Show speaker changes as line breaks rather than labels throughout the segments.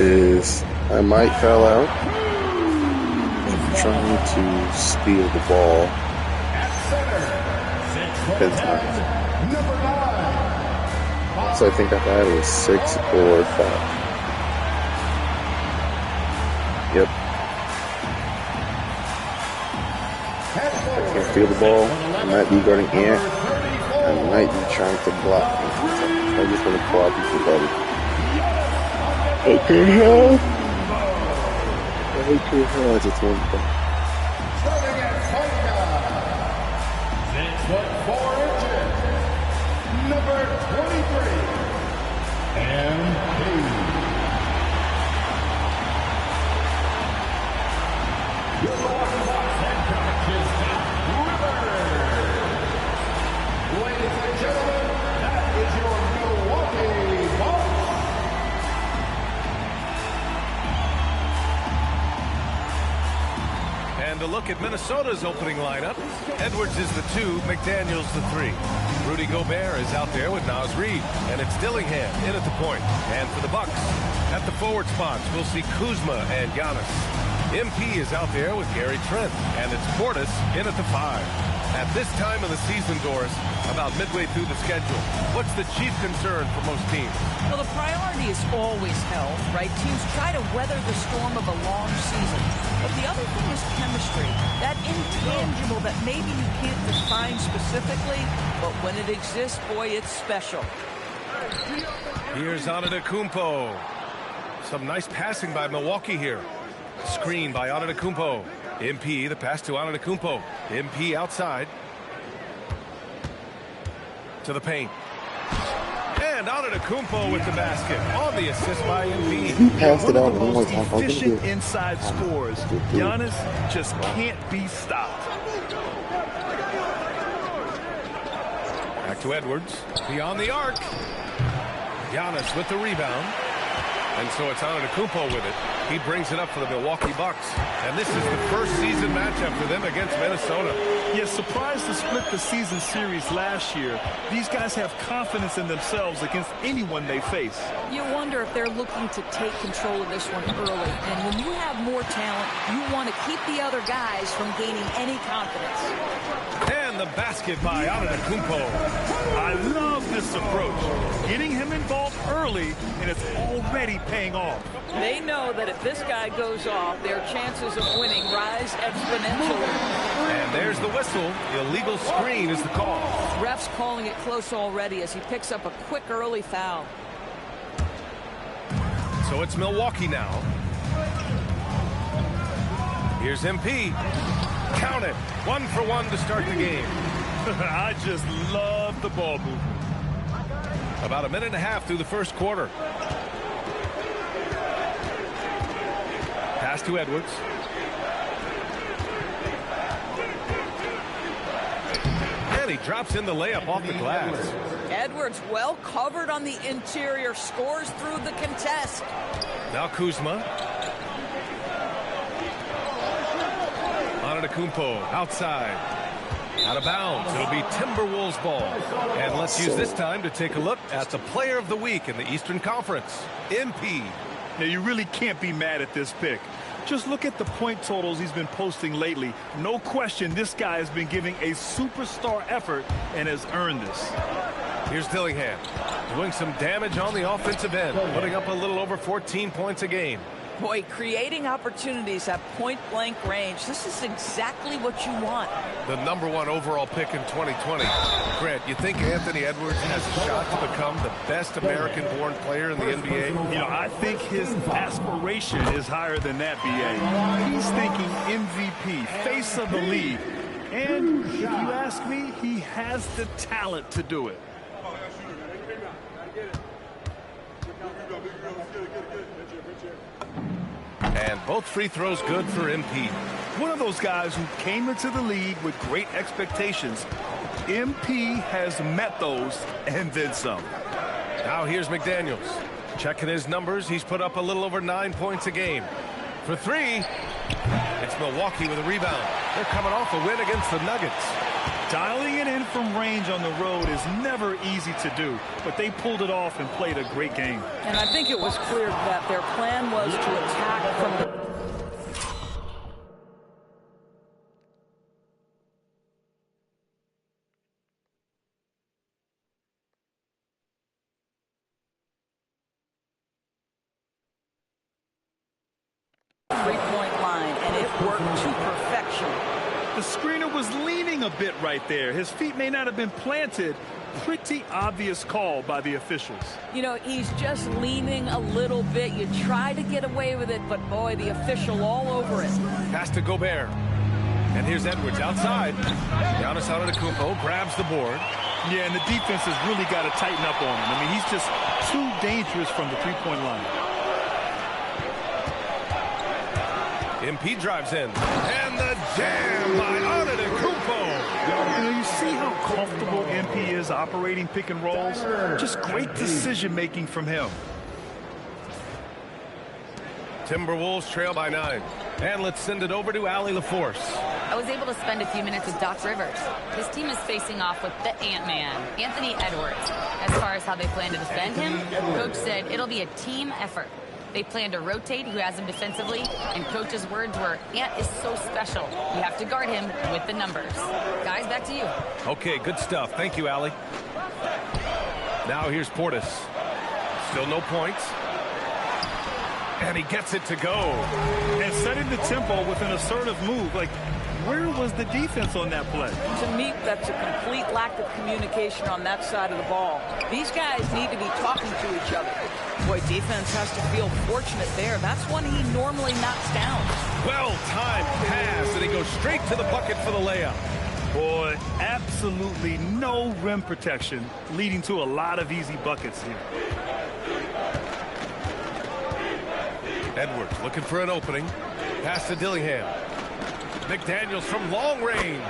is I might foul out if trying to steal the ball. It's not. So I think I had a 6 or 5. Yep. I can't steal the ball. I might be guarding Ant. I might be trying to block him. I just want to claw people better. Okay, hell. Okay, hell. I just want to.
6'4" number 23, MP. Your Milwaukee Bucks head coach is Doc Rivers. Ladies and gentlemen, that is your Milwaukee Bucks.
And a look at Minnesota's opening lineup. Edwards is the 2, McDaniels the 3. Rudy Gobert is out there with Naz Reid, and it's Dillingham in at the point. And for the Bucks, at the forward spots, we'll see Kuzma and Giannis. MP is out there with Gary Trent, and it's Portis in at the 5. At this time of the season, Doris, about midway through the schedule, what's the chief concern for most teams?
Well, the priority is always health, right? Teams try to weather the storm of a long season. But the other thing is chemistry, that intangible that maybe you can't define specifically, but when it exists, boy, it's special.
Here's Antetokounmpo. Some nice passing by Milwaukee here. Screen by Antetokounmpo. MP, the pass to Antetokounmpo. MP outside. To the paint. And Antetokounmpo with the basket. On the assist by MP.
He passed it out
One of the
one more
most
time.
efficient inside scorers. Giannis just can't be stopped.
Back to Edwards. Beyond the arc. Giannis with the rebound. And so it's Antetokounmpo with it. He brings it up for the Milwaukee Bucks. And this is the first season matchup for them against Minnesota.
Yeah, surprised to split the season series last year. These guys have confidence in themselves against anyone they face.
You wonder if they're looking to take control of this one early. And when you have more talent, you want to keep the other guys from gaining any confidence.
And the basket by Antetokounmpo.
I love this approach. Getting him involved early, and it's already paying off.
They know that if this guy goes off, their chances of winning rise exponentially.
And there's the whistle. Illegal screen is the call.
Ref's calling it close already as he picks up a quick early foul.
So it's Milwaukee now. Here's MP. Count it. 1 for 1 to start the game.
I just love the ball movement.
About a minute and a half through the first quarter. Pass to Edwards. And he drops in the layup off the glass.
Edwards well covered on the interior, scores through the contest.
Now Kuzma. Antetokounmpo outside. Out of bounds. It'll be Timberwolves ball. And let's use this time to take a look at the player of the week in the Eastern Conference. MP.
Now, you really can't be mad at this pick. Just look at the point totals he's been posting lately. No question this guy has been giving a superstar effort and has earned this.
Here's Dillingham doing some damage on the offensive end, putting up a little over 14 points a game.
Boy, creating opportunities at point-blank range. This is exactly what you want.
The #1 overall pick in 2020. Grant, you think Anthony Edwards has a shot to become the best American-born player in the NBA?
You know, I think his aspiration is higher than that, B.A. He's thinking MVP, face of the league. And if you ask me, he has the talent to do it.
And both free throws good for MP.
One of those guys who came into the league with great expectations. MP has met those and then some.
Now here's McDaniels. Checking his numbers, he's put up a little over 9 points a game. For 3, it's Milwaukee with a rebound. They're coming off a win against the Nuggets.
Dialing it in from range on the road is never easy to do, but they pulled it off and played a great game.
And I think it was clear that their plan was to attack from the... three-point line, and it worked to perfection.
The screener was leaning a bit right there. His feet may not have been planted. Pretty obvious call by the officials.
You know, he's just leaning a little bit. You try to get away with it, but boy, the official all over it.
Pass to Gobert. And here's Edwards outside. Giannis Antetokounmpo grabs the board.
Yeah, and the defense has really got to tighten up on him. I mean, he's just too dangerous from the three-point line.
MP drives in. And the jam by Antetokounmpo.
You know, you see how comfortable MP is operating pick and rolls? Just great decision-making from him.
Timberwolves trail by 9. And let's send it over to Allie LaForce.
I was able to spend a few minutes with Doc Rivers. His team is facing off with the Ant-Man, Anthony Edwards. As far as how they plan to defend him, Coach said it'll be a team effort. They plan to rotate who has him defensively, and Coach's words were, Ant is so special. You have to guard him with the numbers. Guys, back to you.
Okay, good stuff. Thank you, Allie. Now here's Portis. Still no points. And he gets it to go.
And setting the tempo with an assertive move. Like, where was the defense on that play?
To me, that's a complete lack of communication on that side of the ball. These guys need to be talking to each other. Boy, defense has to feel fortunate there. That's one he normally knocks down.
Well-timed pass, and he goes straight to the bucket for the layup.
Boy, absolutely no rim protection, leading to a lot of easy buckets here.
Edwards looking for an opening. Pass to Dillingham. McDaniels from long range.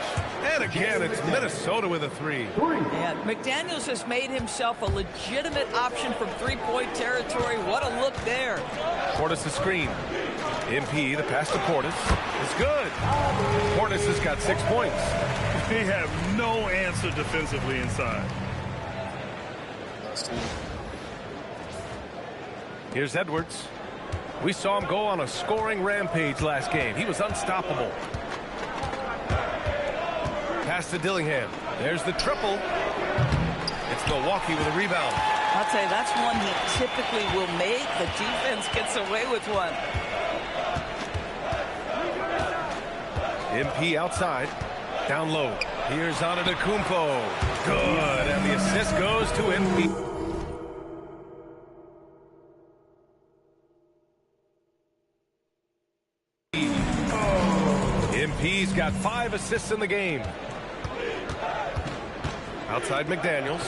And again, it's Minnesota with a 3.
Yeah, McDaniels has made himself a legitimate option from three-point territory. What a look there.
Portis the screen. MP, the pass to Portis. It's good. Portis has got 6 points.
They have no answer defensively inside.
Here's Edwards. We saw him go on a scoring rampage last game. He was unstoppable. Pass to Dillingham. There's the triple. It's Milwaukee with a rebound.
I'll tell you, that's one he typically will make. The defense gets away with one.
MP outside. Down low. Here's Antetokounmpo. Good. And the assist goes to MP. MP's got 5 assists in the game. Outside McDaniels.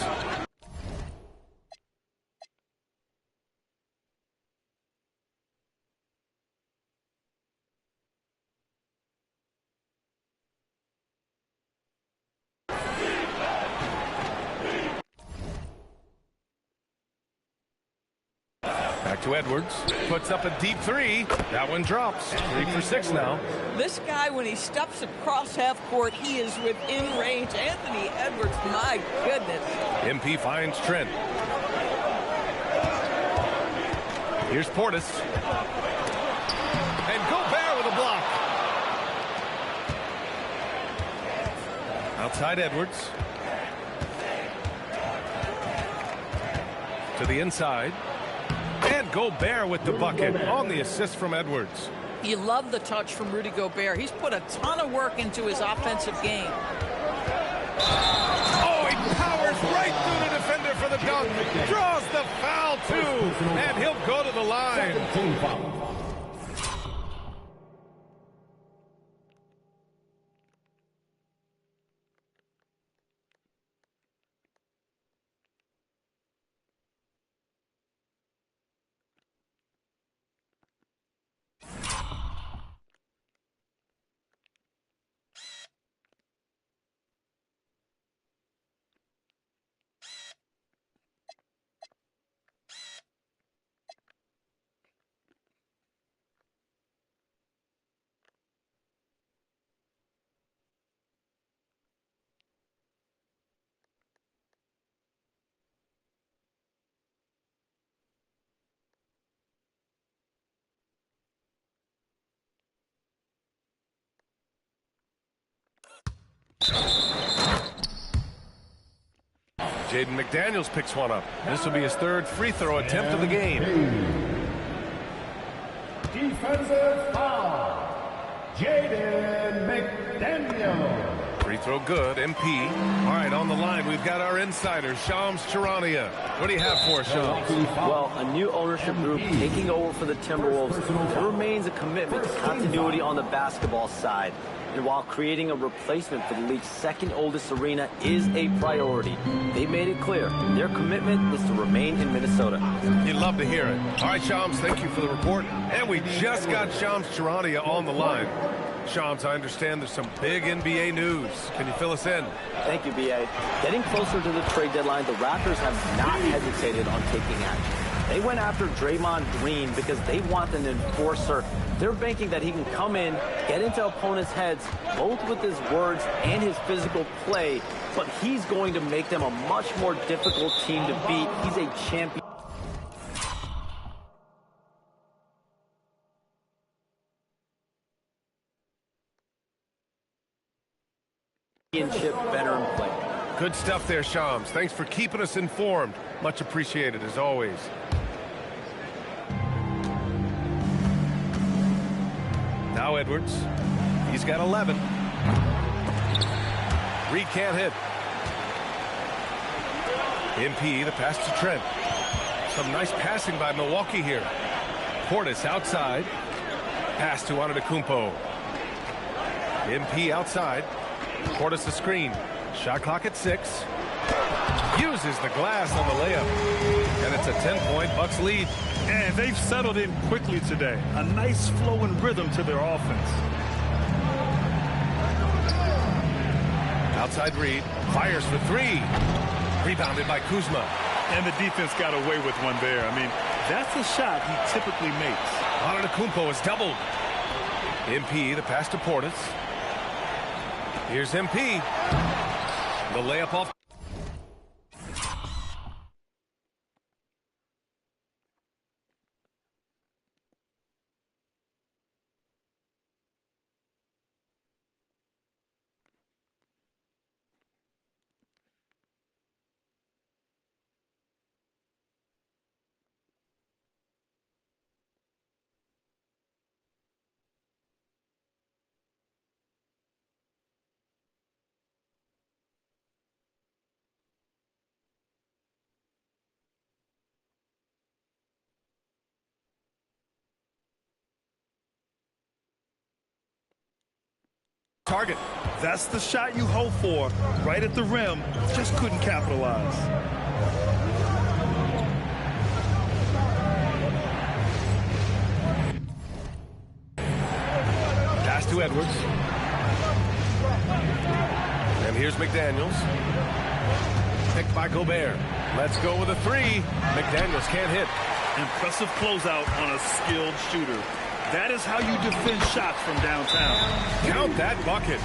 Back to Edwards. Puts up a deep 3. That one drops. 3 for 6 now.
This guy, when he steps across half court, he is within range. Anthony Edwards, my goodness.
MP finds Trent. Here's Portis. And Gobert with a block. Outside Edwards. To the inside. And Gobert with the bucket on the assist from Edwards.
You love the touch from Rudy Gobert. He's put a ton of work into his offensive game.
Oh, he powers right through the defender for the dunk. Draws the foul, too. And he'll go to the line. Jaden McDaniels picks one up. This will be his third free throw attempt of the game.
Defensive foul. Jaden McDaniels.
Free throw good, MP. All right, on the line, we've got our insider, Shams Charania. What do you have for us, Shams?
Well, a new ownership group taking over for the Timberwolves. There remains a commitment to continuity on the basketball side. And while creating a replacement for the league's second oldest arena is a priority, they made it clear their commitment is to remain in Minnesota.
You'd love to hear it. All right, Shams, thank you for the report. And we just got Shams Charania on the line. Shams, I understand there's some big NBA news. Can you fill us in?
Thank you, B.A. Getting closer to the trade deadline, the Raptors have not hesitated on taking action. They went after Draymond Green because they want an enforcer. They're banking that he can come in, get into opponents' heads, both with his words and his physical play, but he's going to make them a much more difficult team to beat. He's a champion. Veteran play.
Good stuff there, Shams. Thanks for keeping us informed. Much appreciated, as always. Now Edwards. He's got 11. Reed can't hit. MP, the pass to Trent. Some nice passing by Milwaukee here. Portis outside. Pass to Antetokounmpo. MP outside. Portis the screen. Shot clock at 6. Uses the glass on the layup. And it's a 10-point Bucks lead.
And they've settled in quickly today. A nice flow and rhythm to their offense.
Outside Reed. Fires for 3. Rebounded by Kuzma.
And the defense got away with one there. I mean, that's a shot he typically makes.
Antetokounmpo is doubled. MP, the pass to Portis. Here's MP. The layup off. Target.
That's the shot you hope for. Right at the rim. Just couldn't capitalize.
Pass to Edwards. And here's McDaniels. Picked by Gobert. Let's go with a 3. McDaniels can't hit.
Impressive closeout on a skilled shooter. That is how you defend shots from downtown.
Count that bucket.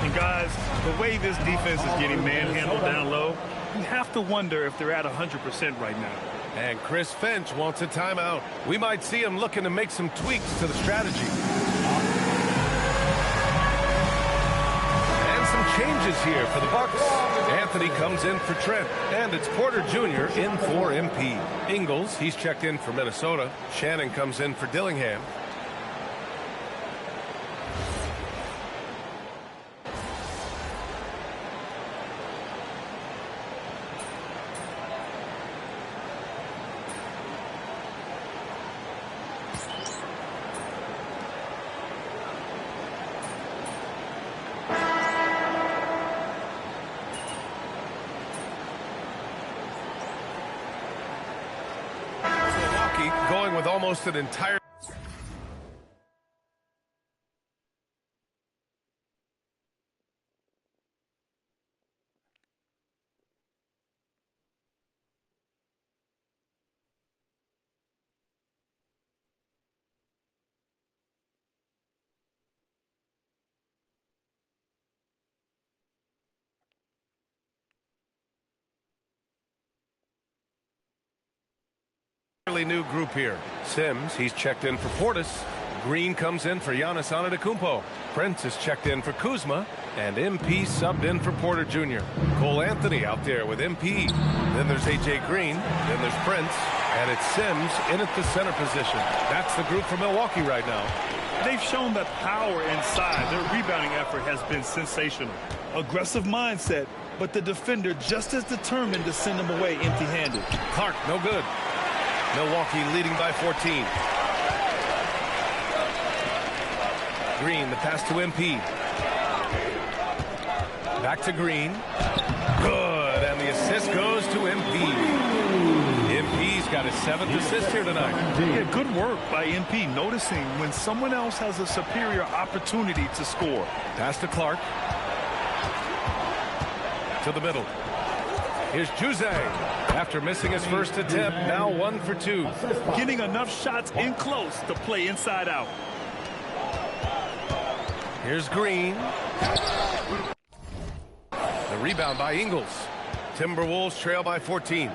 And guys, the way this defense is getting manhandled down low, you have to wonder if they're at 100% right now.
And Chris Finch wants a timeout. We might see him looking to make some tweaks to the strategy. And some changes here for the Bucks. Anthony comes in for Trent. And it's Porter Jr. in for MP. Ingles, he's checked in for Minnesota. Shannon comes in for Dillingham. Going with almost an entire new group here. Sims, he's checked in for Portis. Green comes in for Giannis Antetokounmpo. Prince is checked in for Kuzma, and MP subbed in for Porter Jr. Cole Anthony out there with MP. Then there's AJ Green. Then there's Prince, and it's Sims in at the center position. That's the group for Milwaukee right now.
They've shown that power inside. Their rebounding effort has been sensational. Aggressive mindset, but the defender just as determined to send them away empty-handed.
Clark, no good. Milwaukee leading by 14. Green, the pass to MP. Back to Green. Good, and the assist goes to MP. MP's got his 7th assist here tonight.
Yeah, good work by MP, noticing when someone else has a superior opportunity to score.
Pass to Clark. To the middle. Here's Juzang. After missing his first attempt, now 1 for 2.
Getting enough shots in close to play inside out.
Here's Green. The rebound by Ingles. Timberwolves trail by 14.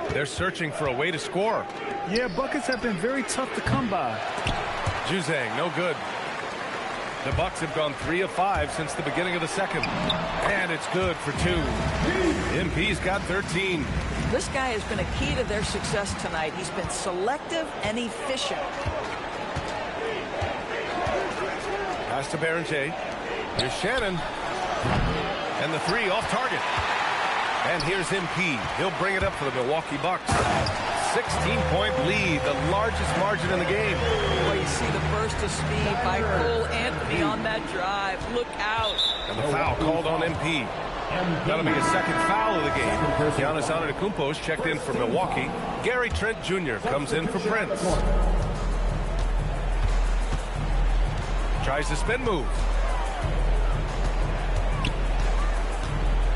They're searching for a way to score.
Yeah, buckets have been very tough to come by.
Juzang, no good. The Bucks have gone 3 of 5 since the beginning of the second. And it's good for 2. MP's got 13.
This guy has been a key to their success tonight. He's been selective and efficient.
Pass to Berenger. Here's Shannon. And the 3 off target. And here's MP. He'll bring it up for the Milwaukee Bucks. 16-point lead, the largest margin in the game.
Boy, you see the burst of speed by Cole Anthony on that drive. Look out.
And the foul called on MP. That'll be his 2nd foul of the game. Giannis Antetokounmpo is checked in for Milwaukee. Gary Trent Jr. comes in for Prince. Tries the spin move.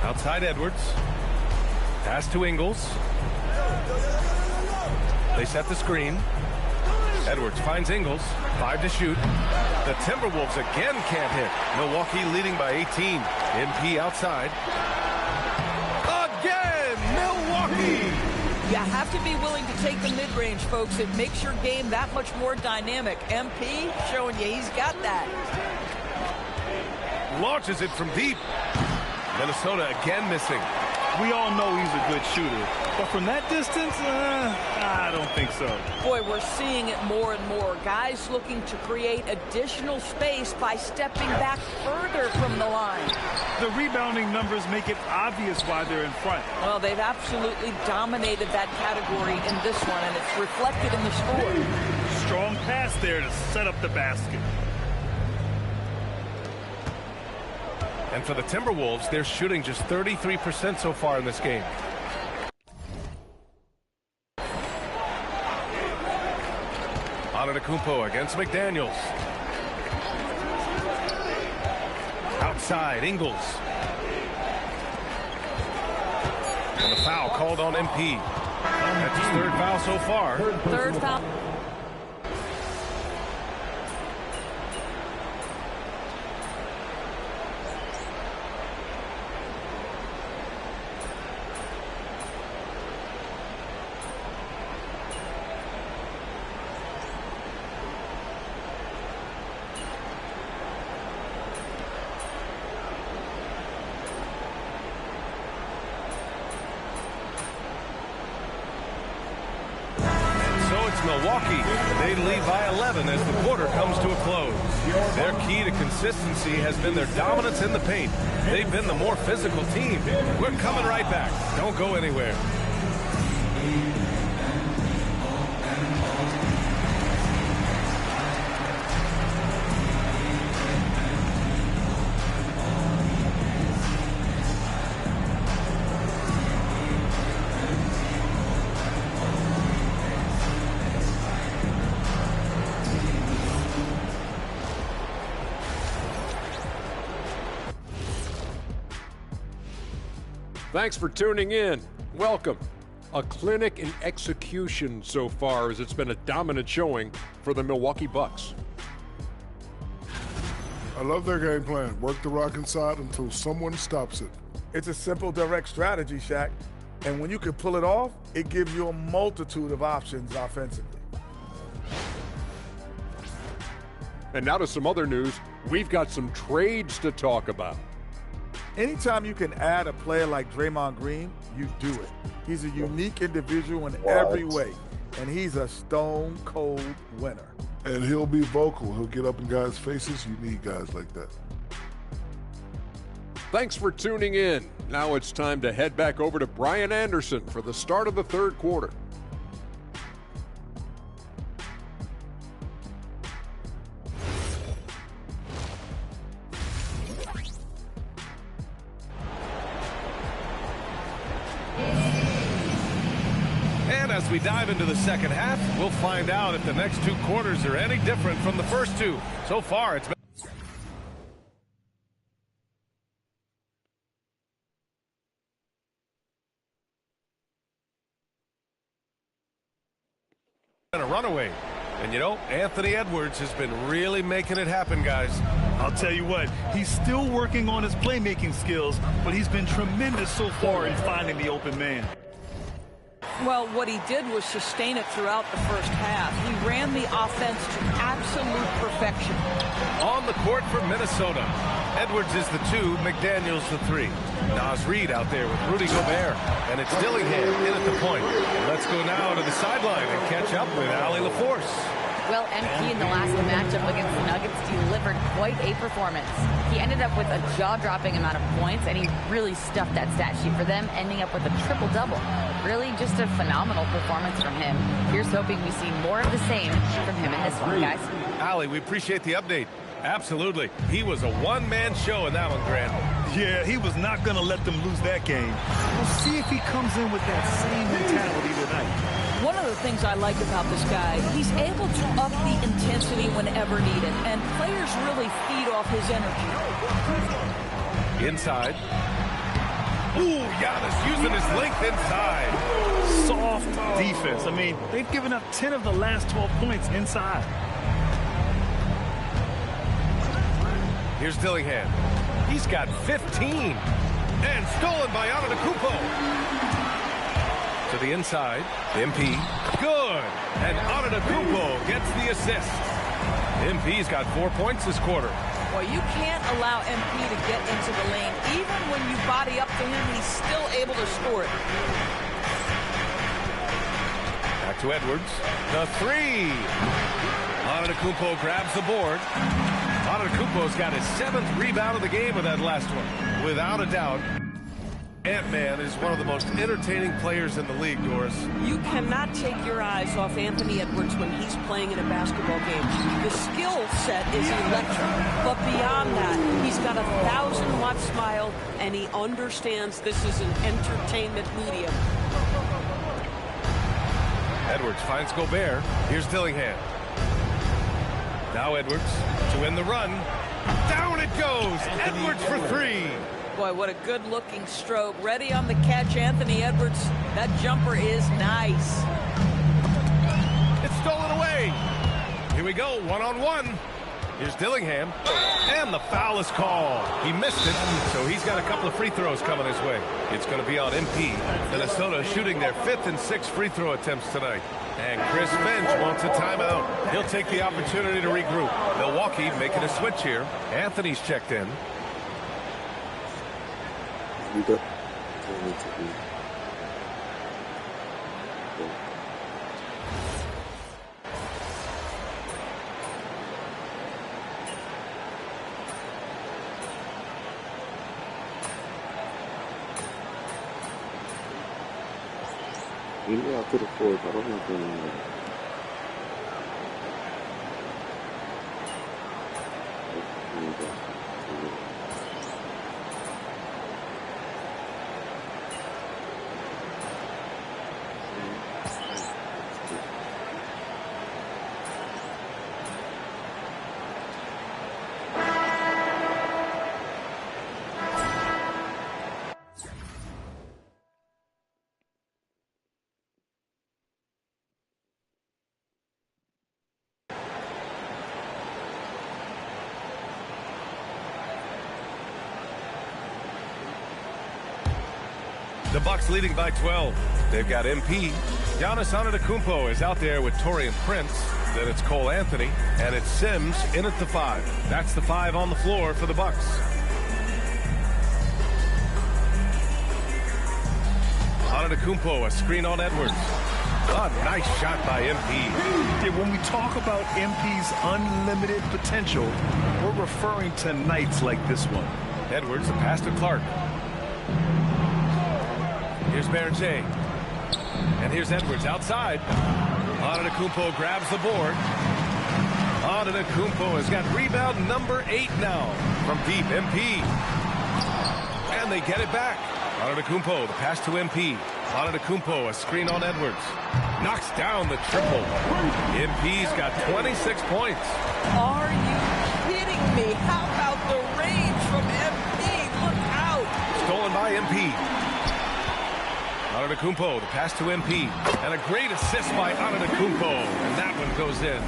Outside Edwards. Pass to Ingles. They set the screen. Edwards finds Ingles. 5 to shoot. The Timberwolves again can't hit. Milwaukee leading by 18. MP outside. Again, Milwaukee!
You have to be willing to take the mid-range, folks. It makes your game that much more dynamic. MP showing you he's got that.
Launches it from deep. Minnesota again missing.
We all know he's a good shooter, but from that distance, I don't think so.
Boy, we're seeing it more and more. Guys looking to create additional space by stepping back further from the line.
The rebounding numbers make it obvious why they're in front.
Well, they've absolutely dominated that category in this one, and it's reflected in the score.
Strong pass there to set up the basket.
And for the Timberwolves, they're shooting just 33% so far in this game. Antetokounmpo against McDaniels. Outside, Ingles. And the foul called on MP. That's his 3rd foul so far.
Third foul.
Milwaukee, they lead by 11 as the quarter comes to a close. Their key to consistency has been their dominance in the paint. They've been the more physical team. We're coming right back. Don't go anywhere.
Thanks for tuning in. Welcome. A clinic in execution so far, as it's been a dominant showing for the Milwaukee Bucks.
I love their game plan. Work the rock inside until someone stops it.
It's a simple, direct strategy, Shaq. And when you can pull it off, it gives you a multitude of options offensively.
And now to some other news. We've got some trades to talk about.
Anytime you can add a player like Draymond Green, you do it. He's a unique individual in every way, and he's a stone-cold winner.
And he'll be vocal. He'll get up in guys' faces. You need guys like that.
Thanks for tuning in. Now it's time to head back over to Brian Anderson for the start of the third quarter.
And as we dive into the second half, we'll find out if the next two quarters are any different from the first two. So far, it's been a runaway. And you know, Anthony Edwards has been really making it happen, guys.
I'll tell you what, he's still working on his playmaking skills, but he's been tremendous so far in finding the open man.
Well, what he did was sustain it throughout the first half. He ran the offense to absolute perfection.
On the court for Minnesota, Edwards is the 2, McDaniels the 3. Naz Reid out there with Rudy Gobert, and it's Dillingham in at the point. And let's go now to the sideline and catch up with Allie LaForce.
Well, MP in the last matchup against the Nuggets delivered quite a performance. He ended up with a jaw-dropping amount of points, and he really stuffed that stat sheet for them, ending up with a triple-double. Really just a phenomenal performance from him. Here's hoping we see more of the same from him in this one, guys.
Allie, we appreciate the update. Absolutely. He was a one-man show in that one, Grant.
Yeah, he was not going to let them lose that game. We'll see if he comes in with that same mentality tonight.
One of the things I like about this guy, he's able to up the intensity whenever needed, and players really feed off his energy.
Inside. Ooh, Giannis using his length inside.
Soft defense. I mean, they've given up 10 of the last 12 points inside.
Here's Dillingham. He's got 15. And stolen by Antetokounmpo. To the inside. MP. Good. And Antetokounmpo gets the assist. MP's got 4 points this quarter.
Well, you can't allow MP to get into the lane. Even when you body up to him, he's still able to score it.
Back to Edwards. The 3. Antetokounmpo grabs the board. Antetokounmpo's got his 7th rebound of the game with that last one. Without a doubt, Ant-Man is one of the most entertaining players in the league, Doris.
You cannot take your eyes off Anthony Edwards when he's playing in a basketball game. The skill set is electric, but beyond that, he's got a 1,000-watt smile, and he understands this is an entertainment medium.
Edwards finds Gobert. Here's Dillingham. Now Edwards to win the run. Down it goes. Edwards for 3.
Boy, what a good-looking stroke. Ready on the catch, Anthony Edwards. That jumper is nice.
It's stolen away. Here we go, one-on-one. Here's Dillingham. And the foul is called. He missed it, so he's got a couple of free throws coming his way. It's going to be on MP. Minnesota shooting their 5th and 6th free throw attempts tonight. And Chris Finch wants a timeout. He'll take the opportunity to regroup. Milwaukee making a switch here. Anthony's checked in.
Maybe I could afford, but I don't have any money.
The Bucks leading by 12. They've got MP. Giannis Antetokounmpo is out there with Taurean Prince. Then it's Cole Anthony, and it's Sims in at the 5. That's the 5 on the floor for the Bucks. Antetokounmpo, a screen on Edwards. A nice shot by MP.
Yeah, when we talk about MP's unlimited potential, we're referring to nights like this one.
Edwards, a pass to Clark. Here's Berger. And here's Edwards outside. Antetokounmpo grabs the board. Antetokounmpo has got rebound number 8 now from deep. MP. And they get it back. Antetokounmpo, the pass to MP. Antetokounmpo, a screen on Edwards. Knocks down the triple. MP's got 26 points.
Are you kidding me? How about the range from MP? Look out.
Stolen by MP. Antetokounmpo, the pass to MP. And a great assist by Antetokounmpo. And that one goes in.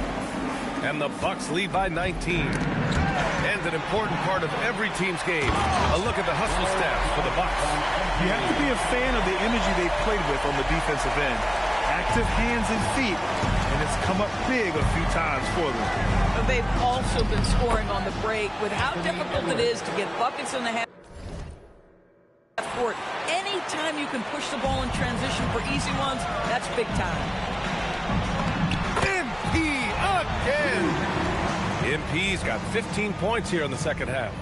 And the Bucks lead by 19. And an important part of every team's game. A look at the hustle stats for the Bucks.
You have to be a fan of the energy they played with on the defensive end. Active hands and feet, and it's come up big a few times for them.
They've also been scoring on the break. With how difficult it is to get buckets in the half court, anytime you can push the ball in transition for easy ones, that's big time.
MP again. MP's got 15 points here in the second half.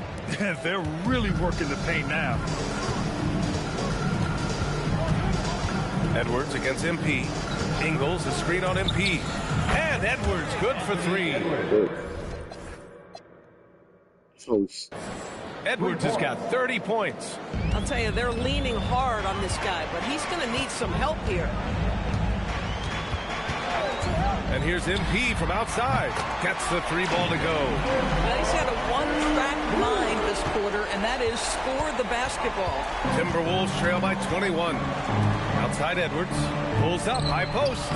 They're really working the paint now.
Edwards against MP. Ingles, a screen on MP. And Edwards, good for 3. Edwards has got 30 points.
I'll tell you, they're leaning hard on this guy, but he's going to need some help here.
And here's MP from outside. Gets the 3 ball to go.
Now he's had a one-track mind this quarter, and that is score the basketball.
Timberwolves trail by 21. Outside Edwards. Pulls up, high post.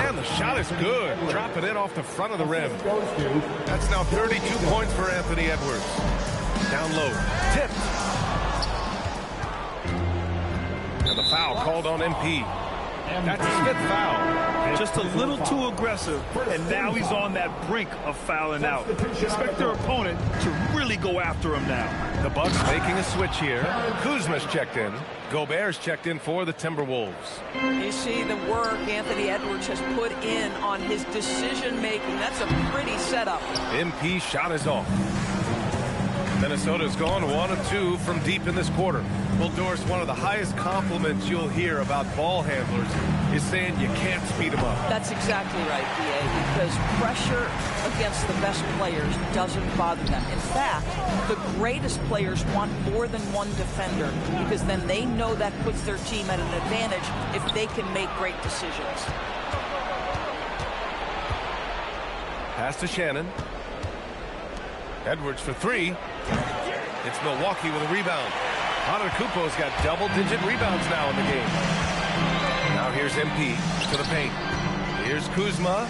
And the shot is good. Drop it in off the front of the rim. That's now 32 points for Anthony Edwards. Down low. Tipped. And the foul called on MP. That's his 5th foul.
Just a little too aggressive, and now he's on that brink of fouling out. Expect their opponent to really go after him now.
The Bucks making a switch here. Kuzma's checked in. Gobert's checked in for the Timberwolves.
You see the work Anthony Edwards has put in on his decision-making. That's a pretty setup.
MP shot is off. Minnesota's gone 1 of 2 from deep in this quarter. Well, Doris, one of the highest compliments you'll hear about ball handlers is saying you can't speed them up.
That's exactly right, B.A., because pressure against the best players doesn't bother them. In fact, the greatest players want more than one defender, because then they know that puts their team at an advantage if they can make great decisions.
Pass to Shannon. Edwards for 3. It's Milwaukee with a rebound. Antetokounmpo's got double-digit rebounds now in the game. Now here's MP to the paint. Here's Kuzma.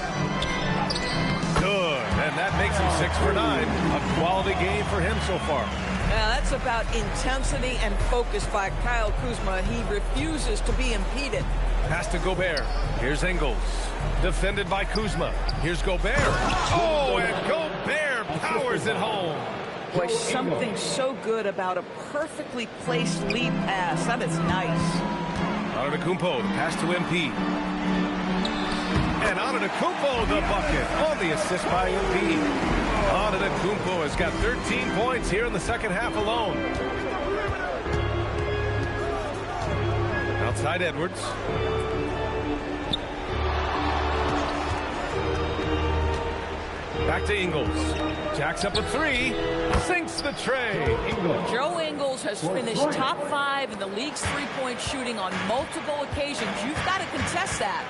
Good. And that makes him 6 for 9. A quality game for him so far.
Now that's about intensity and focus by Kyle Kuzma. He refuses to be impeded.
Pass to Gobert. Here's Ingles. Defended by Kuzma. Here's Gobert. Oh, and Gobert powers it home.
Boy, something so good about a perfectly placed lead pass. That is nice.
Antetokounmpo, the pass to MP. And Antetokounmpo, the bucket on the assist by MP. Antetokounmpo has got 13 points here in the second half alone. Outside Edwards. Back to Ingles. Jacks up a 3. Sinks the tray.
Joe Ingles has finished top 5 in the league's three-point shooting on multiple occasions. You've got to contest that.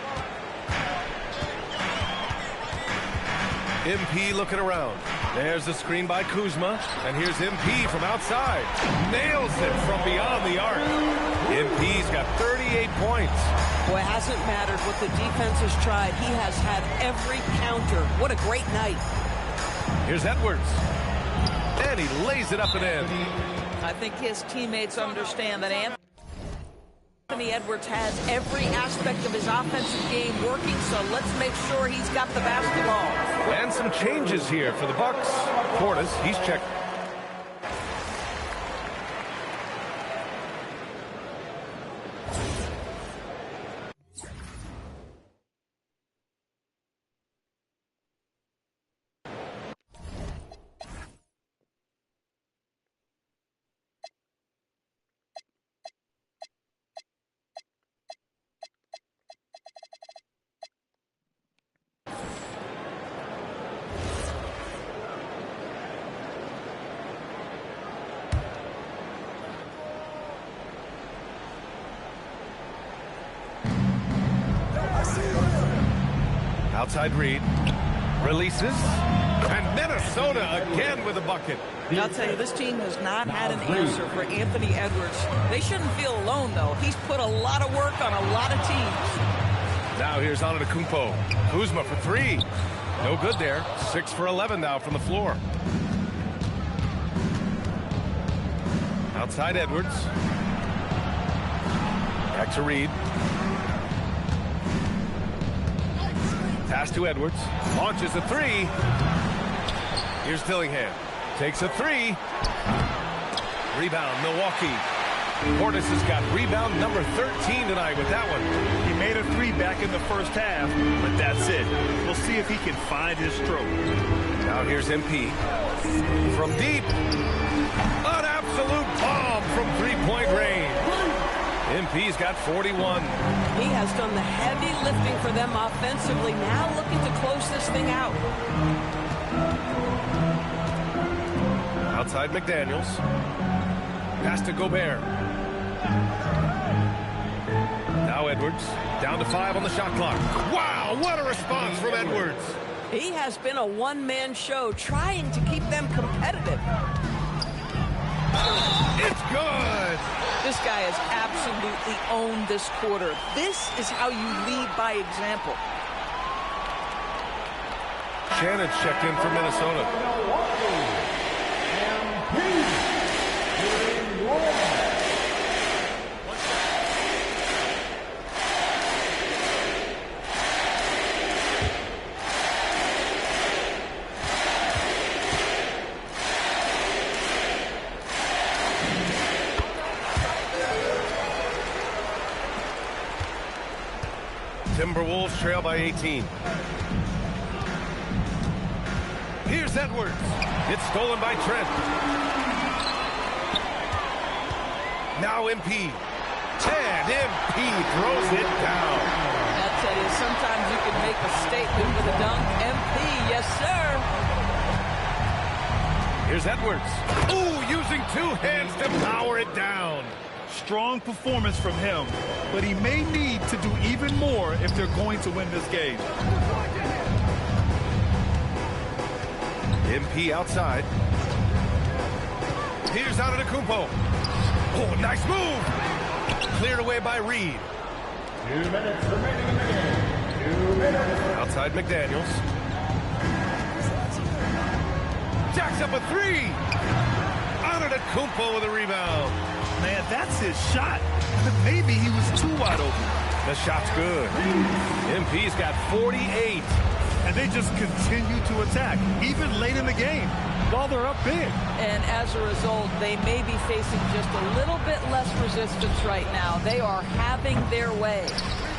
MP looking around. There's the screen by Kuzma. And here's MP from outside. Nails it from beyond the arc. MP's got 38 points.
Boy, it hasn't mattered what the defense has tried. He has had every counter. What a great night.
Here's Edwards. And he lays it up and in.
I think his teammates understand that Anthony
Anthony Edwards has every aspect of his offensive game working, so let's make sure he's got the basketball.
And some changes here for the Bucks. Portis, he's checked. Outside Reed. Releases. And Minnesota again with a bucket.
I'll tell you, this team has not had an answer for Anthony Edwards. They shouldn't feel alone, though. He's put a lot of work on a lot of teams.
Now here's Antetokounmpo. Kuzma for three. No good there. 6 for 11 now from the floor. Outside Edwards. Back to Reed. Pass to Edwards. Launches a three. Here's Dillingham. Takes a three. Rebound, Milwaukee. Portis has got rebound number 13 tonight with that one.
He made a three back in the first half, but that's it. We'll see if he can find his stroke.
Now here's MP. From deep. An absolute bomb from three-point range. MP's got 41.
He has done the heavy lifting for them offensively. Now looking to close this thing out.
Outside McDaniels. Pass to Gobert. Now Edwards. Down to 5 on the shot clock. Wow, what a response from Edwards.
He has been a one-man show trying to keep them competitive.
It's good.
This guy has absolutely owned this quarter. This is how you lead by example.
Shannon's checked in for Minnesota. Timberwolves trail by 18. Here's Edwards. It's stolen by Trent. Now MP. And MP throws it down.
I tell you, sometimes you can make a statement with a dunk. MP, yes, sir.
Here's Edwards. Ooh, using two hands to power it down.
Strong performance from him, but he may need to do even more if they're going to win this game.
MP outside. Here's Antetokounmpo. Oh, nice move. Cleared away by Reed.
2 minutes remaining in the game. 2 minutes.
Outside McDaniels. Jacks up a three. Antetokounmpo with a rebound.
Man, that's his shot. But maybe he was too wide open.
The shot's good. MP's got 48.
And they just continue to attack, even late in the game, while they're up big.
And as a result, they may be facing just a little bit less resistance right now. They are having their way.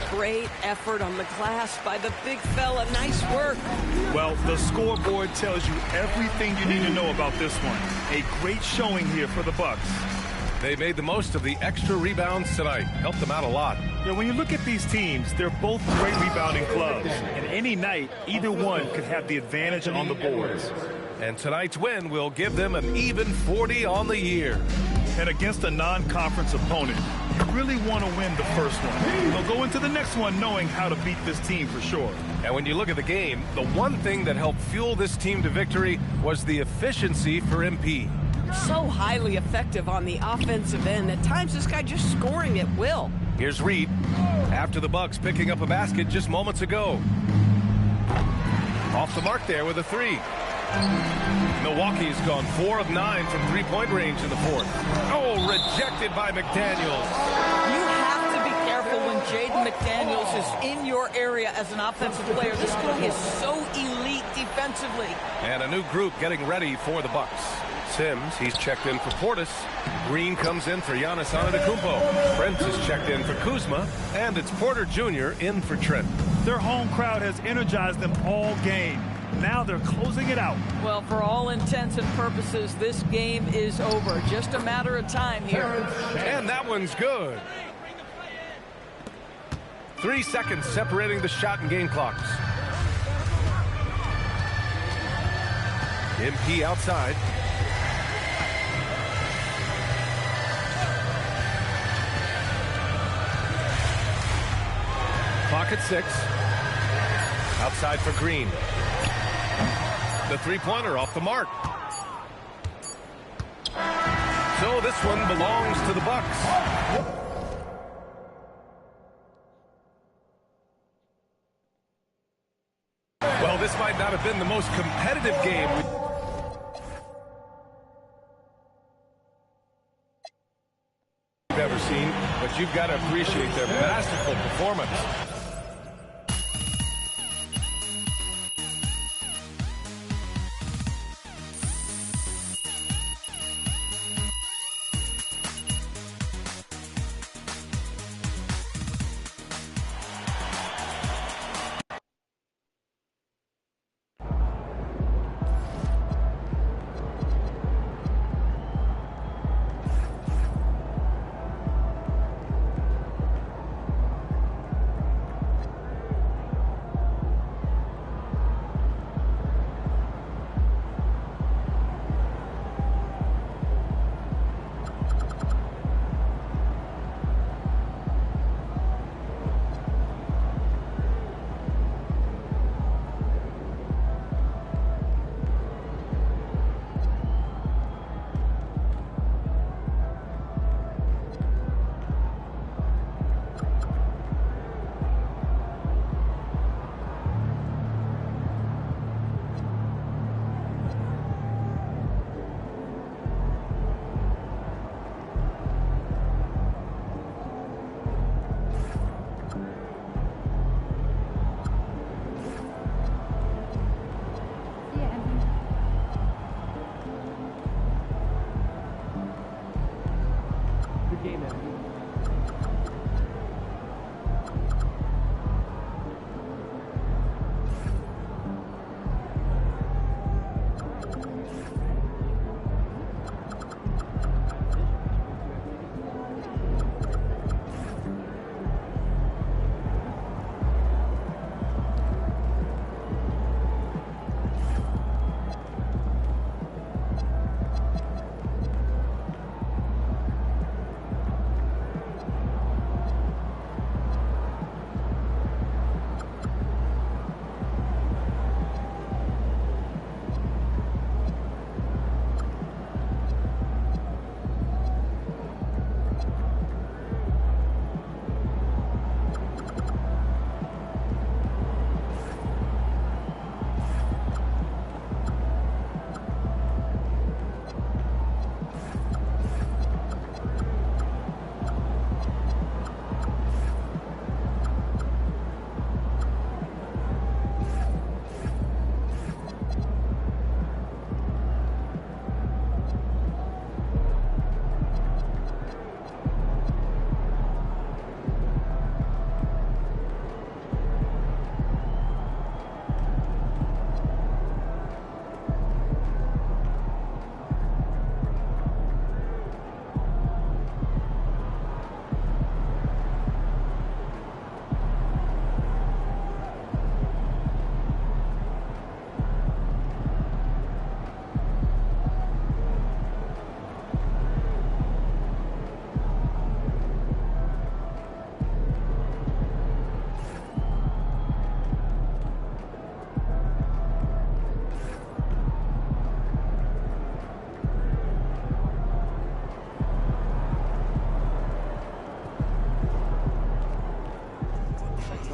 Great effort on the glass by the big fella. Nice work.
Well, the scoreboard tells you everything you need to know about this one. A great showing here for the Bucks.
They made the most of the extra rebounds tonight. Helped them out a lot.
Yeah, when you look at these teams, they're both great rebounding clubs. And any night, either one could have the advantage on the boards.
And tonight's win will give them an even 40 on the year.
And against a non-conference opponent, you really want to win the first one. They'll go into the next one knowing how to beat this team for sure.
And when you look at the game, the one thing that helped fuel this team to victory was the efficiency for MP.
So highly effective on the offensive end. At times, this guy just scoring at will.
Here's Reed. After the Bucks picking up a basket just moments ago. Off the mark there with a three. Milwaukee's gone 4 of 9 from three-point range in the fourth. Oh, rejected by McDaniels.
You have to
Jaden McDaniels is in your area as an offensive player. This guy is so elite defensively.
And a new group getting ready for the Bucks. Sims, he's checked in for Portis. Green comes in for Giannis Antetokounmpo. Prince is checked in for Kuzma. And it's Porter Jr. in for Trent.
Their home crowd has energized them all game. Now they're closing it out.
Well, for all intents and purposes, this game is over. Just a matter of time here.
And that one's good. 3 seconds separating the shot and game clocks. MP outside. Clock at 6. Outside for Green. The three-pointer off the mark. So this one belongs to the Bucks. Well, this might not have been the most competitive game we've ever seen, but you've got to appreciate their masterful performance.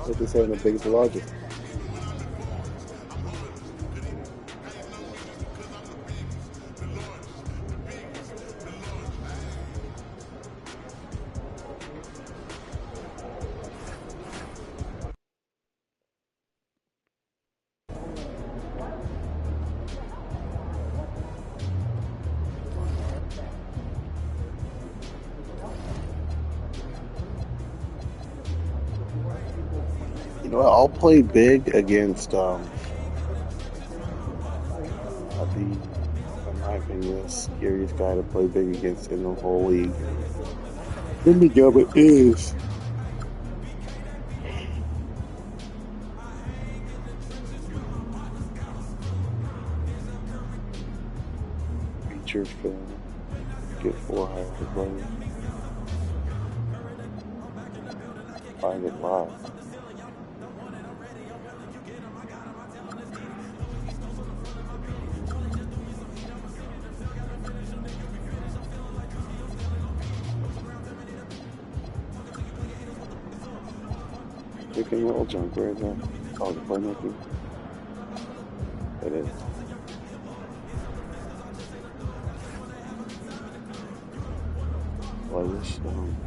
What they say in the biggest logic. Well, I'll play big against in my opinion, the scariest guy to play big against in the whole league. In the government is feature film. Get 400 money. Find it live. Pick and roll junk, where is that? Oh, the playmaking. It is. Play this down.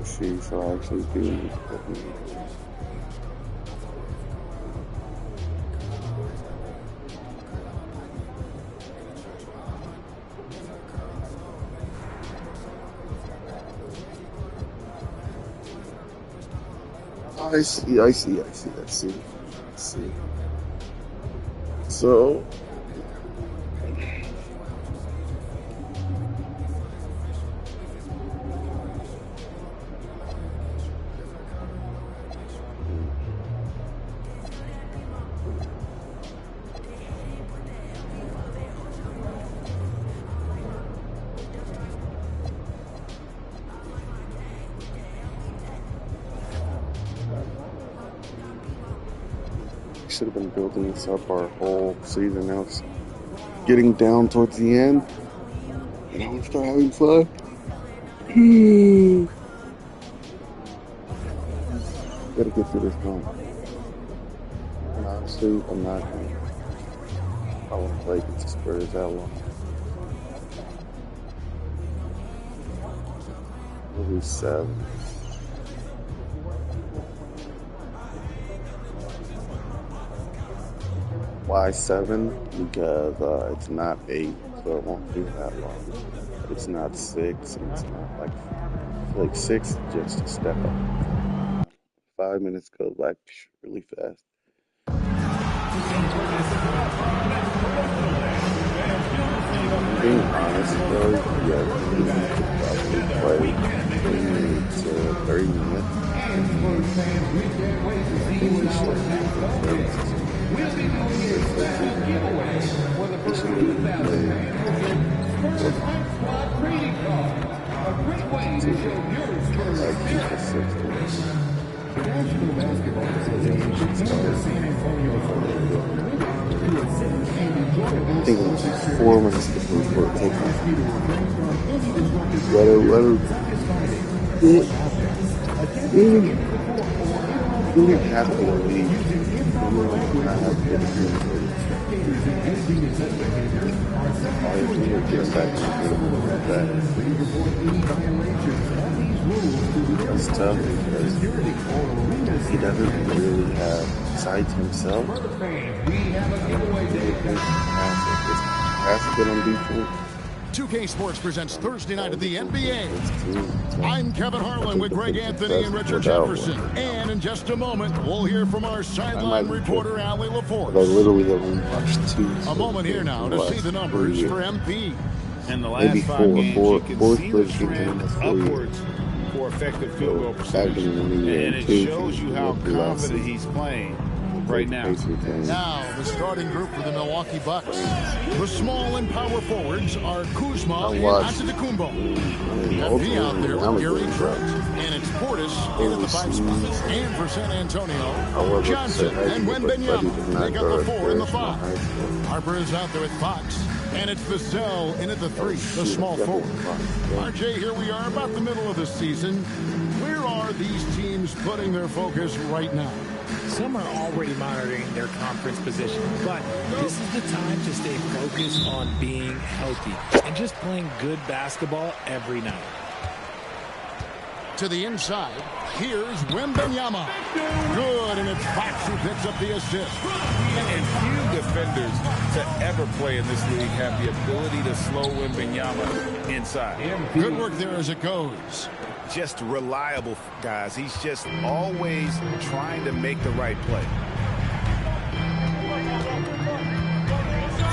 See, so I actually do. I see. So should have been building this up our whole season. Now it's getting down towards the end, and I want to start having fun. Gotta get through this one. And honestly, I'm not gonna. I want to play against the Spurs that long. Maybe 7. Why 7? Because it's not 8, so it won't be that long. It's not 6, and it's not like, I feel like 6 is just a step up. 5 minutes go by really fast. Being honest though, yeah, we could probably play 20 minutes to 30 minutes. I think it was 4 minutes before it takes off. Let her. You don't have to leave. You don't have to get It's tough because he doesn't really have, besides himself, has been on defense.
2K Sports presents Thursday night of the NBA. I'm Kevin Harlan with Greg Anthony and Richard Jefferson. And in just a moment, we'll hear from our sideline reporter, Allie LaForce.
I literally only watched 2.
A moment here now to see the numbers for MP.
In the last 5 games, you can see the trend upwards for effective field goal percentage. And it shows you how confident he's playing.
right
now.
Now, the starting group for the Milwaukee Bucks. The small and power forwards are Kuzma and Antetokounmpo. MP out there with Gary Trent. And it's Portis in at the 5 spot. And for San Antonio, Johnson and Wembanyama make up the 4 and the 5. Harper is out there with Fox. And it's Vassell in at the 3, the small forward. RJ, here we are about the middle of the season. Where are these teams putting their focus right now?
Some are already monitoring their conference position, but this is the time to stay focused on being healthy and just playing good basketball every night.
To the inside, here's Wembanyama. Good, and it's Fox who picks up the assist.
And few defenders to ever play in this league have the ability to slow Wembanyama inside.
Good work there as it goes.
Just reliable, guys. He's just always trying to make the right play.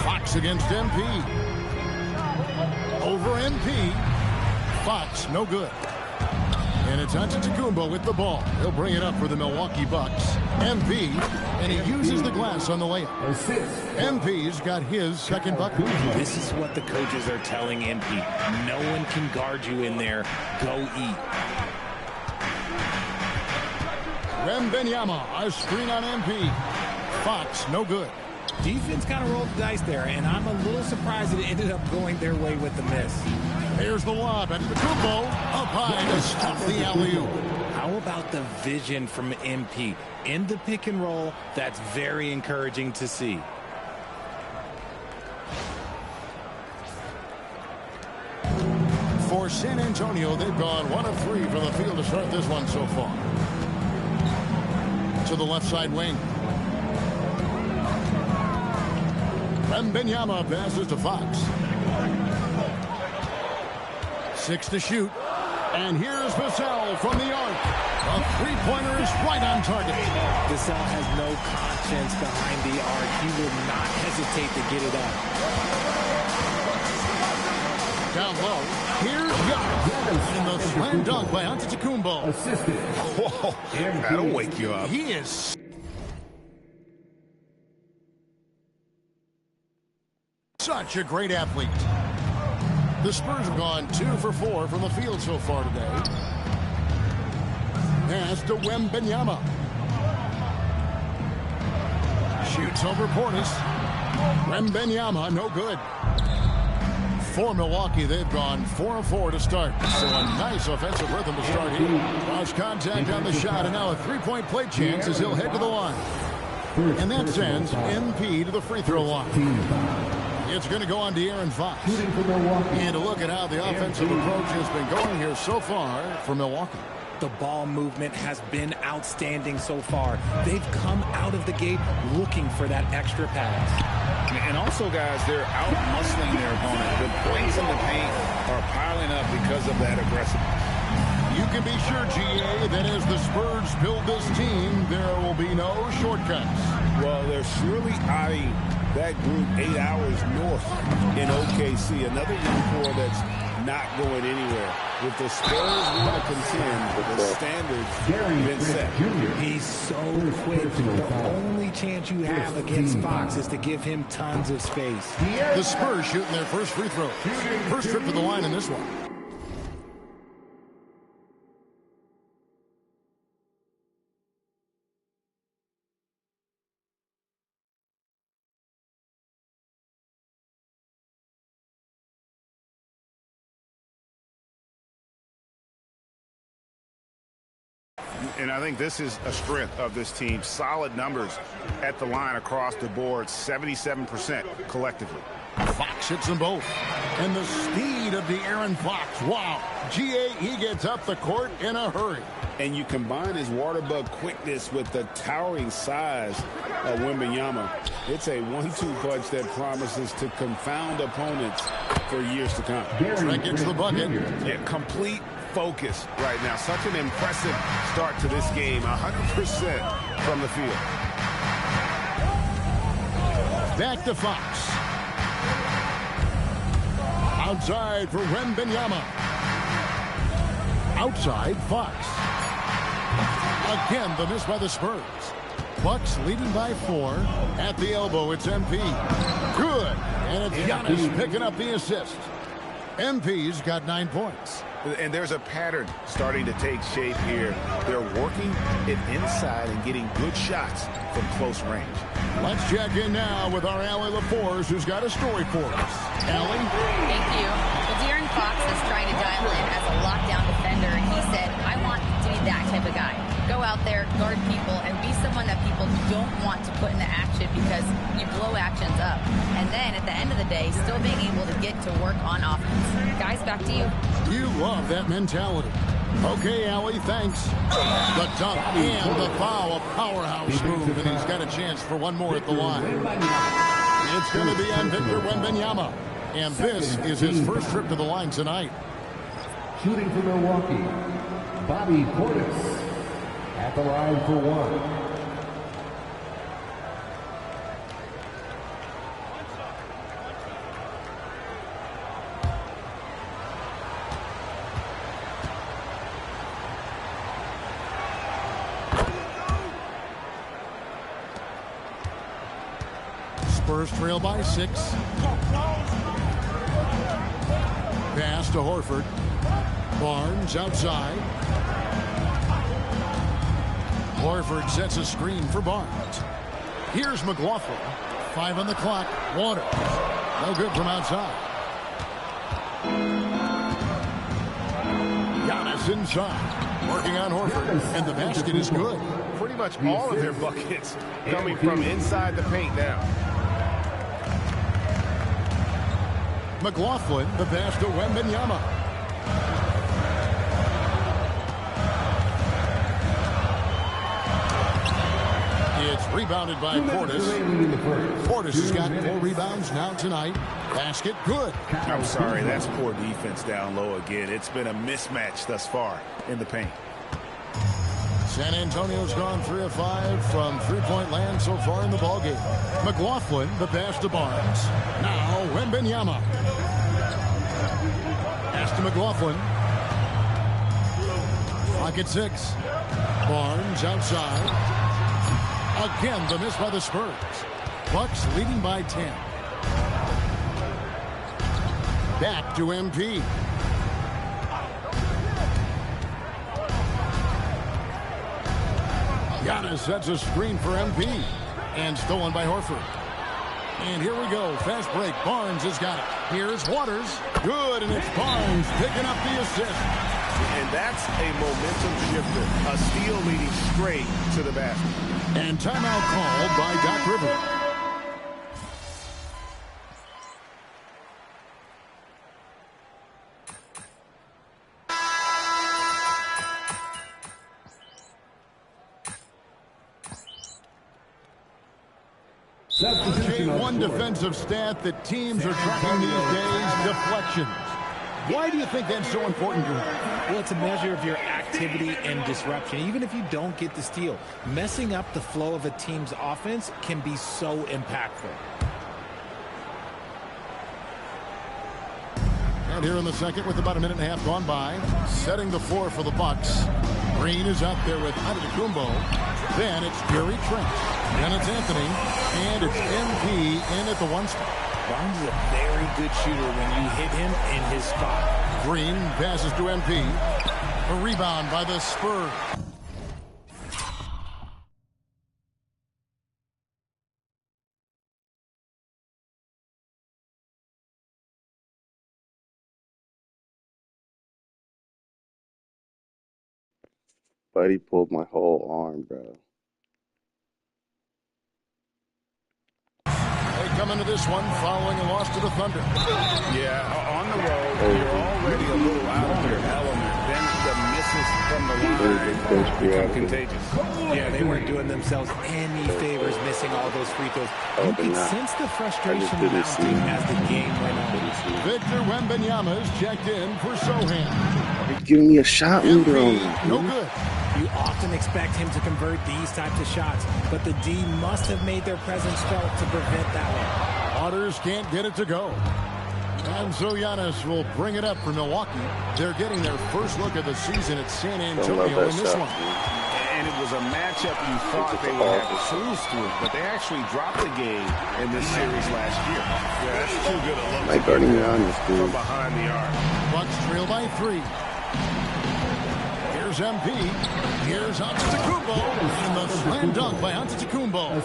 Fox against MP. Over MP. Fox, no good. And it's Antetokounmpo with the ball. He'll bring it up for the Milwaukee Bucks. MP, and he uses the glass on the layup. MP's got his second bucket.
This is what the coaches are telling MP. No one can guard you in there. Go eat.
Wembanyama, a screen on MP. Fox, no good.
Defense kind of rolled the dice there, and I'm a little surprised that it ended up going their way with the miss.
Here's the lob, and Antetokounmpo up high to stop the alley-oop.
How about the vision from MP? In the pick and roll, that's very encouraging to see.
For San Antonio, they've gone 1 of 3 from the field to start this one so far. To the left side wing. Wembanyama passes to Fox. 6 to shoot. And here's Vassell from the arc. A three-pointer is right on target.
Vassell has no conscience behind the arc. He will not hesitate to get it up.
Down low. Here's Young. And the slam dunk by Antetokounmpo.
Whoa, that'll wake you up.
He is... such a great athlete. The Spurs have gone 2 for 4 from the field so far today. Pass to Wembanyama. Shoots over Portis. Wembanyama, no good. For Milwaukee, they've gone 4 of 4 to start. So a nice offensive rhythm to start here. Cross contact on the shot, and now a three-point play chance as he'll head to the line. And that sends MP to the free throw line. It's going to go on to Aaron Fox. And to look at how the offensive approach has been going here so far for Milwaukee.
The ball movement has been outstanding so far. They've come out of the gate looking for that extra pass.
And also, guys, they're out-muscling their opponent. The points in the paint are piling up because of that aggressiveness.
You can be sure, GA, that as the Spurs build this team, there will be no shortcuts.
Well, they're surely eyeing that group 8 hours north in OKC. Another core that's not going anywhere. If the Spurs want to contend, the standards have been set.
He's so quick. The only chance you have against Fox is to give him tons of space.
The Spurs shooting their first free throw. First trip to the line in this one.
And I think this is a strength of this team. Solid numbers at the line across the board, 77% collectively.
Fox hits them both. And the speed of the Aaron Fox. Wow. GA, he gets up the court in a hurry.
And you combine his water bug quickness with the towering size of Wembanyama. It's a 1-2 punch that promises to confound opponents for years to come.
Trent gets the bucket.
Yeah, complete focus right now. Such an impressive start to this game. 100% from the field.
Back to Fox. Outside for Wembanyama. Outside, Fox. Again, the miss by the Spurs. Bucks leading by 4. At the elbow, it's MP. Good. And it's Giannis picking up the assist. MP's got 9 points.
And there's a pattern starting to take shape here. They're working it inside and getting good shots from close range.
Let's check in now with our Allie LaForce, who's got a story for us. Allie?
Thank you. Well, De'Aaron Fox is trying to dial in as a lockdown defender, and he said, I want to be that type of guy. Go out there, guard people, and be someone that people don't want to put into action because you blow actions up. And then at the end of the day, still being able to get to work on offense. Guys, back to you.
You love that mentality. Okay, Allie, thanks. The dunk and the foul, a powerhouse move, and he's got a chance for one more at the line. It's going to be on Victor Wembanyama, and this is his first trip to the line tonight.
Shooting for Milwaukee, Bobby Portis at the line for 1.
Spurs trail by 6. Pass to Horford. Barnes outside. Horford sets a screen for Barnes. Here's McLaughlin. 5 on the clock. Waters. No good from outside. Giannis inside. Working on Horford. And the basket is good.
Pretty much all of their buckets coming from inside the paint now.
McLaughlin, the pass to Wembanyama. It's rebounded by Portis. Portis has got 4 rebounds now tonight. Basket good.
I'm sorry, that's poor defense down low again. It's been a mismatch thus far in the paint.
San Antonio's gone 3 of 5 from three-point land so far in the ballgame. McLaughlin, the pass to Barnes. Now Wembanyama. Pass to McLaughlin. Clock at 6. Barnes outside. Again, the miss by the Spurs. Bucks leading by 10. Back to MP. Giannis sets a screen for MP. And stolen by Horford. And here we go. Fast break. Barnes has got it. Here's Waters. Good, and it's Barnes picking up the assist.
And that's a momentum shifter. A steal leading straight to the basket.
And timeout called by Doc Rivers. One defensive stat that teams are tracking these days, deflections. Why do you think that's so important to them?
Well, it's a measure of your activity and disruption. Even if you don't get the steal, messing up the flow of a team's offense can be so impactful.
And here in the second with about a minute and a half gone by, setting the floor for the Bucks. Green is out there with Antetokounmpo. Then it's Gary Trent. Then it's Anthony. And it's MP in at the 1 spot.
Barnes is a very good shooter when you hit him in his spot.
Green passes to MP. A rebound by the Spurs.
Buddy pulled my whole arm, bro.
They come into this one following a loss to the Thunder.
Yeah, on the road, you're already a little out of your element. Then the misses from the line become contagious.
Yeah, they weren't doing themselves any favors missing all those free throws. You could sense the frustration mounting as the game went on.
Victor Wembanyama is checked in for Sohan.
They're giving me a shot leader on me.
No good.
You often expect him to convert these types of shots, but the D must have made their presence felt to prevent that one.
Waters can't get it to go. And so Giannis will bring it up for Milwaukee. They're getting their first look of the season at San Antonio in this one.
And it was a matchup you thought they would have to cruise through, but they actually dropped the game in this series last year. Yeah, that's too good a look
Like guarding Giannis,
from
dude.
behind the arc.
Bucks trail by 3. Here's MP. Here's Antetokounmpo. And the slam dunk by Antetokounmpo.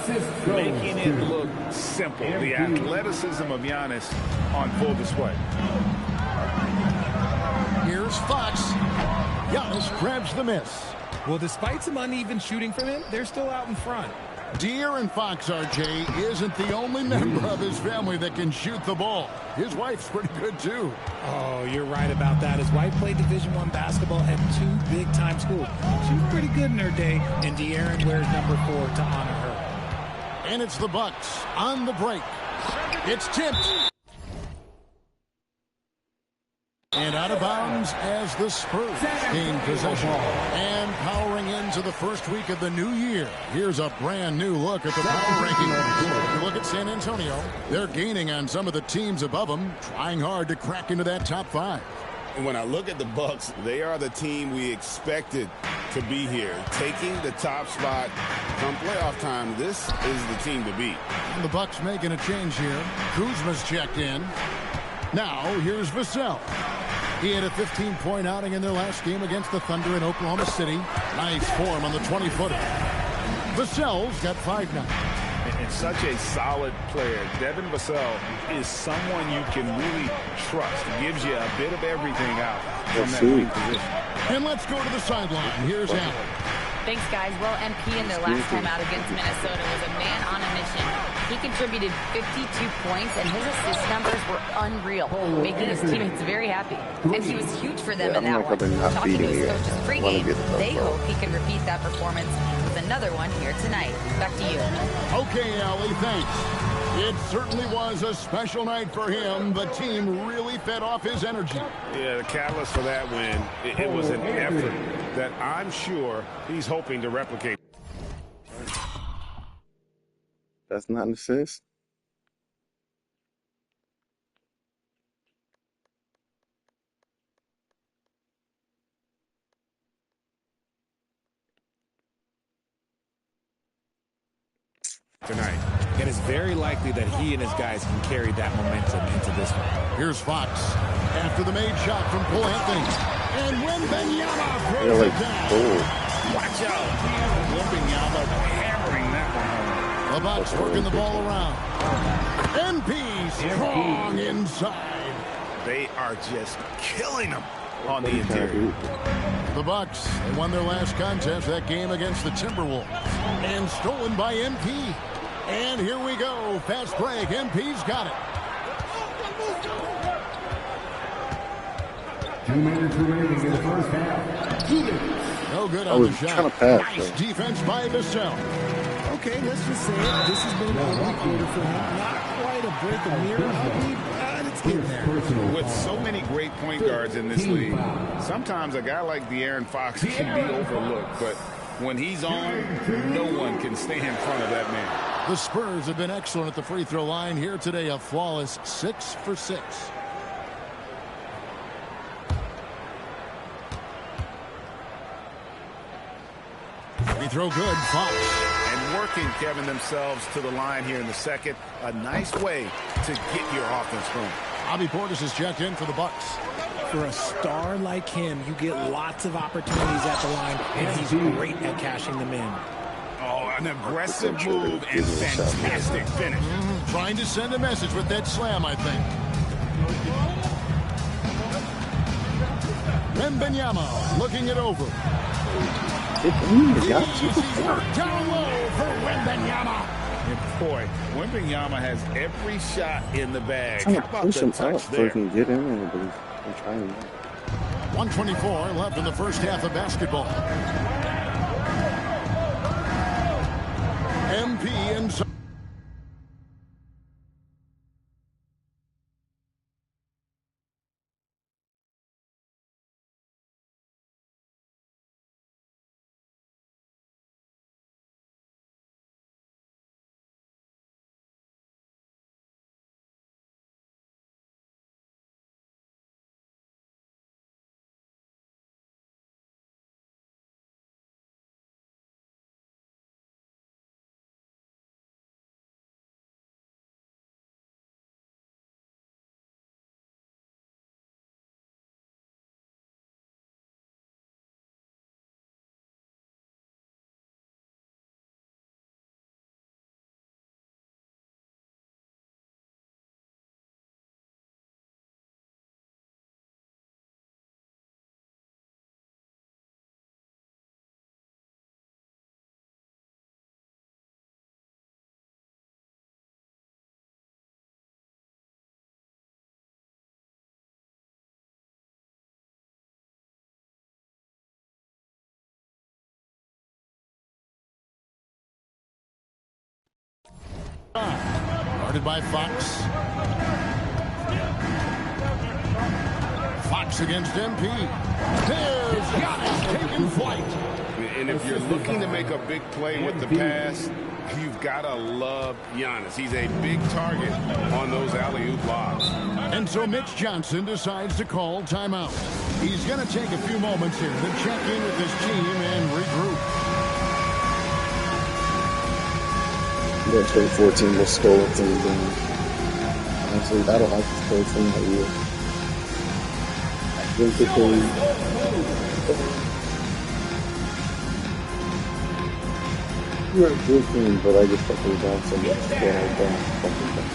Making it look simple. The athleticism of Giannis on full display.
Here's Fox. Giannis grabs the miss.
Well, despite some uneven shooting from him, they're still out in front.
De'Aaron Fox, RJ, isn't the only member of his family that can shoot the ball. His wife's pretty good, too.
Oh, you're right about that. His wife played Division I basketball at 2 big-time schools. She was pretty good in her day, and De'Aaron wears number 4 to honor her.
And it's the Bucks on the break. It's tipped. And out of bounds as the Spurs gain possession. And powering into the first week of the new year, here's a brand new look at the power rankings. If you look at San Antonio, they're gaining on some of the teams above them, trying hard to crack into that top 5.
When I look at the Bucks, they are the team we expected to be here. Taking the top spot come playoff time, this is the team to beat.
And the Bucks making a change here. Kuzma's checked in. Now, here's Vassell. He had a 15-point outing in their last game against the Thunder in Oklahoma City. Nice form on the 20-footer. Vassell's got 5 now.
And such a solid player. Devin Vassell is someone you can really trust. He gives you a bit of everything out from that wing position.
And let's go to the sideline. Here's Allen.
Thanks, guys. Well, MP in their last time out against Minnesota was a man on a mission. He contributed 52 points, and his assist numbers were unreal, making his teammates very happy. And he was huge for them in that one. Talking to his coaches pregame, they hope he can repeat that performance with another one here tonight. Back to you.
Okay, Allie, thanks. It certainly was a special night for him. The team really fed off his energy.
Yeah, the catalyst for that win, it was an effort that I'm sure he's hoping to replicate.
That's not an assist.
Tonight.
It is very likely that he and his guys can carry that momentum into this one.
Here's Fox after the made shot from Cole Anthony. And Wembanyama throws it down.
Watch out. Wembanyama hammering that one home.
The Bucks working the ball around. MP strong inside.
They are just killing them on the interior.
The Bucks won their last contest, that game against the Timberwolves. And stolen by MP. And here we go. Fast break. MP's got it.
2 minutes remaining in the first half. 2 minutes.
No good on the shot. Nice
though.
Defense by Vassell.
Okay, let's just say it. This has been a ugly quarter for him. Not quite a break of mirror ugly, but it's getting there.
With so many great point guards in this league, sometimes a guy like De'Aaron Fox can be overlooked, but when he's on, no one can stay in front of that man.
The Spurs have been excellent at the free throw line here today, a flawless 6 for 6. Free throw good, Fox.
And working, Kevin, themselves to the line here in the second. A nice way to get your offense going.
Bobby Portis is checked in for the Bucks.
For a star like him, you get lots of opportunities at the line, and he's great at cashing them in.
Oh, an aggressive move and fantastic finish.
Trying to send a message with that slam, I think. Wembanyama looking it over. Easy work down low for Wembanyama.
And boy, Wembanyama has every shot in the bag.
I'm
How
trying to
about
push
the
him
touch
up so
there?
he can get in there, but I'm trying.
124 left in the first half of basketball. MP inside. Guarded by Fox. Fox against MP. There's Giannis taking flight.
And if you're looking to make a big play with the pass, you've got to love Giannis. He's a big target on those alley-oop lobs.
And so Mitch Johnson decides to call timeout. He's going to take a few moments here to check in with his team and regroup.
The 2014 was stolen from the game. Honestly, I don't like this play from that year. I think that we're a good team, but I just thought they were down so much that I don't fucking think.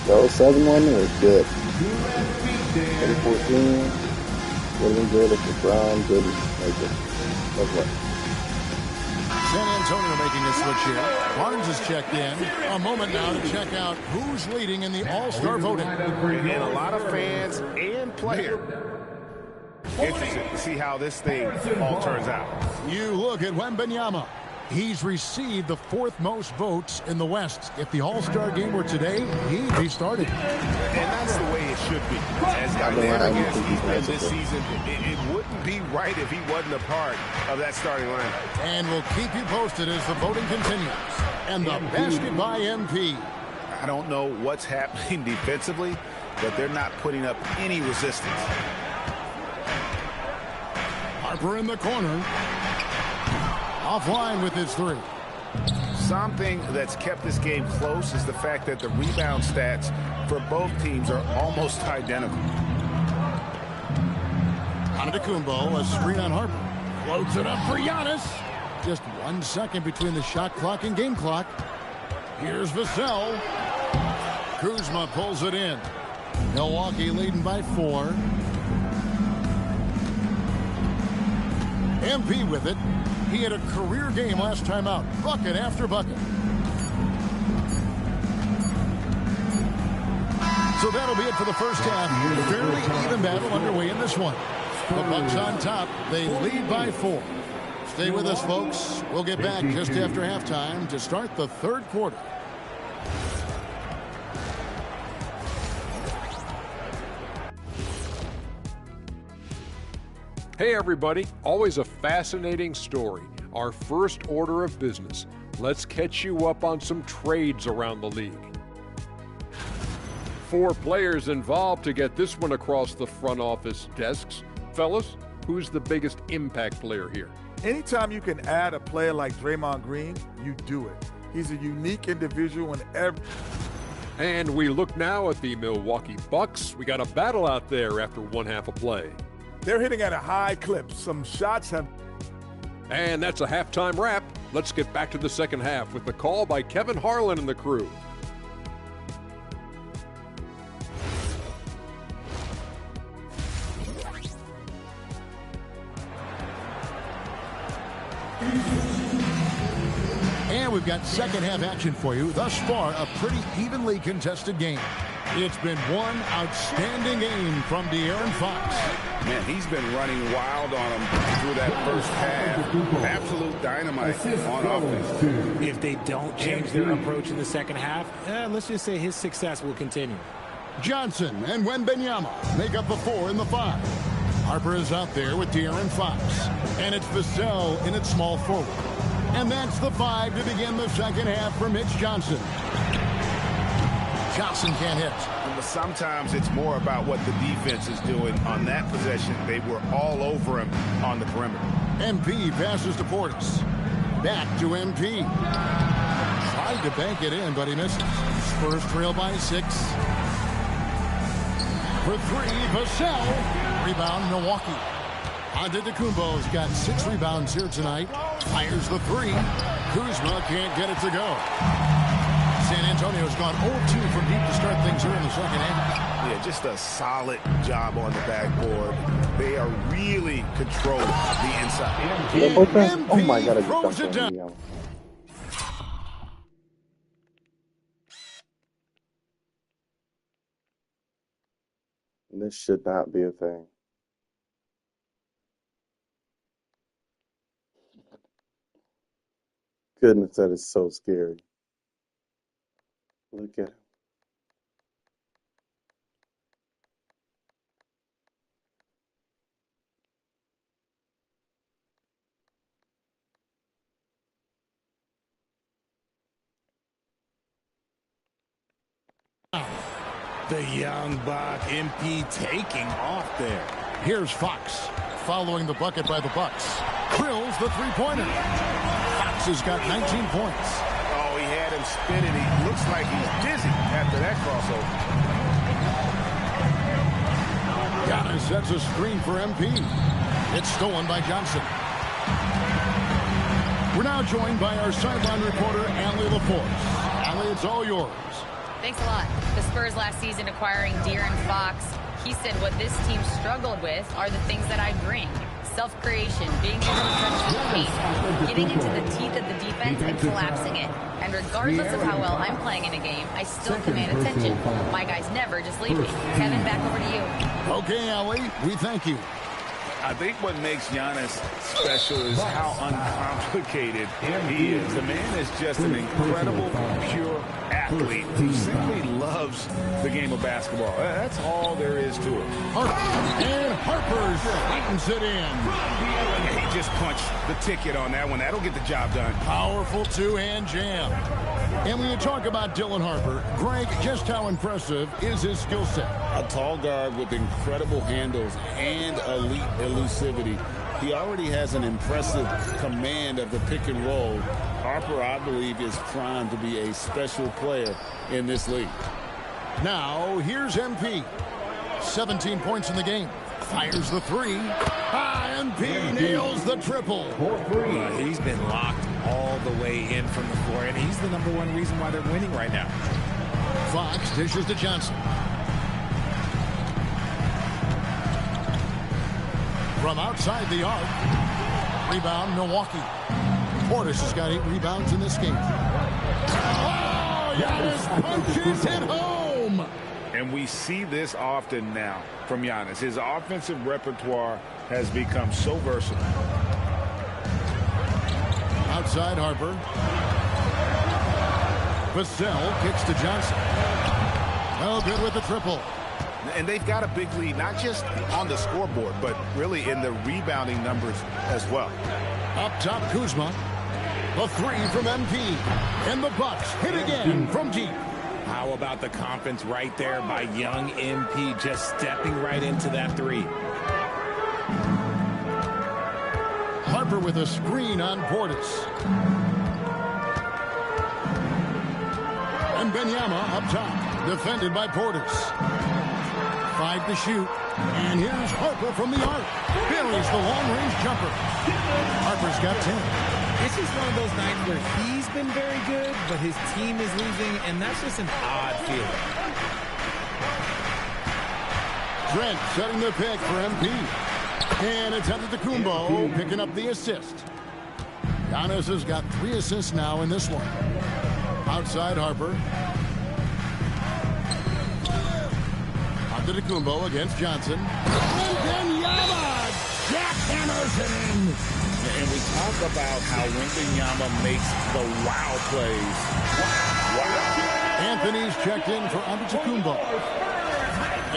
The 07 one was good. 2014 would have been good if the Brown didn't make it. That's what.
San Antonio making a switch here. Barnes has checked in. A moment now to check out who's leading in the All-Star voting.
And a lot of fans and players. Interested to see how this thing all turns out.
You look at Wembanyama. He's received the fourth most votes in the West. If the All-Star game were today, he'd be starting.
And that's the way it should be. As dynamic as he's been this season, it wouldn't be right if he wasn't a part of that starting lineup.
And we'll keep you posted as the voting continues. And the basket by MP.
I don't know what's happening defensively, but they're not putting up any resistance.
Harper in the corner. Offline with his three.
Something that's kept this game close is the fact that the rebound stats for both teams are almost identical.
Antetokounmpo, a screen on Harper. Floats it up for Giannis. Just 1 second between the shot clock and game clock. Here's Vassell. Kuzma pulls it in. Milwaukee leading by 4. MP with it. He had a career game last time out. Bucket after bucket. So that'll be it for the first half. Fairly even battle underway in this one. The Bucks on top. They lead by 4. Stay with us, folks. We'll get back just after halftime to start the third quarter.
Hey everybody, always a fascinating story. Our first order of business. Let's catch you up on some trades around the league. 4 players involved to get this one across the front office desks. Fellas, who's the biggest impact player here?
Anytime you can add a player like Draymond Green, you do it. He's a unique individual in every...
And we look now at the Milwaukee Bucks. We got a battle out there after one half of play.
They're hitting at a high clip. Some shots have...
And that's a halftime wrap. Let's get back to the second half with the call by Kevin Harlan and the crew.
And we've got second half action for you. Thus far, a pretty evenly contested game. It's been one outstanding game from De'Aaron Fox.
Man, he's been running wild on him through that first half. Absolute dynamite on offense.
If they don't change their approach in the second half, let's just say his success will continue.
Johnson and Wembanyama make up the 4 and the 5. Harper is out there with De'Aaron Fox. And it's Vassell in its small forward. And that's the 5 to begin the second half for Mitch Johnson. Johnson can't hit.
But sometimes it's more about what the defense is doing on that possession. They were all over him on the perimeter.
MP passes to Portis. Back to MP. Tried to bank it in, but he missed. Spurs trail by 6. For 3, Vassell. Rebound, Milwaukee. Antetokounmpo's got 6 rebounds here tonight. Fires the 3. Kuzma can't get it to go. San Antonio's gone 0-2 from deep to start things here in the second half.
Yeah, just a solid job on the backboard. They are really controlling the inside.
Oh my God, I just dunked on him. This should not be a thing. Goodness, that is so scary. Look at him.
The young buck, MP taking off there.
Here's Fox following the bucket by the Bucks. Drills the three-pointer. Fox has got 19 points.
Oh, he had him spinning. He looks like he's dizzy after that crossover.
Giannis sets a screen for MP. It's stolen by Johnson. We're now joined by our sideline reporter, Allie LaForce. Allie, it's all yours.
Thanks a lot. The Spurs last season acquiring De'Aaron Fox. He said what this team struggled with are the things that I bring. Self-creation, being able to touch the paint, getting into the teeth of the defense and collapsing it. And regardless of how well I'm playing in a game, I still command attention. My guys never just leave me. Kevin, back over to you.
Okay, Allie, we thank you.
I think what makes Giannis special is how uncomplicated he is. The man is just an incredible, pure athlete who simply loves the game of basketball. That's all there is to it.
And Harper slams it in.
He just punched the ticket on that one. That'll get the job done.
Powerful two-hand jam. And when you talk about Dylan Harper, Greg, just how impressive is his skill set?
A tall guard with incredible handles and elite elusivity. He already has an impressive command of the pick and roll. Harper, I believe, is primed to be a special player in this league.
Now, here's MP. 17 points in the game. Fires the three. MP nails the triple.
He's been locked all the way in from the floor, and he's the #1 reason why they're winning right now.
Fox dishes to Johnson. From outside the arc. Rebound, Milwaukee. Portis has got 8 rebounds in this game. Oh, Giannis punches it home.
And we see this often now from Giannis. His offensive repertoire has become so versatile.
Outside Harper. Vassell kicks to Johnson. No good with the triple.
And they've got a big lead, not just on the scoreboard, but really in the rebounding numbers as well.
Up top, Kuzma. A three from MP. And the Bucks hit again from deep.
How about the confidence right there by young MP, just stepping right into that three.
Harper with a screen on Portis. And Benyama up top, defended by Portis. 5 to shoot. And here's Harper from the arc. Buries the long-range jumper. Harper's got 10.
It's just one of those nights where he's been very good, but his team is losing, and that's just an odd feeling.
Trent setting the pick for MP. And it's Antetokounmpo picking up the assist. Giannis has got 3 assists now in this one. Outside Harper. Antetokounmpo against Johnson. And Benyama jackhammers it in.
And we talk about how Wembanyama makes the wow plays. Wow.
Anthony's checked in for Antetokounmpo.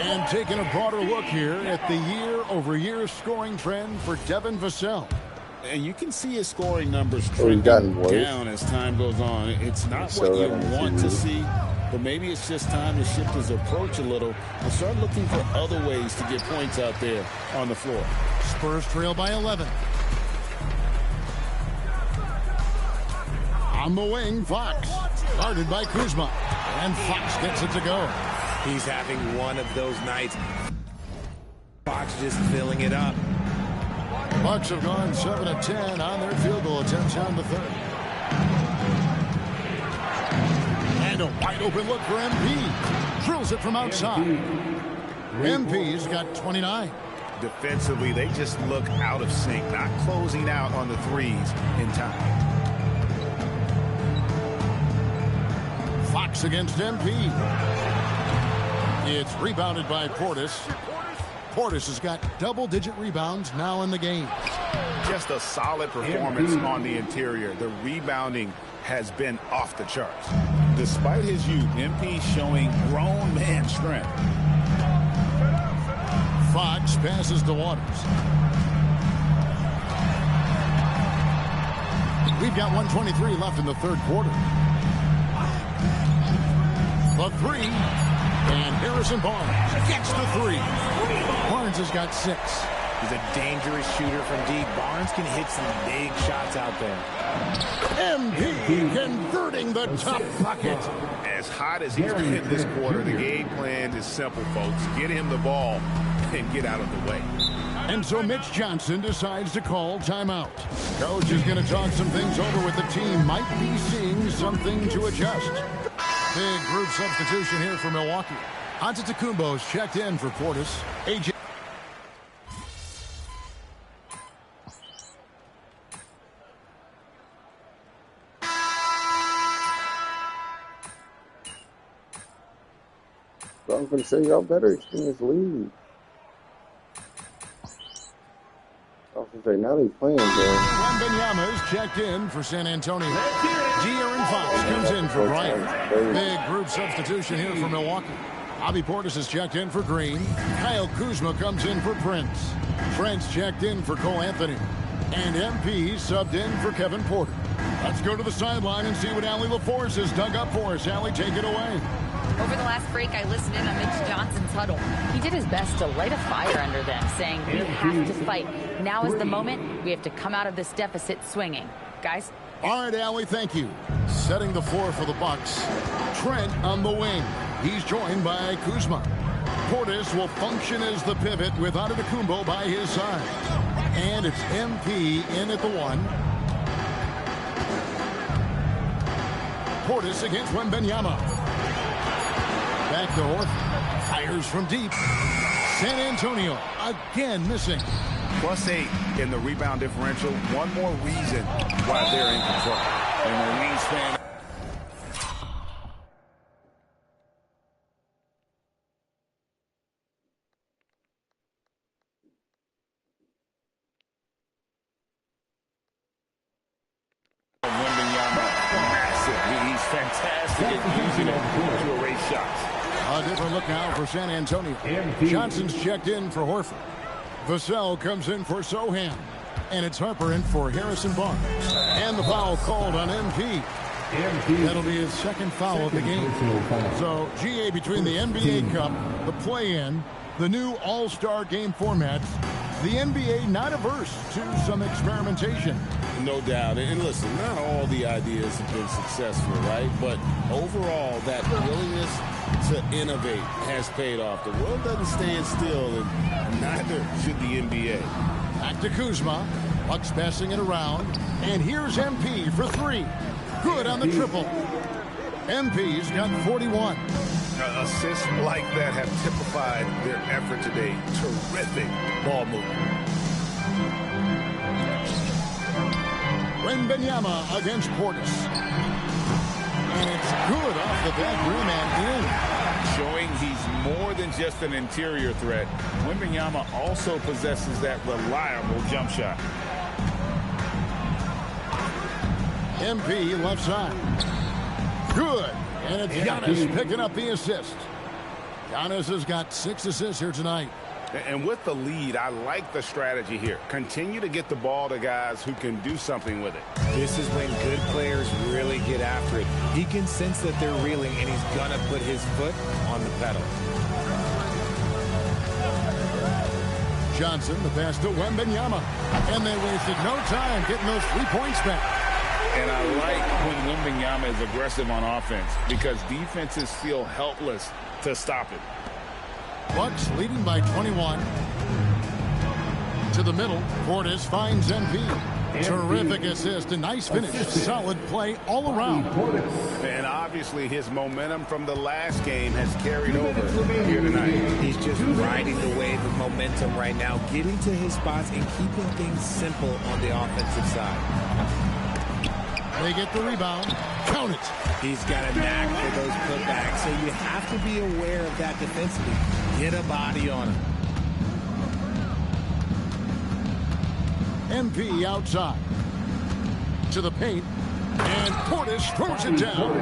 And taking a broader look here at the year-over-year scoring trend for Devin Vassell.
And you can see his scoring numbers trending down as time goes on. It's not what you want to see, but maybe it's just time to shift his approach a little and start looking for other ways to get points out there on the floor.
Spurs trail by 11. On the wing, Fox. Guarded by Kuzma. And Fox gets it to go.
He's having one of those nights. Fox just filling it up.
Bucks have gone 7 of 10 on their field goal attempts on the third. And a wide open look for MP. Drills it from outside. MP's got 29.
Defensively, they just look out of sync, not closing out on the threes in time.
Fox against MP. It's rebounded by Portis. Portis has got double-digit rebounds now in the game.
just a solid performance on the interior. The rebounding has been off the charts.
Despite his youth, MP showing grown man strength.
Fox passes to Waters. We've got 1:23 left in the third quarter. The three, and Harrison Barnes gets the three. Barnes has got 6.
He's a dangerous shooter from deep. Barnes can hit some big shots out there.
MP converting the tough bucket.
As hot as he's been this quarter, the game plan is simple, folks. Get him the ball and get out of the way.
And so Mitch Johnson decides to call timeout. Coach is going to talk some things over with the team. Might be seeing something to adjust. Big group substitution here for Milwaukee. Antetokounmpo's checked in for Portis. AJ.
So I'm going to say y'all better extend this lead. I was going to say, now they playing, bro.
Wembanyama is checked in for San Antonio. De'Aaron Fox comes in for Bryant. Big group substitution here for Milwaukee. Bobby Portis is checked in for Green. Kyle Kuzma comes in for Prince. Prince checked in for Cole Anthony. And MP subbed in for Kevin Porter. Let's go to the sideline and see what Allie LaForce has dug up for us. Allie, take it away.
Over the last break, I listened in on Mitch Johnson's huddle. He did his best to light a fire under them, saying we have to fight. Now is the moment. We have to come out of this deficit swinging. Guys?
All right, Allie, thank you. Setting the floor for the Bucks. Trent on the wing. He's joined by Kuzma. Portis will function as the pivot with Antetokounmpo by his side. And it's MP in at the 1. Portis against Wembanyama. Back to Horford. Fires from deep. San Antonio again missing.
+8 in the rebound differential. One more reason why they're in control. And the wingspan. He's fantastic at using it to erase shots.
A different look now for San Antonio. Johnson's checked in for Horford. Vassell comes in for Sohan. And it's Harper in for Harrison Barnes. And the foul called on MP. That'll be his second foul of the game. So, GA, between the NBA Cup, the play-in, the new All-Star game formats, the NBA not averse to some experimentation.
No doubt. And listen, not all the ideas have been successful, right? But overall, that willingness to innovate has paid off. The world doesn't stand still, and neither should the NBA.
Back to Kuzma. Bucks passing it around. And here's MP for 3. Good on the triple. MP's got 41.
Assists like that have typified their effort today. Terrific ball movement.
Wembanyama against Portis. And it's good off the back rim and in.
Showing he's more than just an interior threat. Wembanyama also possesses that reliable jump shot.
MP left side. Good. And it's Giannis picking up the assist. Giannis has got 6 assists here tonight.
And with the lead, I like the strategy here. Continue to get the ball to guys who can do something with it.
This is when good players really get after it. He can sense that they're reeling, and he's going to put his foot on the pedal.
Johnson, the pass to Wembanyama. And they wasted no time getting those 3 points back.
And I like when Wembanyama is aggressive on offense because defenses feel helpless to stop it.
Bucks leading by 21. To the middle, Portis finds MP. Terrific assist, a nice finish. Solid play all around.
And obviously his momentum from the last game has carried over here tonight.
He's just riding the wave of momentum right now, getting to his spots and keeping things simple on the offensive side.
They get the rebound. Count it.
He's got a knack for those putbacks, so you have to be aware of that defensively. Get a body on him.
MP outside. To the paint. And Portis throws it down.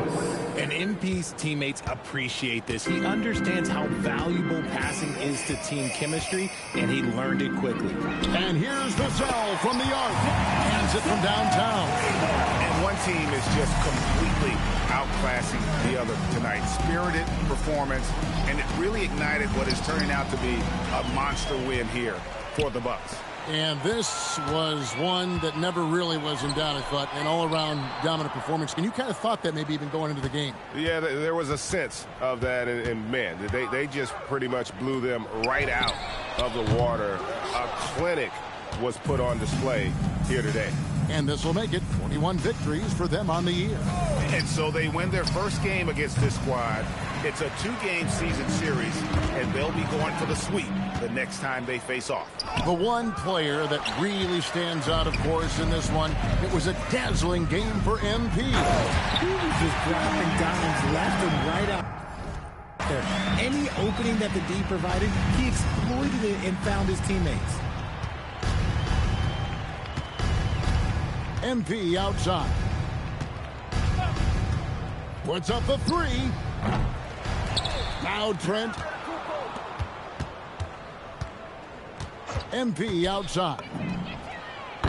And MP's teammates appreciate this. He understands how valuable passing is to team chemistry, and he learned it quickly.
And here's Vassell from the arc. Hands it from downtown.
And one team is just completely outclassing the other tonight. Spirited performance, and it really ignited what is turning out to be a monster win here for the Bucks.
And this was one that never really was in doubt, I thought, an all-around dominant performance. And you kind of thought that maybe even going into the game.
Yeah, there was a sense of that, and man, they just pretty much blew them right out of the water. A clinic was put on display here today.
And this will make it 41 victories for them on the year.
And so they win their first game against this squad. It's a 2-game season series, and they'll be going for the sweep the next time they face off.
The one player that really stands out, of course, in this one, it was a dazzling game for MP.
He was just dropping dimes left and right out there. Any opening that the D provided, he exploited it and found his teammates.
MP outside. Puts up the three. Now Trent. MP outside.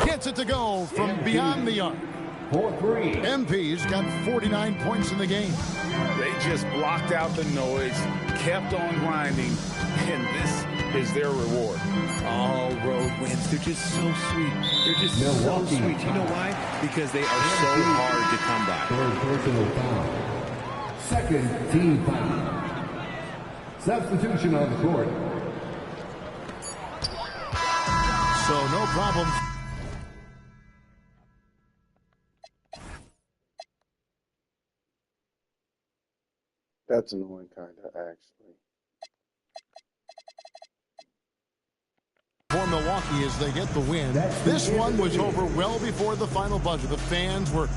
Gets it to go from beyond the arc.
4-3.
MP's got 49 points in the game.
They just blocked out the noise, kept on grinding, and this is their reward.
All road wins. They're just so sweet. They're just so sweet. You know why? Because they are so hard to come by.
Third personal foul. Second team foul. Substitution on the court.
So no problem.
That's annoying, kind of, actually.
For Milwaukee as they get the win. This one was over well before the final buzzer. The fans were...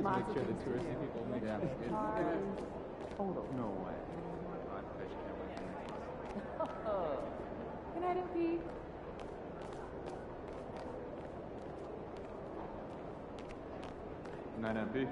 Make sure the touristy people make total.
No way. I bet you can't win.
Good night, MP.
Good night, MP.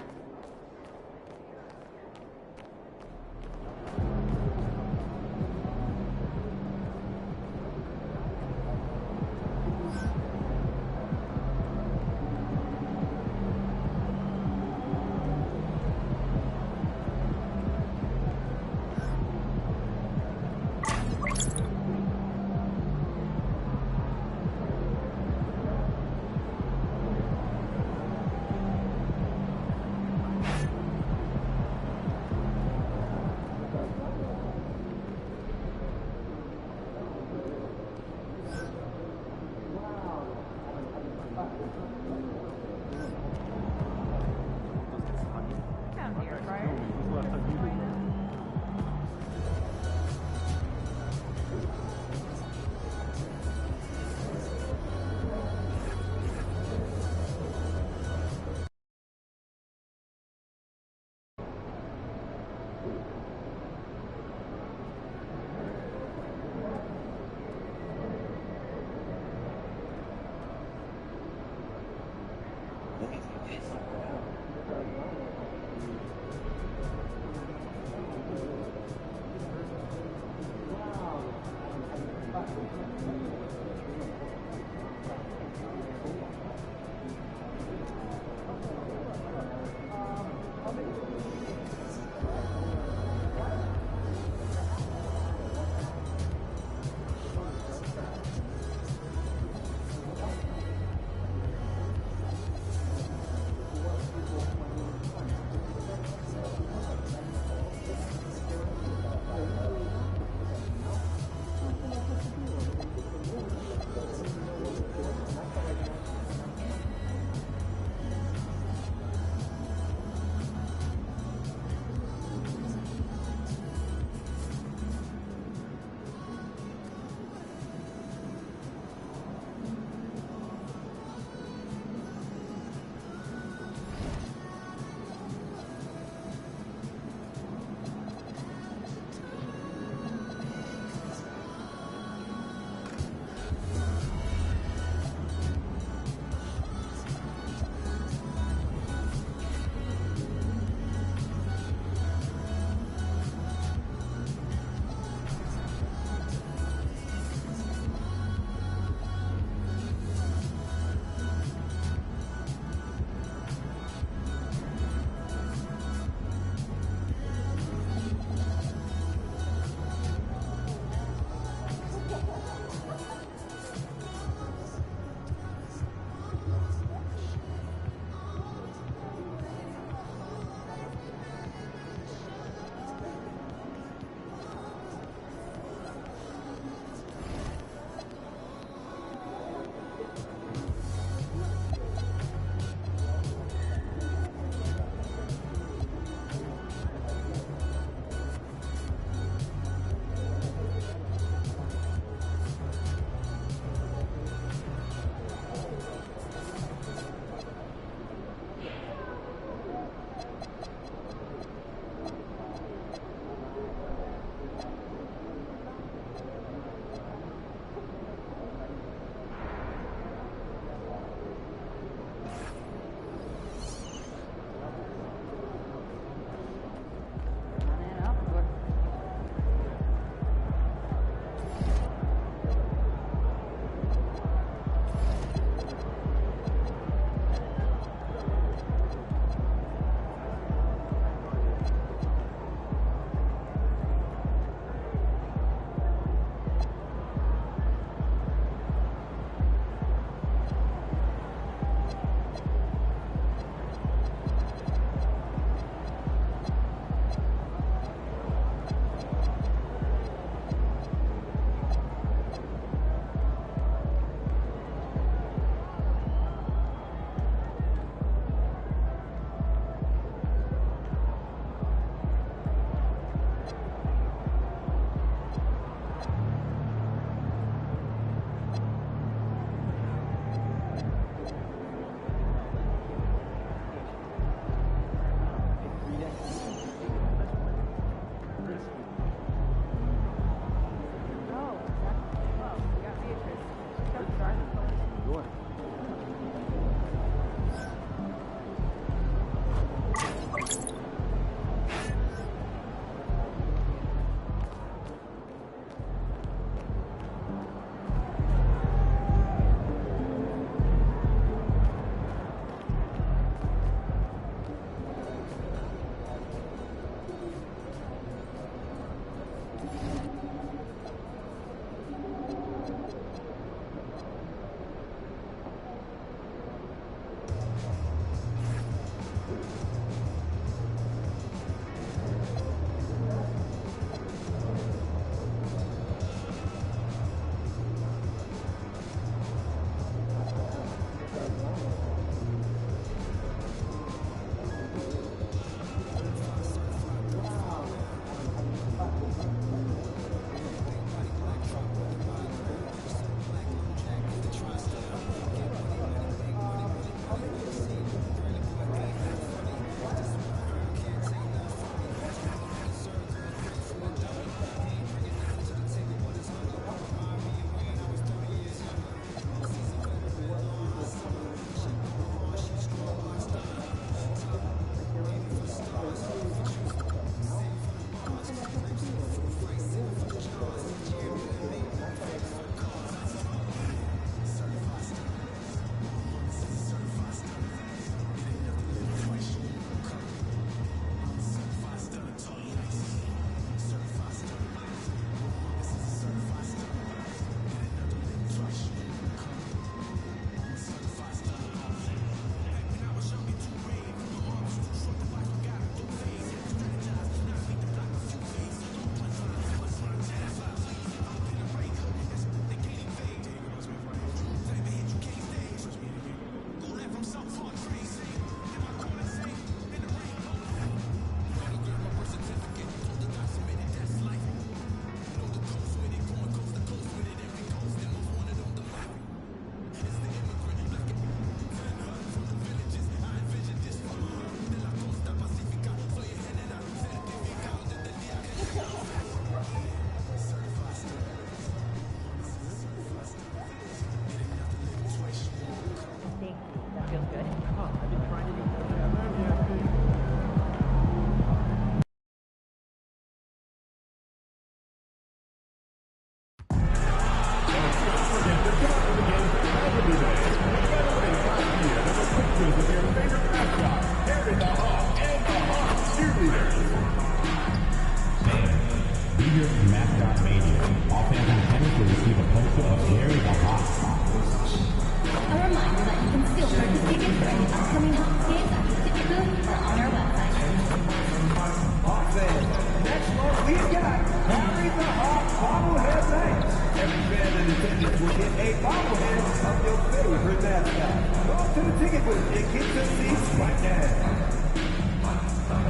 to the ticket booth and get your seats right now.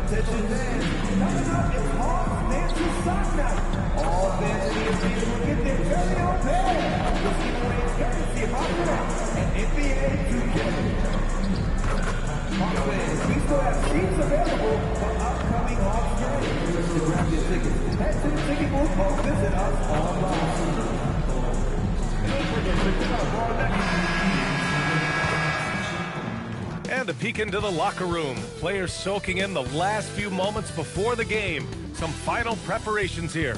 Attention fans, coming up is Hawks Nancy Sock Night. All fans in the arena will get their very own pair. This giveaway is courtesy of MyCareer and NBA 2K. Hawks fans, we still have seats available for upcoming Hawks games. To grab your tickets, head to the ticket booth or visit us online.
And a peek into the locker room. Players soaking in the last few moments before the game. Some final preparations here.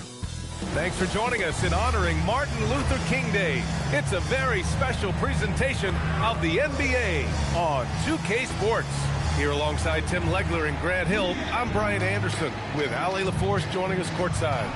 Thanks for joining us in honoring Martin Luther King Day. It's a very special presentation of the NBA on 2K Sports. Here alongside Tim Legler and Grant Hill, I'm Brian Anderson with Ali LaForce joining us courtside.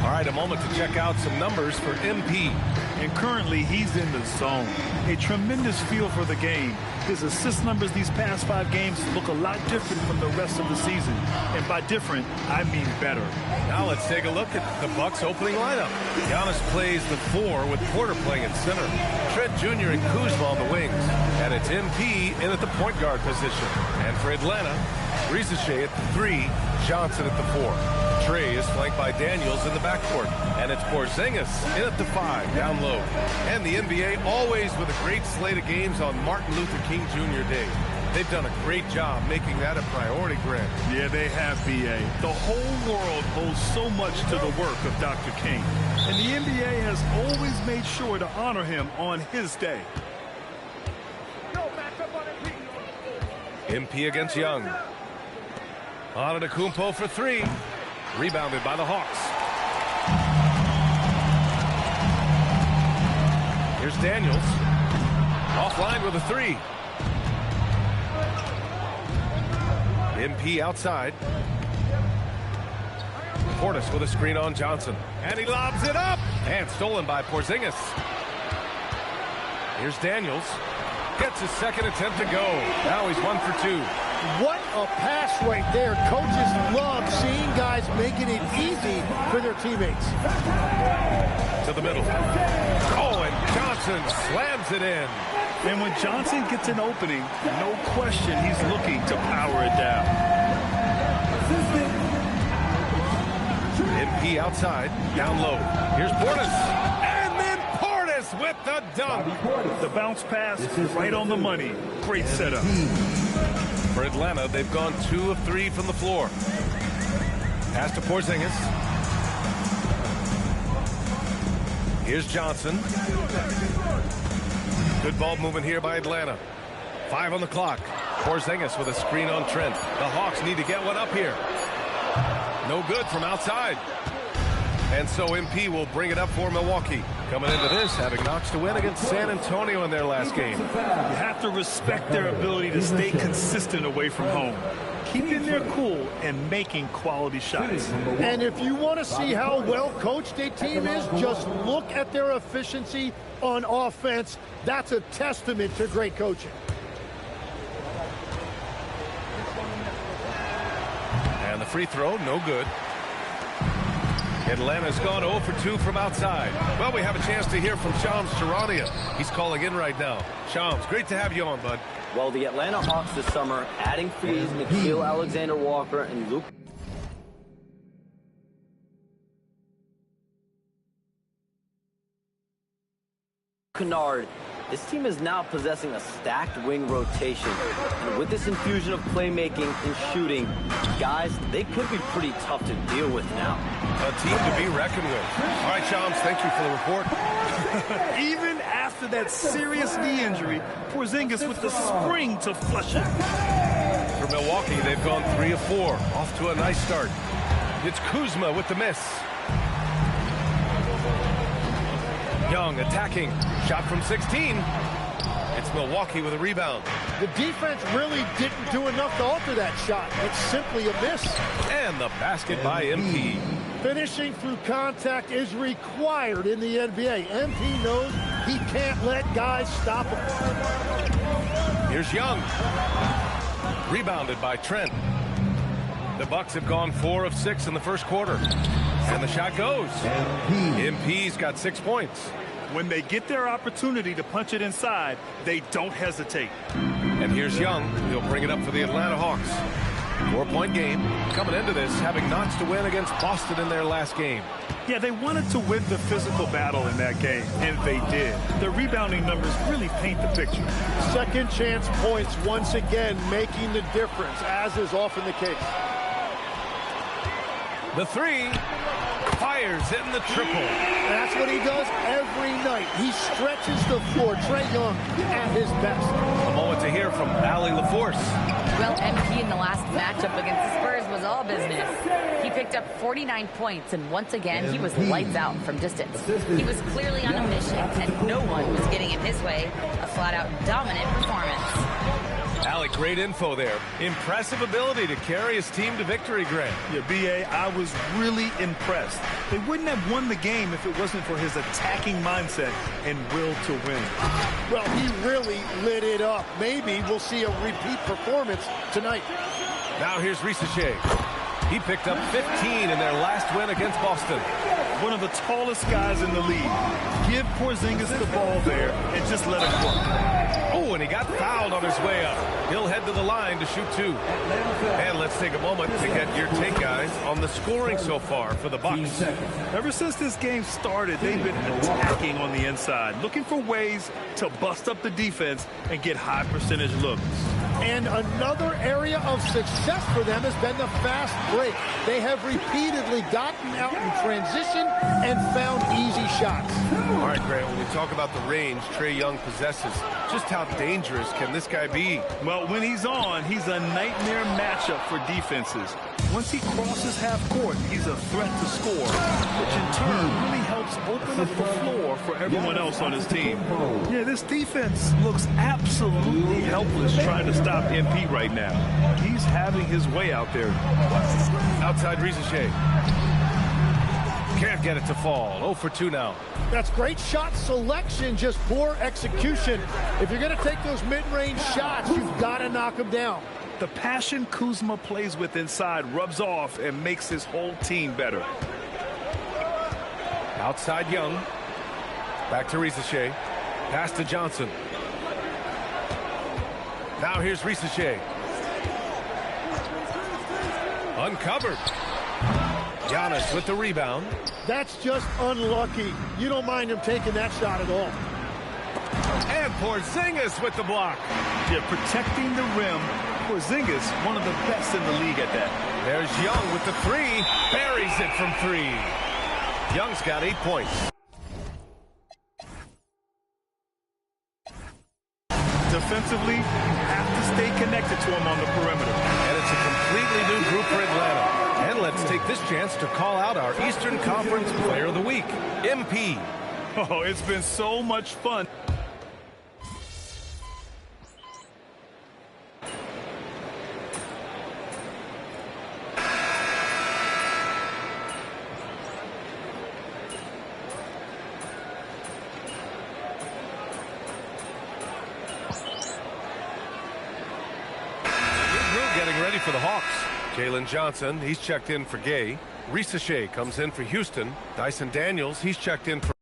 All right, a moment to check out some numbers for MP.
And currently, he's in the zone. A tremendous feel for the game. His assist numbers these past 5 games look a lot different from the rest of the season. And by different, I mean better.
Now let's take a look at the Bucks opening lineup. Giannis plays the 4 with Porter playing at center. Trent Jr. and Kuzma on the wings. And it's MP in at the point guard position. And for Atlanta, Rizachet at the 3, Johnson at the 4. Trey is flanked by Daniels in the backcourt. And it's Porzingis in at the 5, down low. And the NBA always with a great slate of games on Martin Luther King Jr. Day. They've done a great job making that a priority, Grant.
Yeah, they have, B.A. The whole world owes so much to the work of Dr. King. And the NBA has always made sure to honor him on his day.
MP against Young. Antetokounmpo for 3. Rebounded by the Hawks. Here's Daniels. Offline with a 3. MP outside. Portis with a screen on Johnson. And he lobs it up. And stolen by Porzingis. Here's Daniels. Gets his second attempt to go. Now he's 1 for 2.
What a pass right there. Coaches love seeing guys making it easy for their teammates.
To the middle. Oh, and Johnson slams it in.
And when Johnson gets an opening, no question he's looking to power it down.
MP outside, down low. Here's Portis. And then Portis with the dunk.
The bounce pass right on the money. Great setup.
For Atlanta, they've gone 2 of 3 from the floor. Pass to Porzingis. Here's Johnson. Good ball movement here by Atlanta. 5 on the clock. Porzingis with a screen on Trent. The Hawks need to get one up here. No good from outside. And so MP will bring it up for Milwaukee. Coming into this, having knocks to win against San Antonio in their last game.
You have to respect their ability to stay consistent away from home. Keeping their cool and making quality shots.
And if you want to see how well coached a team is, just look at their efficiency on offense. That's a testament to great coaching.
And the free throw, no good. Atlanta's gone 0 for 2 from outside. Well, we have a chance to hear from Shams Charania. He's calling in right now. Shams, great to have you on, bud.
Well, the Atlanta Hawks this summer, adding frees Nickeil Alexander-Walker and Luke Kennard. This team is now possessing a stacked wing rotation. And with this infusion of playmaking and shooting, guys, they could be pretty tough to deal with now.
A team to be reckoned with. All right, Shams, thank you for the report.
Even after that serious knee injury, Porzingis with the spring to flush it.
For Milwaukee, they've gone 3 of 4. Off to a nice start. It's Kuzma with the miss. Young attacking. Shot from 16. It's Milwaukee with a rebound.
The defense really didn't do enough to alter that shot. It's simply a miss.
And the basket by MP.
Finishing through contact is required in the NBA. MP knows he can't let guys stop him.
Here's Young. Rebounded by Trent. The Bucks have gone 4 of 6 in the first quarter. And the shot goes. MP's got 6 points.
When they get their opportunity to punch it inside, they don't hesitate.
And here's Young. He'll bring it up for the Atlanta Hawks. 4-point game. Coming into this, having notched a win against Boston in their last game.
Yeah, they wanted to win the physical battle in that game, and they did. Their rebounding numbers really paint the picture.
Second chance points once again making the difference, as is often the case.
The three. Fires in the triple.
That's what he does every night. He stretches the floor. Trae Young at his best.
A moment to hear from Allie LaForce.
Well, MP in the last matchup against the Spurs was all business. He picked up 49 points, and once again, he was lights out from distance. He was clearly on a mission, and no one was getting in his way. A flat-out dominant performance.
Allie, great info there. Impressive ability to carry his team to victory, Grant.
Yeah, B.A., I was really impressed. They wouldn't have won the game if it wasn't for his attacking mindset and will to win.
Well, he really lit it up. Maybe we'll see a repeat performance tonight.
Now here's Risacher. He picked up 15 in their last win against Boston.
One of the tallest guys in the league. Give Porzingis the ball there and just let him work.
Oh, and he got fouled on his way up. He'll head to the line to shoot two. And let's take a moment to get your take, guys, on the scoring so far for the Bucks.
Ever since this game started, they've been attacking on the inside, looking for ways to bust up the defense and get high percentage looks.
And another area of success for them has been the fast break. They have repeatedly gotten out in transition and found easy shots.
All right, Grant, when we talk about the range Trae Young possesses, just how dangerous can this guy be?
Well, when he's on, he's a nightmare matchup for defenses. Once he crosses half court, he's a threat to score, which in turn really helps open up the floor for everyone else on his team. Yeah, this defense looks absolutely helpless trying to stop MP right now. He's having his way out there.
Outside Risacher. Can't get it to fall. 0 for 2 now.
That's great shot selection, just poor execution. If you're going to take those mid-range shots, you've got to knock them down.
The passion Kuzma plays with inside rubs off and makes his whole team better.
Outside Young. Back to Risacher. Pass to Johnson. Now here's Risacher. Uncovered. Giannis with the rebound.
That's just unlucky. You don't mind him taking that shot at all.
And Porzingis with the block.
Yeah, protecting the rim. Porzingis, one of the best in the league at that.
There's Young with the three. Buries it from 3. Young's got 8 points.
Defensively, you have to stay connected to him on the perimeter.
And it's a completely new group for Atlanta. And let's take this chance to call out our Eastern Conference Player of the Week, MP.
Oh, it's been so much fun.
Getting ready for the Hawks. Jalen Johnson, he's checked in for Gay. Risacher comes in for Houston. Dyson Daniels, he's checked in for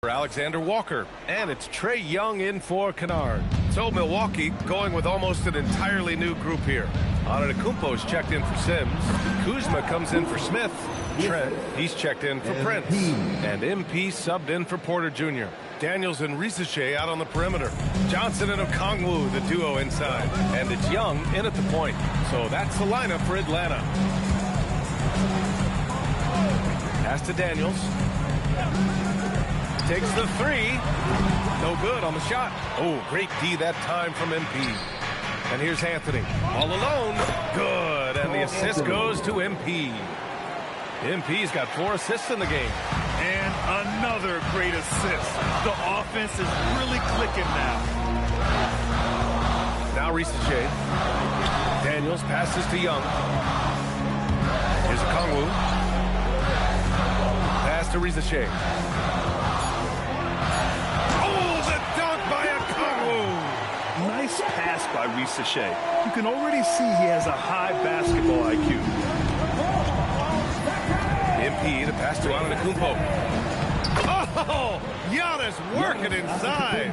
For Alexander Walker, and it's Trae Young in for Kennard. So Milwaukee going with almost an entirely new group here. Antetokounmpo's checked in for Sims. Kuzma comes in for Smith. Trent, he's checked in for Prince. And MP subbed in for Porter Jr. Daniels and Risache out on the perimeter. Johnson and Okongwu, the duo inside. And it's Young in at the point. So that's the lineup for Atlanta. Pass to Daniels. Takes the three. No good on the shot. Oh, great D that time from MP. And here's Anthony. All alone. Good. And the assist goes to MP. MP's got 4 assists in the game.
And another great assist. The offense is really clicking now.
Now Risache. Daniels passes to Young. Here's Okongwu. Pass to Risache.
Nice pass by Risache. You can already see he has a high basketball IQ.
MP to pass to Antetokounmpo. Oh, Giannis working inside.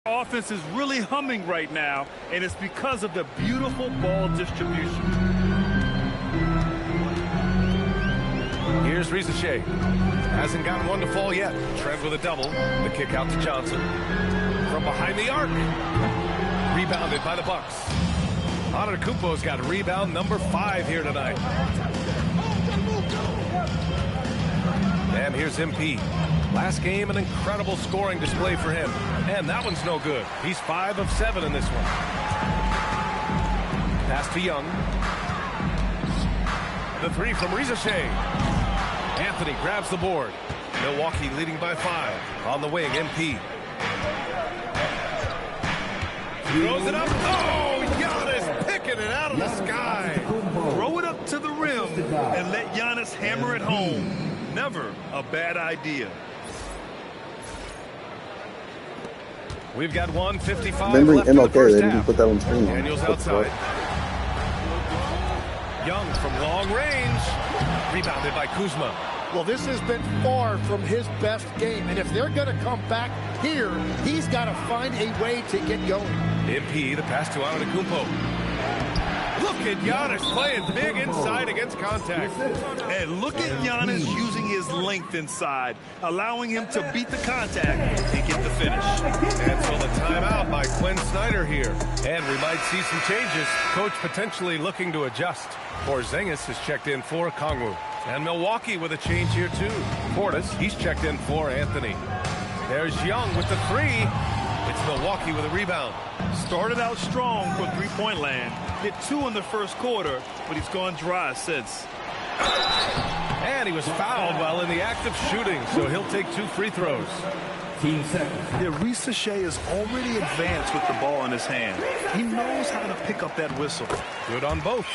Offense is really humming right now, and it's because of the beautiful ball distribution.
Here's Risache. Hasn't gotten one to fall yet. Trent with a double. The kick out to Johnson. From behind the arc. Rebounded by the Bucks. Antetokounmpo's got rebound number 5 here tonight. And here's MP. Last game, an incredible scoring display for him. And that one's no good. He's 5 of 7 in this one. Pass to Young. The 3 from Risache. Anthony grabs the board. Milwaukee leading by 5. On the wing, MP. Throws it up. Oh, Giannis picking it out of the sky.
Throw it up to the rim and let Giannis hammer it home. Never a bad idea.
We've got 1:55
Then bring
left in the
MLK,
first
then you can
half.
put that on screen.
Daniels outside. Young from long range. Rebounded by Kuzma.
Well, this has been far from his best game, and if they're going to come back here, he's got to find a way to get going.
MP, the pass to Antetokounmpo. Look at Giannis playing big inside against contact.
And look at Giannis using his length inside, allowing him to beat the contact and get the finish.
And so the timeout by Quinn Snyder here. And we might see some changes. Coach potentially looking to adjust. Porzingis has checked in for Okongwu. And Milwaukee with a change here too. Portis, he's checked in for Anthony. There's Young with the 3. It's Milwaukee with a rebound.
Started out strong for three-point land. Hit 2 in the first quarter, but he's gone dry since.
And he was fouled while in the act of shooting, so he'll take 2 free throws.
Yeah, Risache is already advanced with the ball in his hand. He knows how to pick up that whistle.
Good on both.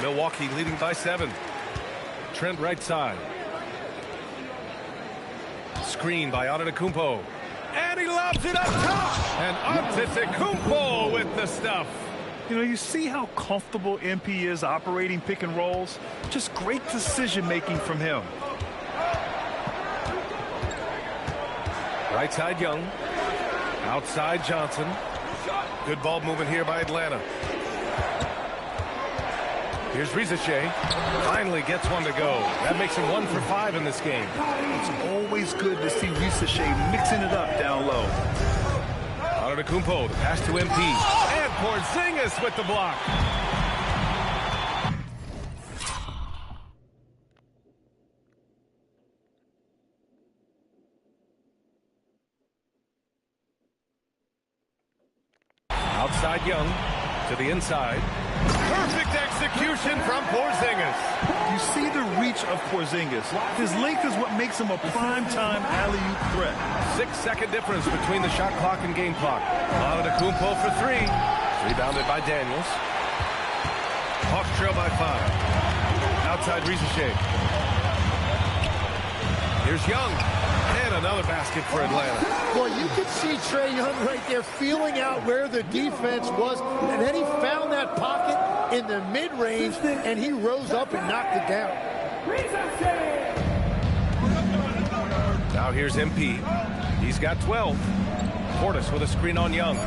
Milwaukee leading by 7. Trent right side. Screen by Antetokounmpo. And he lobs it up top. And Antetokounmpo with the stuff.
You know, you see how comfortable MP is operating pick and rolls? Just great decision-making from him.
Right side Young. Outside Johnson. Good ball movement here by Atlanta. Here's Risache. Finally gets one to go. That makes him 1 for 5 in this game.
It's always good to see Risache mixing it up down low.
Antetokounmpo, the pass to MP. And Porzingis with the block. Outside Young to the inside. Perfect execution from Porzingis.
You see the reach of Porzingis. His length is what makes him a prime-time alley-oop threat.
6-second difference between the shot clock and game clock. Antetokounmpo for 3. Rebounded by Daniels. Hawks trail by 5. Outside Risache. Here's Young. And And another basket for Atlanta.
Well, you could see Trae Young right there feeling out where the defense was, and then he found that pocket in the mid-range, and he rose up and knocked it down.
Now here's MP. He's got 12. Portis with a screen on Young.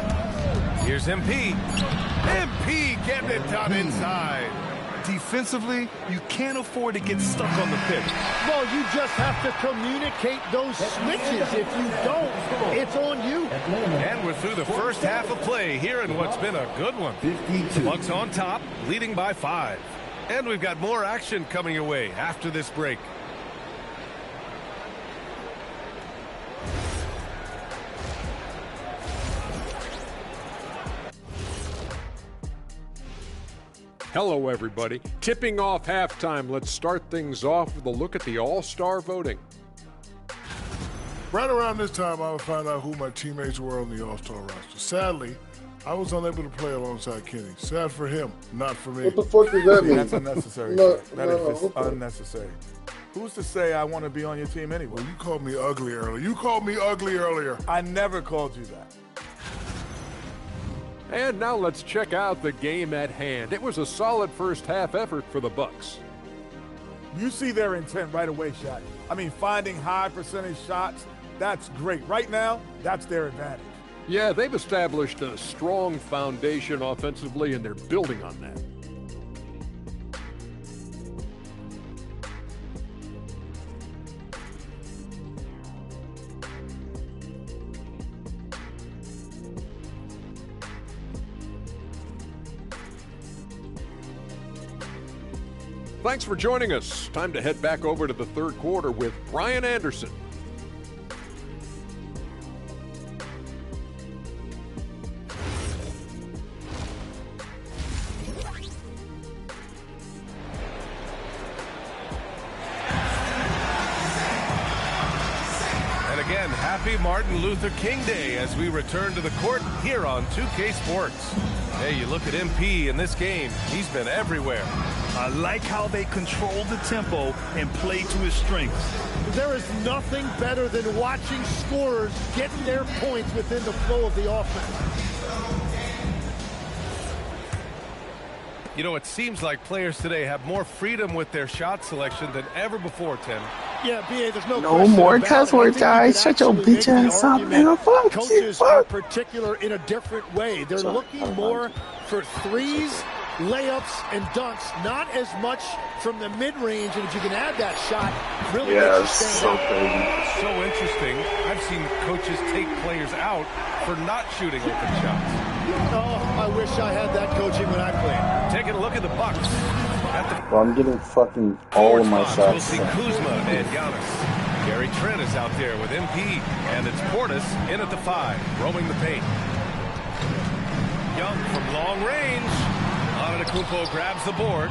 Here's MP. MP getting it done inside.
Defensively, you can't afford to get stuck on the pick.
Well, you just have to communicate those switches. If you don't, it's on you.
And we're through the first half of play here in what's been a good one. Bucks on top, leading by 5. And we've got more action coming your way after this break.
Hello, everybody. Tipping off halftime. Let's start things off with a look at the All-Star voting.
Right around this time, I would find out who my teammates were on the All-Star roster. Sadly, I was unable to play alongside Kenny. Sad for him, not for me.
What the fuck does that mean?
That's unnecessary.
No,
that is just unnecessary. Who's to say I want to be on your team anyway?
Well, you called me ugly earlier. You called me ugly earlier.
I never called you that.
And now let's check out the game at hand. It was a solid first half effort for the Bucks.
You see their intent right away, Shaq. I mean, finding high percentage shots, that's great. Right now, that's their advantage.
Yeah, they've established a strong foundation offensively, and they're building on that. Thanks for joining us. Time to head back over to the third quarter with Brian Anderson.
And again, happy Martin Luther King Day as we return to the court here on 2K Sports. Hey, you look at MP in this game, he's been everywhere.
I like how they control the tempo and play to his strengths.
There is nothing better than watching scorers get their points within the flow of the offense.
You know, it seems like players today have more freedom with their shot selection than ever before, Tim.
Yeah, BA, there's no
No more cuss words, guys. Shut your bitch ass up, man. Fuck you,
coaches
fuck.
are particular in a different way. They're looking more for threes, layups, and dunks, not as much from the mid-range. And if you can add that shot, really
Yeah,
makes you
it's
stand
so
out.
crazy.
So interesting. I've seen coaches take players out for not shooting open shots.
Oh, I wish I had that coaching when I played.
Taking a look at the Bucks.
Well, I'm getting fucking all of my
We'll
shots.
see Kuzma and Giannis. Gary Trent is out there with MP, and it's Portis in at the 5, roaming the paint. Young from long range. Antetokounmpo grabs the board.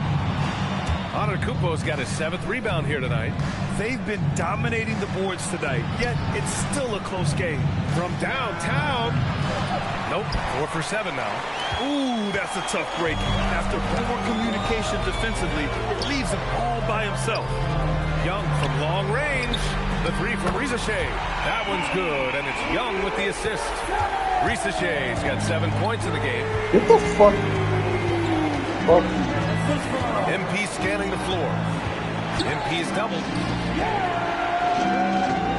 Antetokounmpo's got his 7th rebound here tonight.
They've been dominating the boards tonight, yet it's still a close game.
From downtown. Nope, 4 for 7 now.
Ooh, that's a tough break. After poor communication defensively, it leaves him all by himself.
Young from long range. The 3 from Risachet. That one's good, and it's Young with the assist. Risachet's got 7 points in the game.
What the fuck? Fuck.
MP scanning the floor. MP's doubled.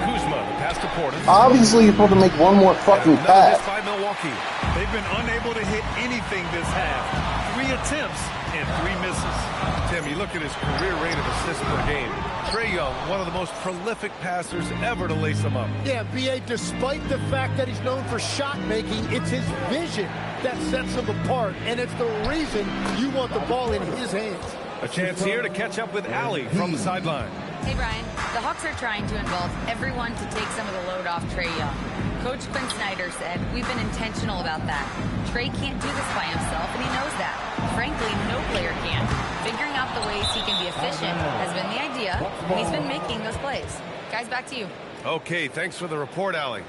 Kuzma, the pass to Portis.
Obviously, you're supposed to make one more fucking
Another miss
pass.
by Milwaukee.
They've been unable to hit anything this half. 3 attempts and 3 misses.
Tim, you look at his career rate of assists per game. Trae Young, one of the most prolific passers ever to lace him up.
Yeah, BA, despite the fact that he's known for shot making, it's his vision that sets him apart, and it's the reason you want the ball in his hands.
A chance here to catch up with Allie from the sideline.
Hey, Brian. The Hawks are trying to involve everyone to take some of the load off Trae Young. Coach Quinn Snyder said, we've been intentional about that. Trae can't do this by himself, and he knows that. Frankly, no player can. Figuring out the ways he can be efficient has been the idea, and he's been making those plays. Guys, back to you.
Okay, thanks for the report, Allie.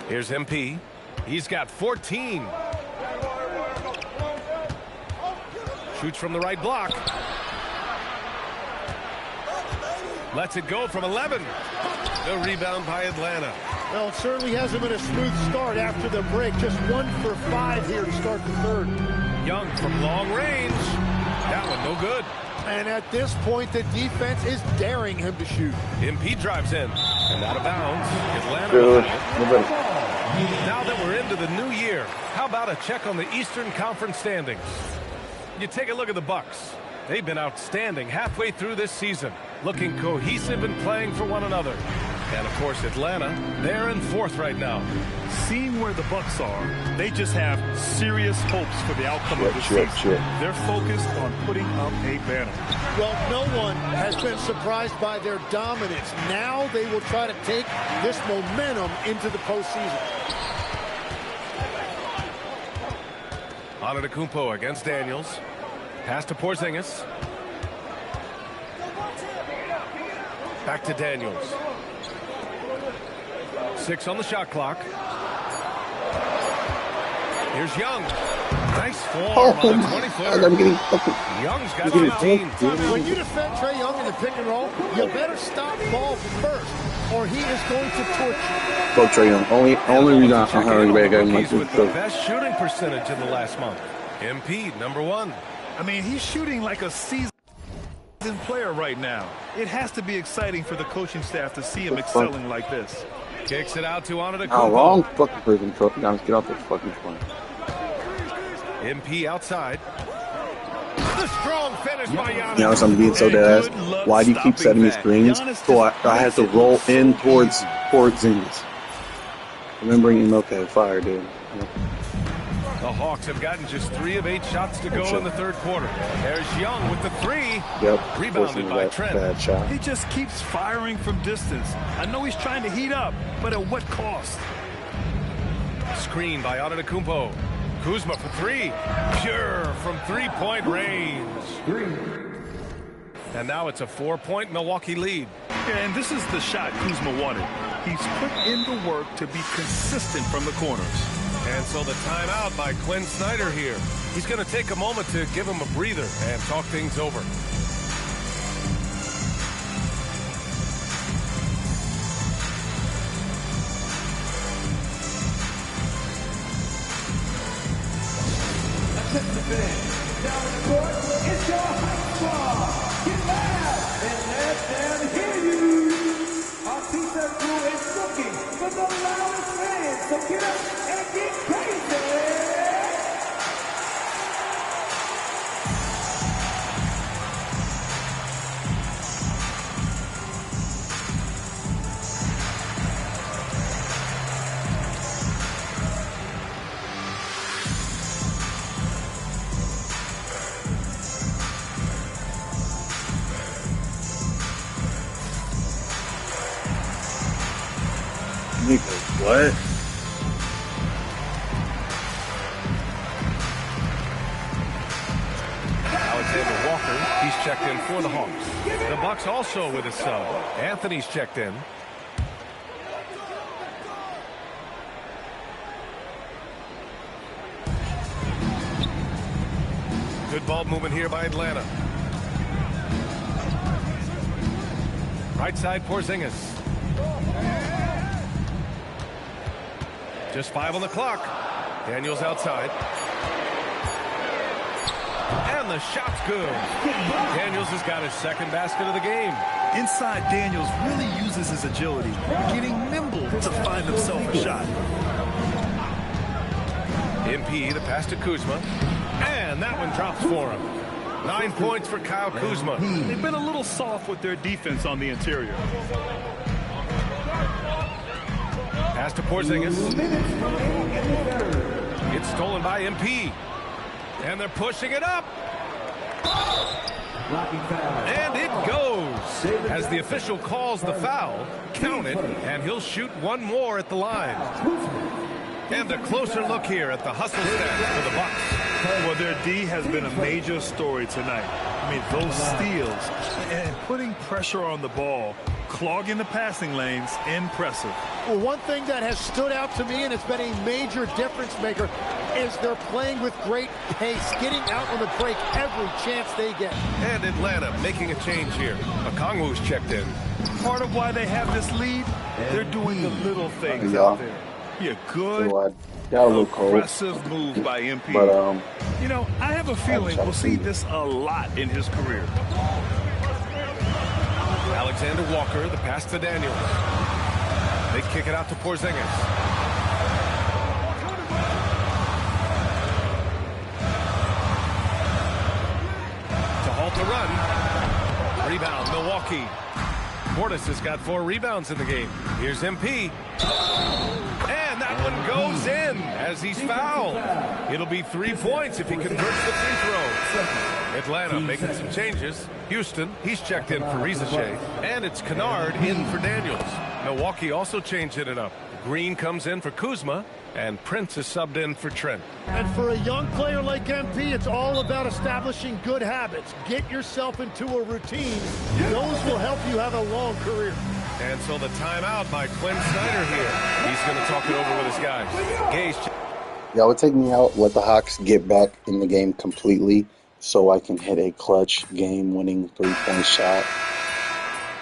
Here's MP. He's got 14. Shoots from the right block. Lets it go from 11. The rebound by Atlanta.
Well, it certainly hasn't been a smooth start after the break. Just 1 for 5 here to start the third.
Young from long range. That one no good.
And at this point, the defense is daring him to shoot.
MP drives in. And out of bounds. Atlanta. Now that we're into the new year, how about a check on the Eastern Conference standings? You take a look at the Bucks. They've been outstanding halfway through this season, looking cohesive and playing for one another. And, of course, Atlanta, they're in 4th right now.
Seeing where the Bucks are, they just have serious hopes for the outcome of the season. They're focused on putting up a banner.
Well, no one has been surprised by their dominance. Now they will try to take this momentum into the postseason.
Antetokounmpo against Daniels. Pass to Porzingis. Back to Daniels. 6 on the shot clock. Here's Young. Nice form on a 20-footer.
I'm getting fucking.
Young's got 15.
When you defend Trae Young in the pick and roll, you better stop ball first, or he is going to torch you.
Go Trae Young. Only reason I'm hurrying back.
Rookies with the best shooting percentage in the last month. MP, number 1.
I mean, he's shooting like a seasoned player right now. It has to be exciting for the coaching staff to see him excelling like this.
Kicks it out to Antetokounmpo.
Oh, wrong fucking person. Get off this fucking point.
MP outside. The strong finish by Giannis.
You know, I'm being so dead ass. Why do you keep setting me screens? So I had to roll in towards Zenith. Remembering, okay, fire, dude. Yep.
The Hawks have gotten just 3 of 8 shots to go in the third quarter. There's Young with the 3.
Yep.
Rebounded by Trent.
Bad shot.
He just keeps firing from distance. I know he's trying to heat up, but at what cost?
Screen by Antetokounmpo. Kuzma for 3. Pure from 3-point range. And now it's a 4-point Milwaukee lead.
Yeah, and this is the shot Kuzma wanted. He's put in the work to be consistent from the corners.
And so the timeout by Quinn Snyder here. He's going to take a moment to give him a breather and talk things over.
Down the court, it's your hype squad. Get loud and let them hear you. Our pizza crew is looking for the loudest fans, so get up and get crazy.
What?
Alexander Walker, he's checked in for the Hawks. The Bucks also with a sub. Anthony's checked in. Good ball movement here by Atlanta. Right side Porzingis. Just 5 on the clock. Daniels outside. And the shot's good. Daniels has got his second basket of the game.
Inside, Daniels really uses his agility, getting nimble to find himself a shot.
MP, the pass to Kuzma. And that one drops for him. 9 points for Kyle Kuzma.
They've been a little soft with their defense on the interior.
Pass to Porzingis. It's stolen by MP. And they're pushing it up. And it goes. As the official calls the foul, count it, and he'll shoot one more at the line. And a closer look here at the hustle stats for the Bucks.
Well, their D has been a major story tonight. I mean, those steals and putting pressure on the ball clogging the passing lanes, impressive.
Well, one thing that has stood out to me, and it's been a major difference maker, is they're playing with great pace, getting out on the break every chance they get.
And Atlanta making a change here. Okongwu's checked in.
Part of why they have this lead, they're doing the little things out there. Yeah, good, aggressive move by MP.
But,
you know, I have a feeling we'll see this a lot in his career.
Alexander Walker, the pass to Daniels. They kick it out to Porzingis. To halt the run. Rebound, Milwaukee. Portis has got 4 rebounds in the game. Here's MP. And that one goes in as he's fouled. It'll be 3 points if he converts the free throw. Atlanta making some changes. Houston, he's checked in for Rizachet. And it's Kennard in for Daniels. Milwaukee also changing it up. Green comes in for Kuzma. And Prince is subbed in for Trent.
And for a young player like MP, it's all about establishing good habits. Get yourself into a routine. Those will help you have a long career.
And so the timeout by Quinn Snyder here. He's going to talk it over with his guys. Gage.
Yeah, it would take me out, let the Hawks get back in the game completely so I can hit a clutch game-winning 3-point shot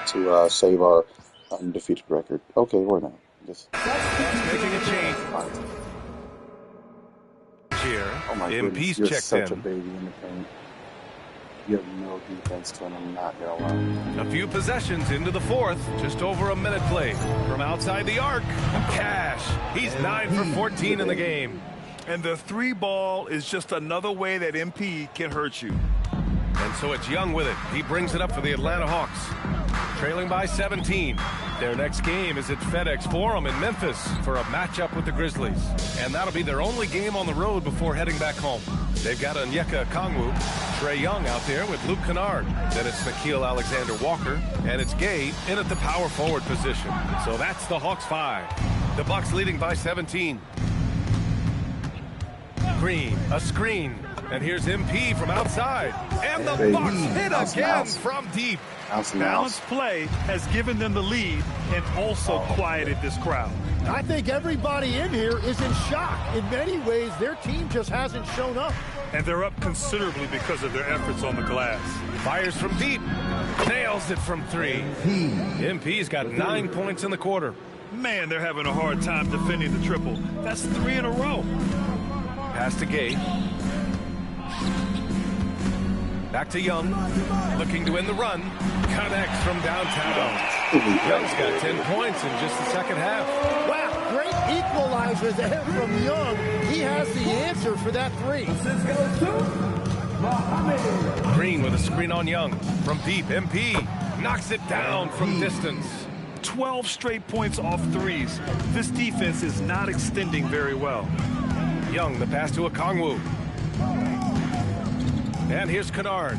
to save our undefeated record. Okay, we're not.
Making a change here.
Oh my
MP's
goodness, you're
checked
such
in.
a baby in the paint. You have no defense, Clint. I'm not gonna lie.
A few possessions into the fourth. Just over a minute played. From outside the arc, Cash. He's 9 for 14 in the game.
And the 3 ball is just another way that MP can hurt you.
And so it's Young with it. He brings it up for the Atlanta Hawks. Trailing by 17. Their next game is at FedEx Forum in Memphis for a matchup with the Grizzlies. And that'll be their only game on the road before heading back home. They've got Onyeka Okongwu, Trae Young out there with Luke Kennard. Then it's Nickeil Alexander-Walker, and it's Gay in at the power forward position. So that's the Hawks 5. The Bucks leading by 17. Green, a screen. And here's MP from outside. And the Bucks hit again from deep.
Balanced play has given them the lead and also quieted this crowd.
I think everybody in here is in shock. In many ways, their team just hasn't shown up.
And they're up considerably because of their efforts on the glass.
Fires from deep. Nails it from 3. MP's got 9 points in the quarter.
Man, they're having a hard time defending the triple. That's 3 in a row.
Pass to Gay. Back to Young, looking to win the run. Connects from downtown. Young's got 10 points in just the second half.
Wow, great equalizer there from Young. He has the answer for that 3.
Green with a screen on Young. From deep, MP knocks it down from distance.
12 straight points off 3s. This defense is not extending very well.
Young, the pass to Okongwu. And here's Kennard.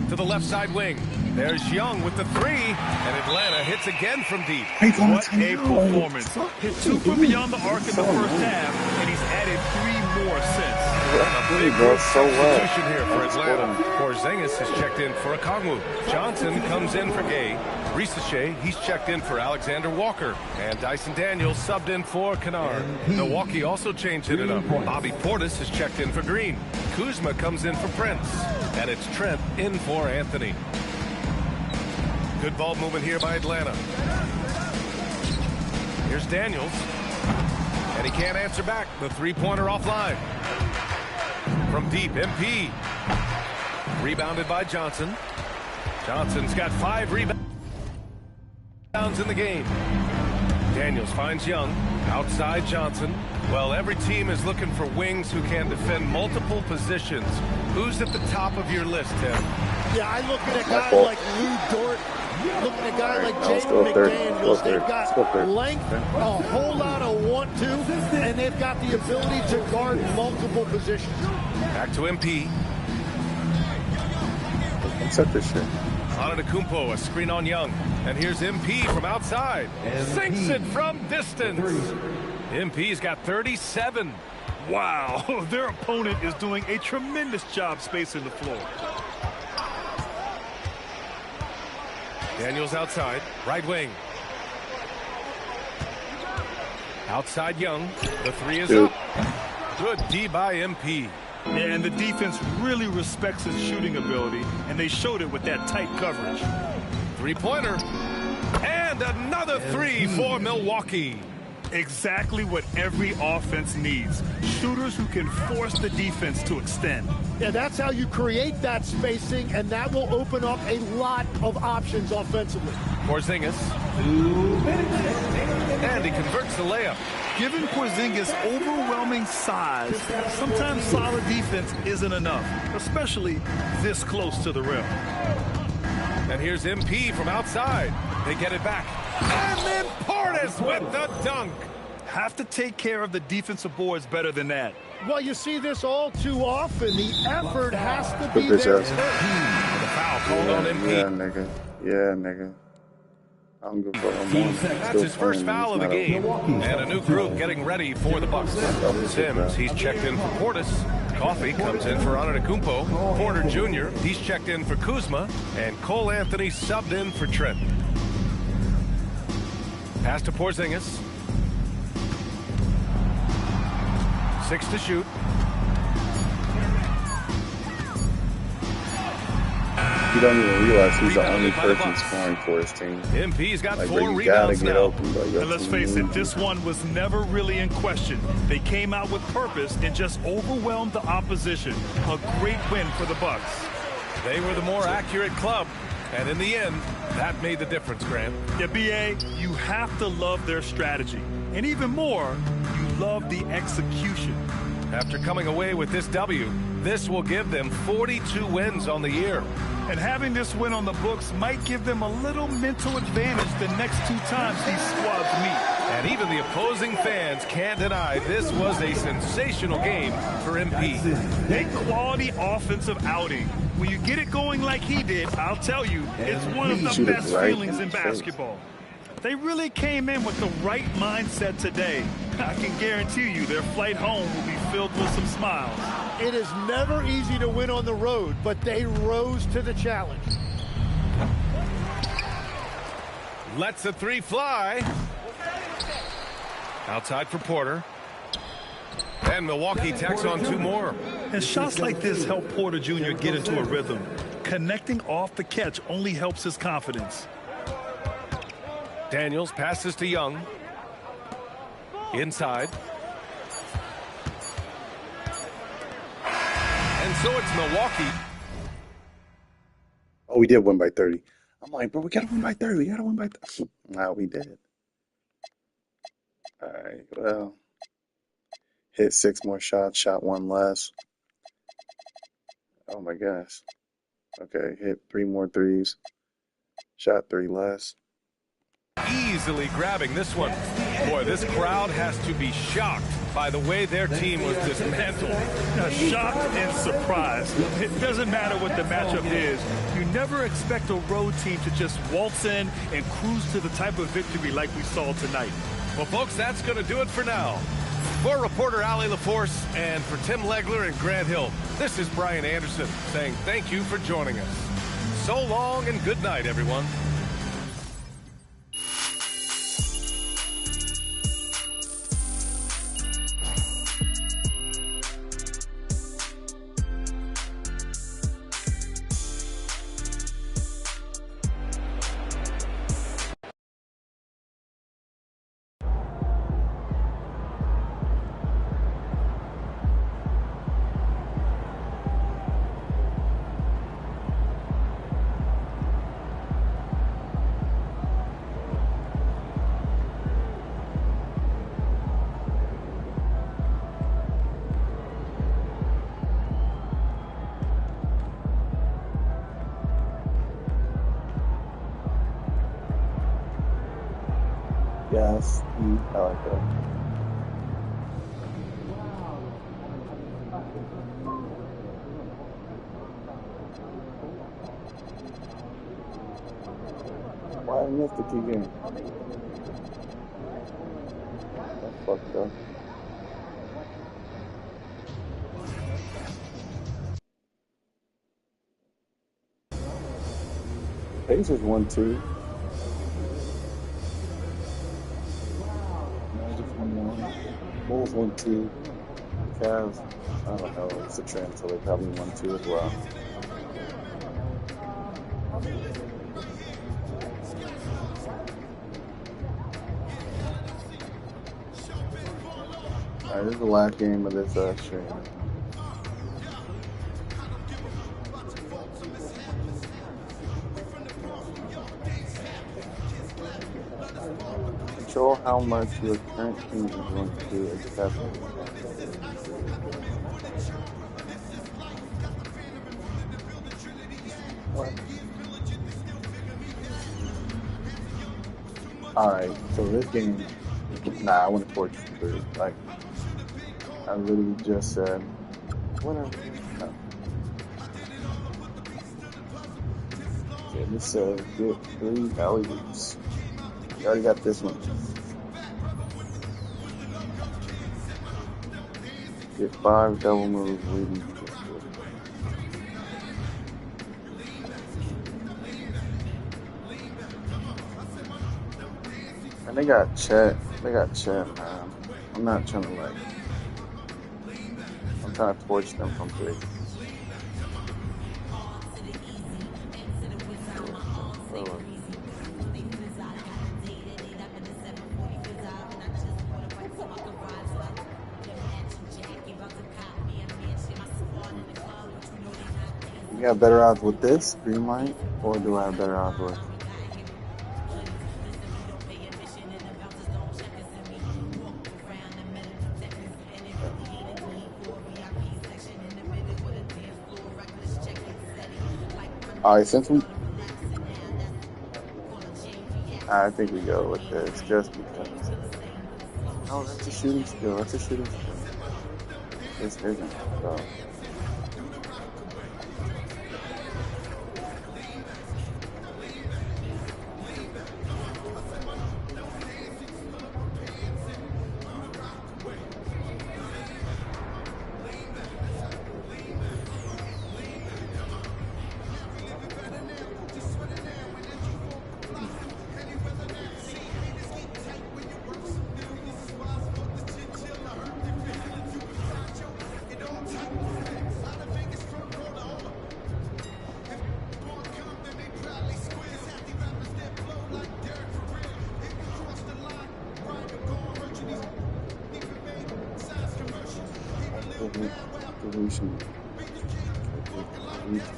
To the left side wing. There's Young with the 3. And Atlanta hits again from deep.
What a performance. Hit 2 from beyond the arc in the first half, and he's added 3 more since.
A big substitution here for Atlanta. Porzingis has checked in for Okongwu. Johnson comes in for Gay. Rizachet, he's checked in for Alexander Walker. And Dyson Daniels subbed in for Kennard. Milwaukee also changed it up. Bobby Portis has checked in for Green. Kuzma comes in for Prince. And it's Trent in for Anthony. Good ball movement here by Atlanta. Here's Daniels. And he can't answer back. The 3-pointer offline. From deep, MP. Rebounded by Johnson. Johnson's got 5 rebounds in the game. Daniels finds Young. Outside Johnson. Well, every team is looking for wings who can defend multiple positions. Who's at the top of your list, Tim?
Yeah, I look at a guy like Lou Dort. Look at a guy like Jaden McDaniels. They've got length, a whole lot of want-to, and they've got the ability to guard multiple positions.
Back to MP.
Accept this shit.
Antetokounmpo, a screen on Young. And here's MP from outside. Sinks it from distance. MP's got 37.
Wow, their opponent is doing a tremendous job spacing the floor.
Daniels outside, right wing. Outside Young, the three is up. Good D by MP.
Yeah, and the defense really respects his shooting ability, and they showed it with that tight coverage.
Three-pointer. And another three for Milwaukee.
Exactly what every offense needs. Shooters who can force the defense to extend.
Yeah, that's how you create that spacing, and that will open up a lot of options offensively.
Porzingis. And he converts the layup.
Given Porzingis' overwhelming size, sometimes solid defense isn't enough, especially this close to the rim.
And here's MP from outside. They get it back. And then Portis with the dunk.
Have to take care of the defensive boards better than that.
Well, you see this all too often. The effort has to be there first.
The foul called on MP.
Yeah, nigga. Yeah, nigga. I'm good for him.
That's his first foul of the game. And a new group getting ready for the Bucks. Sims, he's checked in for Portis. Coffey comes in for Antetokounmpo. Porter Jr., he's checked in for Kuzma. And Cole Anthony subbed in for Trent. Pass to Porzingis. 6 to shoot.
You don't even realize he's the only person scoring for his team.
MP's got
like,
4 rebounds now.
Open,
and let's face it, this one was never really in question. They came out with purpose and just overwhelmed the opposition. A great win for the Bucks.
They were the more accurate club. And in the end, that made the difference, Grant.
Yeah, B.A., you have to love their strategy. And even more, you love the execution.
After coming away with this W, this will give them 42 wins on the year.
And having this win on the books might give them a little mental advantage the next 2 times these squads meet.
And even the opposing fans can't deny this was a sensational game for MP.
A quality offensive outing. When you get it going like he did, I'll tell you, it's one of the best feelings in basketball. They really came in with the right mindset today. I can guarantee you their flight home will be filled with some smiles.
It is never easy to win on the road, but they rose to the challenge.
Lets the three fly. Outside for Porter. And Milwaukee tacks on 2 more.
And shots like this help Porter Jr. get into a rhythm. Connecting off the catch only helps his confidence.
Daniels passes to Young. Inside. And so it's Milwaukee.
Oh, we did win by 30. I'm like, bro, we got to win by 30. We got to win by 30. Wow, we did. All right, well. Hit 6 more shots, shot 1 less. Oh, my gosh. Okay, hit 3 more threes. Shot 3 less.
Easily grabbing this one. Boy, this crowd has to be shocked by the way their team was dismantled.
Shocked and surprised. It doesn't matter what the matchup is. You never expect a road team to just waltz in and cruise to the type of victory like we saw tonight.
Well, folks, that's going to do it for now. For reporter Ali LaForce and for Tim Legler and Grant Hill, this is Brian Anderson saying thank you for joining us. So long and good night, everyone.
Yes, I like that. Why I missed the key game? That's fucked up. Pacers 1-2.
Bulls 1-2. Cavs, I don't know. It's a trend, so they probably 1-2 as well. All right, this is the last game of this stream. Control how much your current team is going to accept. What? All right, so this game, I want to torch three. Like, I literally just said, whatever. No. Okay, this says get 3 alley-oops. You already got this one. Get 5 double moves leading to this one. And they got Chet. Man. I'm not trying to I'm trying to torch them from 3. You have better odds with this green light, or do I have better odds with? All right, I think we go with this just because. Oh, that's a shooting skill. This isn't. So.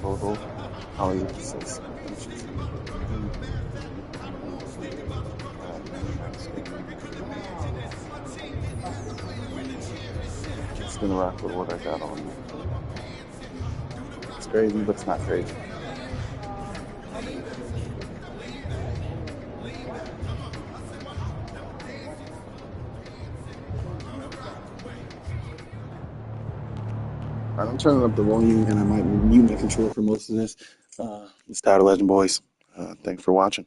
Total. I'll use 6 inches. Just gonna rock with what I got on. It's crazy, but it's not crazy. I'm turning up the volume, and I might mute my control for most of this. It's Tyler Legend Boys. Thanks for watching.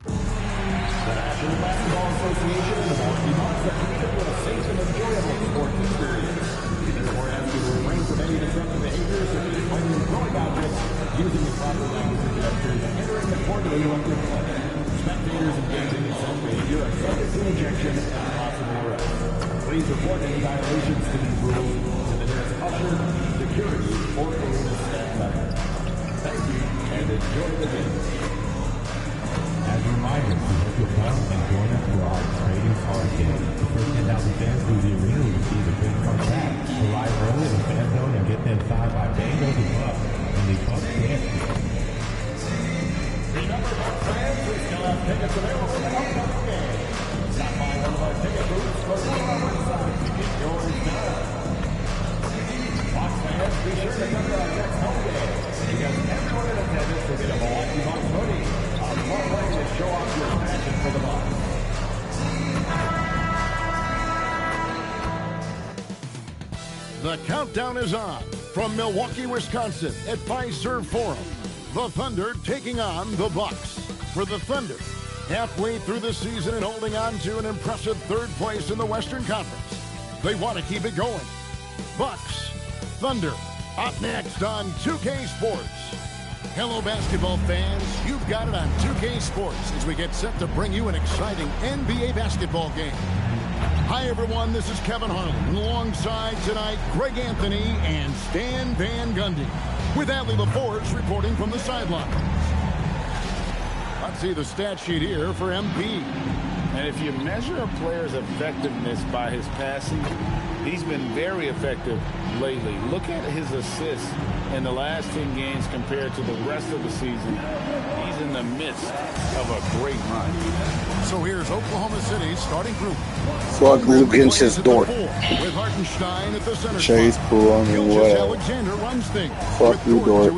The National Basketball Association and the Milwaukee Bucks are committed to a safe and enjoyable sports experience. We therefore ask you to refrain from any disruptive behaviors such as pointing and throwing objects, using improper language and gestures, and entering the court of electric play. Spectators engaging in such behavior are subject to ejection and possible arrest. Please report any violations to these rules to the nearest usher, security, or arena staff member. Thank you, and enjoy the game. As a reminder, we hope you'll come and join us for our exciting card game. The first 10,000 fans through the arena will receive a big card pack. Arrive early in the fan zone and get them signed by Bangos and Bucks in the Bucks dance field. Remember, Bucks fans, we still have tickets available for the upcoming game. Stop by one of our ticket booths or go to our website to get yours now. Bucks fans, be sure to come to our next home game because everyone in attendance will get a Milwaukee Bucks hoodie. One way to show off your passion for the Bucks.
The countdown is on from Milwaukee, Wisconsin at Fiserv Forum. The Thunder taking on the Bucks. For the Thunder, halfway through the season and holding on to an impressive 3rd place in the Western Conference. They want to keep it going. Bucks, Thunder, up next on 2K Sports. Hello, basketball fans. You've got it on 2K Sports as we get set to bring you an exciting NBA basketball game. Hi, everyone. This is Kevin Harlan. Alongside tonight, Greg Anthony and Stan Van Gundy. With Adley LaForge reporting from the sidelines. Let's see the stat sheet here for MP.
And if you measure a player's effectiveness by his passing, he's been very effective lately. Look at his assists in the last 10 games compared to the rest of the season. He's in the midst of a great run.
So here's Oklahoma City's starting group.
Fuck Luke his door.
With Hartenstein at the center
Chase
spot.
Poole, I mean, whatever.
Alexander runs things.
Fuck you, Dort.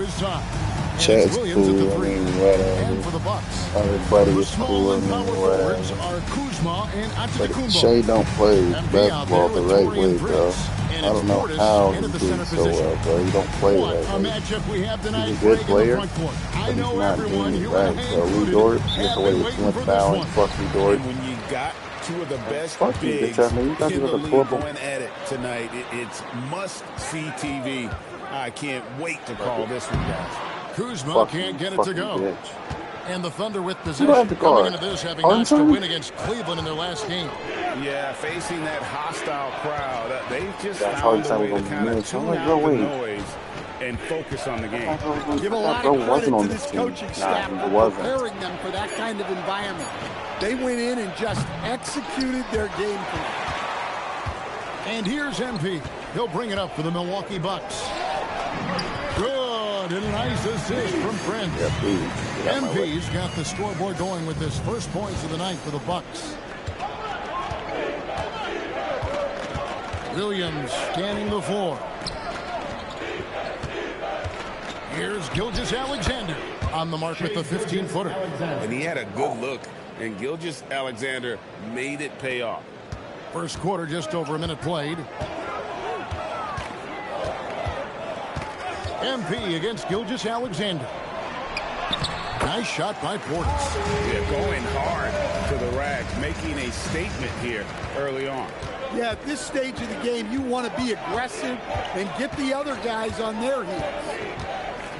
Chase
Williams at the
Poole, I
three.
mean, whatever.
And for the Bucks.
Everybody
The
is
small
cool, I
and
mean,
power
whatever.
forwards are Kuzma and
But
Antetokounmpo.
Shea don't play
MP out
basketball
there
the
with
right
Torian
way, bro.
Prince.
I
And
don't
it's
know
Portis
how
in
he
at the
do
center
so
position.
well, bro. He don't play
What
that
a
way.
matchup we have tonight.
He's a good
Greg in the
player,
front court.
but
I
he's
know
not
everyone
doing it
here
right.
in
So Lee
included
Dort,
have
get
been
away with
waiting
Flint
for this
Fowling,
one.
fuck you, Dort.
And when you got two of the best
Fuck you,
bigs
bitch ass nigga. You guys
in
are
the
the
league
portable.
going at it tonight, it's must-see TV. I can't wait to call this one, guys.
Kuzma
Fuck
can't
you,
get it to
fucking
go.
bitch.
And the Thunder with
You don't have
possession
to
coming
guard.
into this, having notched a
Harden?
win against Cleveland in their last game.
Yeah, facing that hostile crowd, they've just
That's
found
how
a way
you
to
sound
kind
like
of
a
tune
minute.
out
Bro,
the
wait.
noise and focus on the game.
Give a lot
Bro
of credit
wasn't on
to
this
this
team.
coaching
Nah,
staff
he
for
wasn't.
preparing them for that kind of environment. They went in and just executed their game plan.
And here's MP. He'll bring it up for the Milwaukee Bucks. Good, and a nice assist from Prince.
Yeah, please. Get out my way.
MP's got the scoreboard going with his first points of the night for the Bucks. Williams scanning the floor. Here's Gilgeous Alexander on the mark with the 15-footer.
And he had a good look, and Gilgeous Alexander made it pay off.
First quarter, just over a minute played. MP against Gilgeous Alexander. Nice shot by Portis.
Yeah, going hard to the rack, making a statement here early on.
Yeah, at this stage of the game, you want to be aggressive and get the other guys on their heels.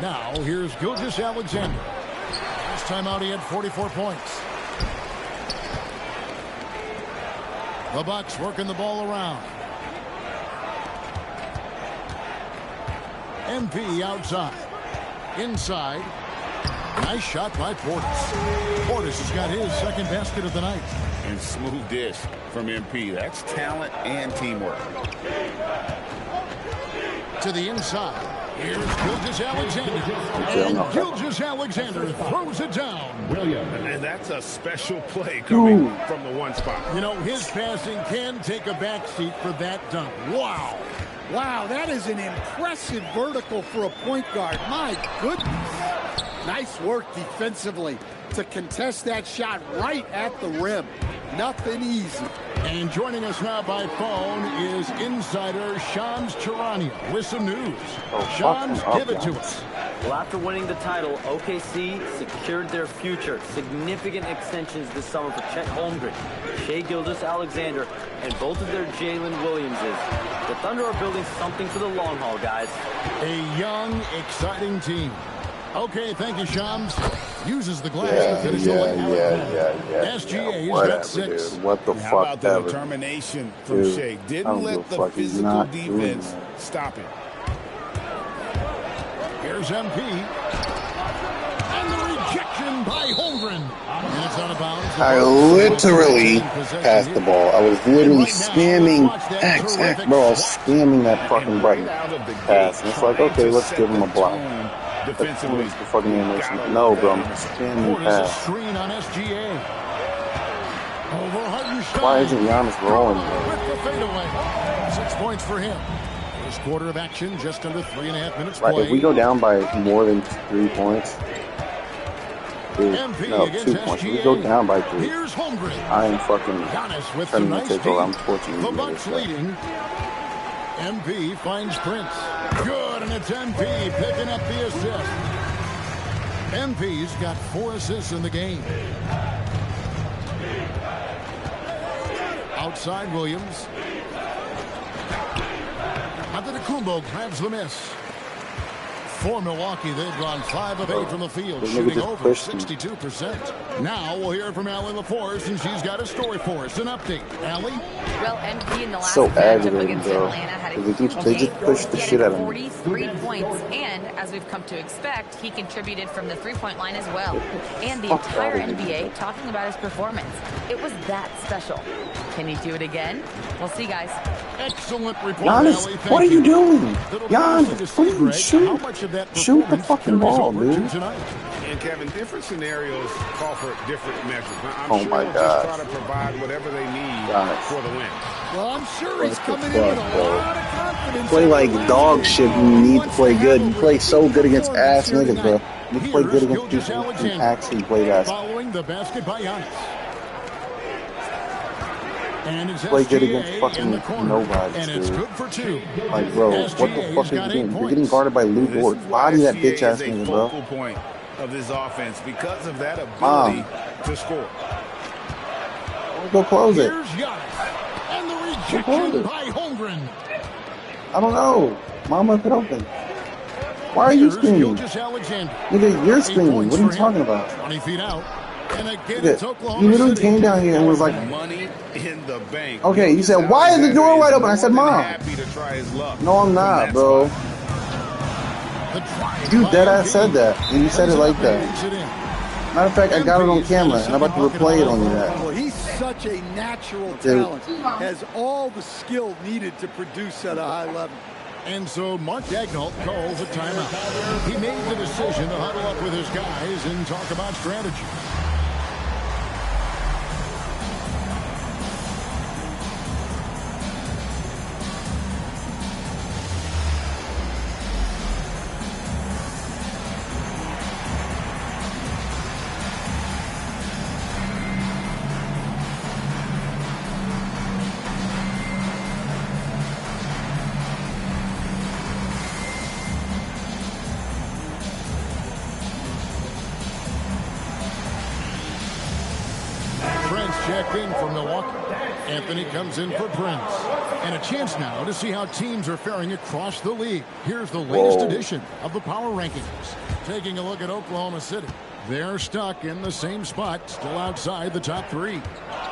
Now, here's Gilgeous Alexander. Last time out, he had 44 points. The Bucks working the ball around. MP outside. Inside. Nice shot by Portis. Portis has got his second basket of the night.
And smooth dish from MP. That's talent and teamwork.
To the inside. Here's Gilgeous Alexander. And Gilgeous Alexander throws it down.
And that's a special play coming from the one spot.
You know, his passing can take a backseat for that dunk. Wow.
Wow, that is an impressive vertical for a point guard. My goodness. Nice work defensively to contest that shot right at the rim. Nothing easy.
And joining us now by phone is insider Shams Charania with some news. Shams, give it to us.
Well, after winning the title, OKC secured their future. Significant extensions this summer for Chet Holmgren, Shai Gilgeous-Alexander, and both of their Jalen Williamses. The Thunder are building something for the long haul, guys.
A young, exciting team. Okay, thank you, Shams. Uses the glass to finish the line. SGA's got 6.
Dude. What the
How
fuck
about the
ever.
determination from
Dude,
Shai?
I
Didn't
don't
let
give a
the
fuck. He's
physical
not doing
defense
that.
stop him.
Here's MP. And the rejection by Holmgren. And it's out of bounds.
I literally passed the ball. I was literally spamming X, bro. I was spamming that fucking button pass. And it's like, okay, let's give him a block.
Defensively,
the fucking animation. No, bro, I'm spamming pass.
Screen on SGA. Over Hartenstein.
Why isn't Giannis rolling, bro?
With the fadeaway. 6 points for him. First quarter of action, just under 3.5 minutes
Right,
played.
if we go down by more than 3 points, dude,
MP
no,
against
2 points. If we
SGA.
go down by 3,
Here's Holmgren.
I am fucking
Giannis with
turning
some
my
nice
take over. I'm
deep.
torching
The
you
Bucks
niggas.
leading. MP finds Prince. Good, and it's MP picking up the assist. MP's got 4 assists in the game. Outside Williams. Antetokounmpo grabs the miss. For Milwaukee, they've gone 5 of 8 from the field, shooting over 62%. Now we'll hear from Allie LaForce, and she's got a story for us. An update. Allie?
Well, MP in the last
So
matchup
aggravating,
against
bro.
Atlanta had a
They
huge
just
game.
push the
He
shit
had
out of me.
43 points, and as we've come to expect, he contributed from the three-point line as well. And the entire NBA talking about his performance. It was that special. Can he do it again? We'll see, guys.
Excellent report,
Giannis,
Allie.
what are you doing?
Little
Giannis, please shoot. Shoot the fucking ball, dude.
And Kevin, different scenarios call for different measures. I'm
Oh
sure
my
he'll
God.
just try to provide whatever they need for the win.
Well, I'm sure he's
What the
coming in with a
fuck, bro?
lot of confidence.
Play like dog shit when you need to play good. You play so good against ass niggas, bro. You play good against people who can actually play that.
Following the basket by Giannis. And it's
Play good
SGA
against fucking
in the corner,
nobody,
and it's
dude.
good for 2.
Like, bro, what the fuck are you doing? You're getting guarded by Lou Dort. Body that bitch ass
This is
nigga,
a
bro.
focal point of this offense because of that ability to score.
Go close it.
Here's Giannis. And the rejection by Holmgren.
I don't know. Mama, if it open. Why are you screaming? Nigga, you're screaming. What are you talking about?
20 feet out. And again, it's
You
Oklahoma
literally
City.
came down here and was like,
Money in the bank.
okay, you said, why is the door wide open? I said, Mom.
Happy to try his luck.
No, I'm not, bro. You dead ass said that, and you said it like that. Matter of fact, I got it on camera, and I'm about to replay it on you.
Well, he's such a natural talent. Has all the skill needed to produce at a high level.
And so Mark Daigneault calls a timeout. He made the decision to huddle up with his guys and talk about strategy. Checked in for Milwaukee. Anthony comes in for Prince. And a chance now to see how teams are faring across the league. Here's the latest edition of the Power Rankings. Taking a look at Oklahoma City. They're stuck in the same spot, still outside the top 3.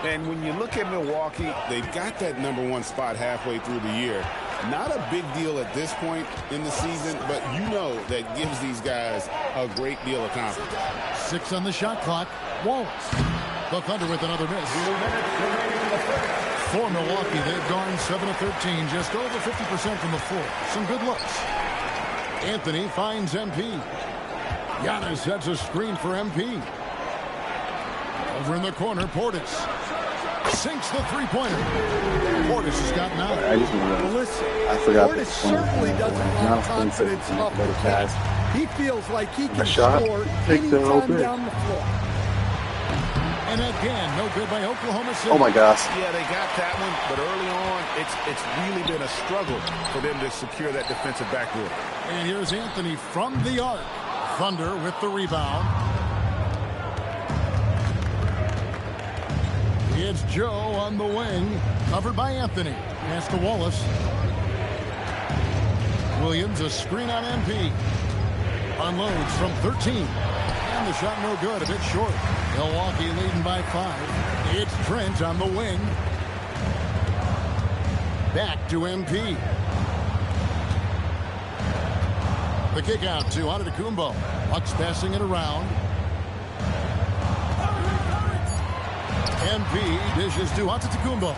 And when you look at Milwaukee, they've got that #1 spot halfway through the year. Not a big deal at this point in the season, but you know that gives these guys a great deal of confidence.
6 on the shot clock. Wallace. The Thunder with another miss. For Milwaukee, they've gone 7 of 13, just over 50% from the floor. Some good looks. Anthony finds MP. Giannis sets a screen for MP. Over in the corner, Portis sinks the three-pointer. Portis has got 9.
I forgot
Portis certainly doesn't have confidence up the pass. He feels like he can score anytime down the floor.
And again, no good by Oklahoma City.
Oh my gosh.
Yeah, they got that one, but early on, it's really been a struggle for them to secure that defensive backboard.
And here's Anthony from the arc. Thunder with the rebound. It's Joe on the wing, covered by Anthony. Pass to Wallace. Williams, a screen on MP. Unloads from 13. And the shot no good, a bit short. Milwaukee leading by 5. It's Trent on the wing. Back to MP. The kick out to Antetokounmpo. Bucks passing it around. MP dishes to Antetokounmpo.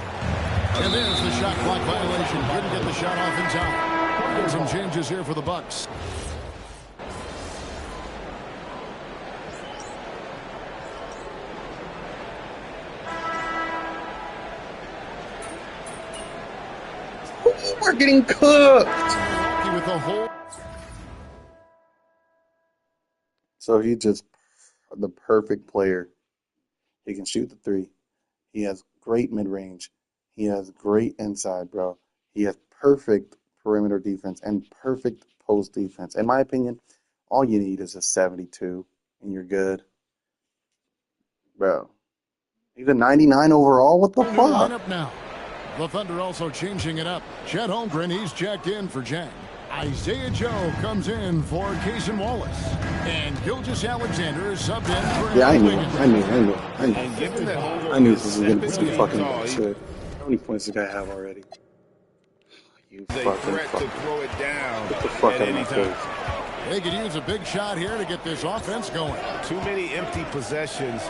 And there's the shot clock violation. Couldn't get the shot off in time. And some changes here for the Bucks.
We're getting cooked.
With the whole.
So he's just the perfect player. He can shoot the 3. He has great mid-range. He has great inside, bro. He has perfect perimeter defense and perfect post defense. In my opinion, all you need is a 72, and you're good. Bro, he's a 99 overall? What the fuck?
Lineup now. The Thunder also changing it up. Chet Holmgren, he's checked in for Jang. Isaiah Joe comes in for Cason Wallace. And Gilgeous Alexander is subbed in for
Yeah, I knew this was going to be some fucking bullshit. How many points does this guy have already? You fucking
to throw it down.
Get the fuck out of my face.
They could use a big shot here to get this offense going.
Too many empty possessions.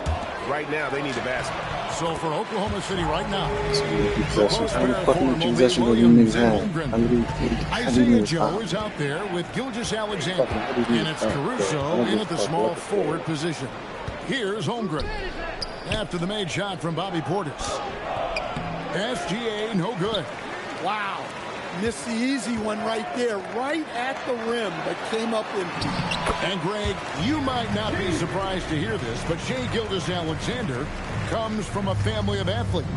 Right now, they need a basket.
So for Oklahoma City right now,
how many fucking possessions do you niggas have?
Isaiah Joe is out there with Gilgeous Alexander, and it's Caruso in at the small forward position. Here's Holmgren. After the made shot from Bobby Portis. SGA, no good.
Wow. Missed the easy one right there, right at the rim, but came up empty.
And Greg, you might not be surprised to hear this, but Shai Gilgeous-Alexander comes from a family of athletes.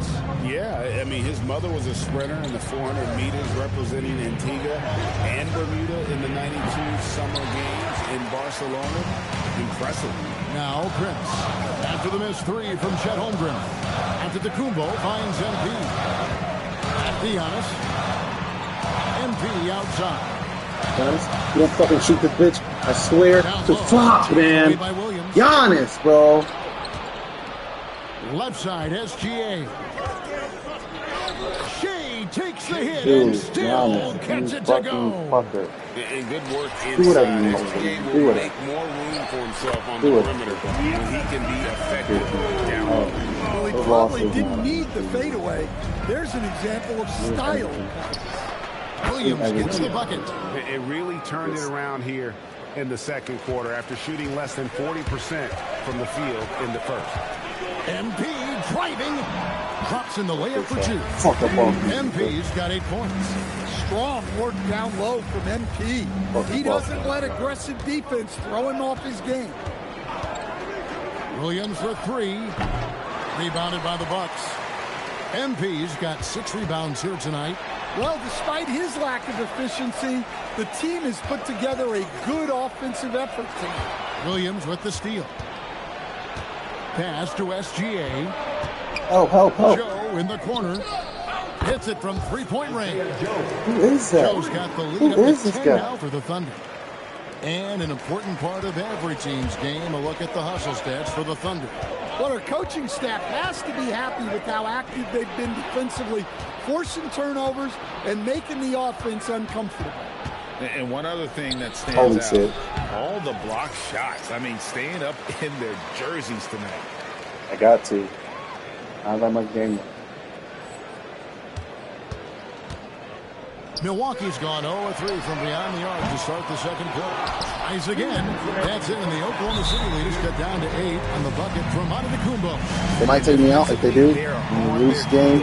Yeah, I mean, his mother was a sprinter in the 400 meters representing Antigua and Bermuda in the 92 Summer Games in Barcelona. Impressive.
Now Prince. After the missed three from Chet Holmgren. Antetokounmpo finds MP. Giannis. MP outside.
Giannis, you don't fucking shoot this bitch. I swear to fuck, man. Giannis, bro.
Left side, SGA. Shea takes the hit
Dude,
and still gets it to go.
Fucker.
And good work
Do what I
inside.
mean.
SGA
Do
will
it.
make more room for himself on the perimeter when he can be effective down low.
Well, he probably didn't need the fadeaway. There's an example of style.
Williams gets the bucket.
It really turned it around here in the second quarter after shooting less than 40% from the field in the first.
MP driving. Drops in the layup for two. MP's got 8 points.
Strong work down low from MP. He doesn't let aggressive defense throw him off his game.
Williams for three. Rebounded by the Bucks. MP's got 6 rebounds here tonight.
Well, despite his lack of efficiency, the team has put together a good offensive effort tonight.
Williams with the steal. Pass to SGA.
Help.
Joe in the corner. Hits it from three-point range.
Who is that?
Joe's got the lead
Who
up
is
to
this
10
guy?
now for the Thunder. And an important part of every team's game, a look at the hustle stats for the Thunder.
Well, our coaching staff has to be happy with how active they've been defensively, forcing turnovers and making the offense uncomfortable.
And one other thing that stands out,
shit.
all the block shots. I mean, staying up in their jerseys tonight.
I got to. Not that much game.
Milwaukee's gone 0-3 from beyond the arc to start the second quarter. Eyes again. That's it, and the Oklahoma City leaders cut down to 8 on the bucket from Antetokounmpo.
They might take me out if they do. In the loose game,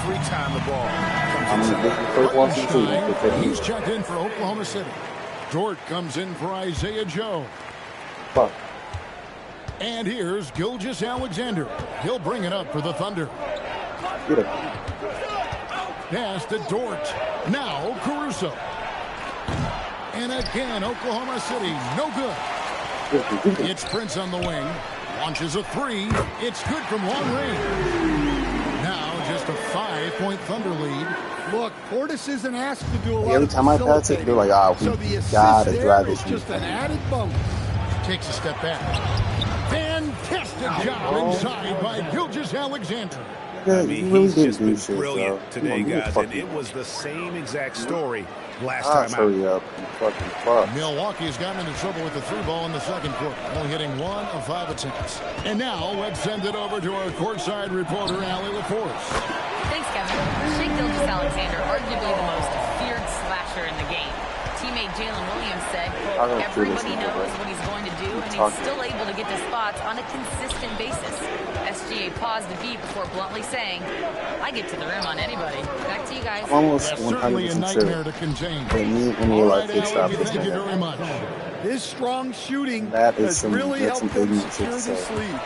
Every time the ball
I'm going to get the first Washington team.
He's checked in for Oklahoma City. Dort comes in for Isaiah Joe.
Fuck.
And here's Gilgeous Alexander. He'll bring it up for the Thunder.
Get it.
Pass to Dort. Now Caruso. And again, Oklahoma City, no good. It's Prince on the wing. Launches a three. It's good from long range. Now just a 5-point Thunder lead.
Look, Portis isn't asked to do a lot.
Every time I pass it, they're like, we gotta drive this.
Just an added bonus.
Takes a step back. Fantastic job inside by Gilgeous Alexander.
I mean, he's just been brilliant today, guys, and it was the same exact story last time out.
Hurry up, you fucking fuck.
Milwaukee's gotten into trouble with the 3-ball in the second quarter, only hitting 1 of 5 attempts. And now let's send it over to our courtside reporter, Allie LaForce.
Thanks, Kevin. Shai Gilgeous-Alexander, arguably the most feared slasher in the game. Teammate Jalen Williams said, quote, everybody knows what he's going to do, and he's still able to get to spots on a consistent basis. SGA paused a beat before bluntly saying, I get to the rim on anybody. Back to you guys.
Almost
That's certainly a
100%
nightmare to
sure.
contain.
But me and
All
real
right,
life, they stop
Allie,
this
thank you
guy.
very much.
His strong shooting
That is
has
some-
really
that's
helped
some
them
big
secure
shit,
this
so.
lead.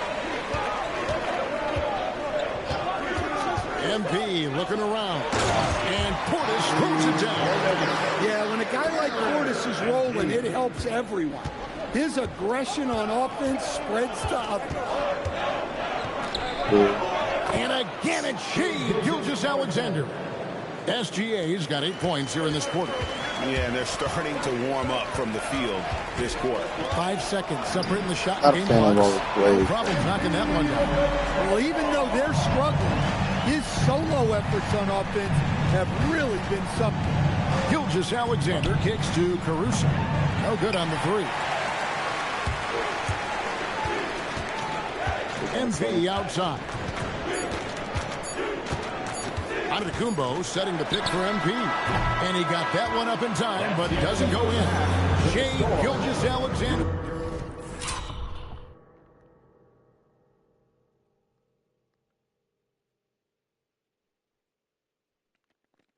MP looking around. And Portis throws it down.
Yeah, when a guy like Portis is rolling, it helps everyone. His aggression on offense spreads to others.
And again, it's Shai Gilgeous-Alexander. SGA's got 8 points here in this quarter.
Yeah, and they're starting to warm up from the field this quarter.
5 seconds separating the shot and game clock. No problems knocking that one down.
Well, even though they're struggling, his solo efforts on offense have really been something.
Gilgeous-Alexander kicks to Caruso. No good on the three. MP outside. Antetokounmpo setting the pick for MP. And he got that one up in time, but doesn't go in. Shai Gilgeous-Alexander.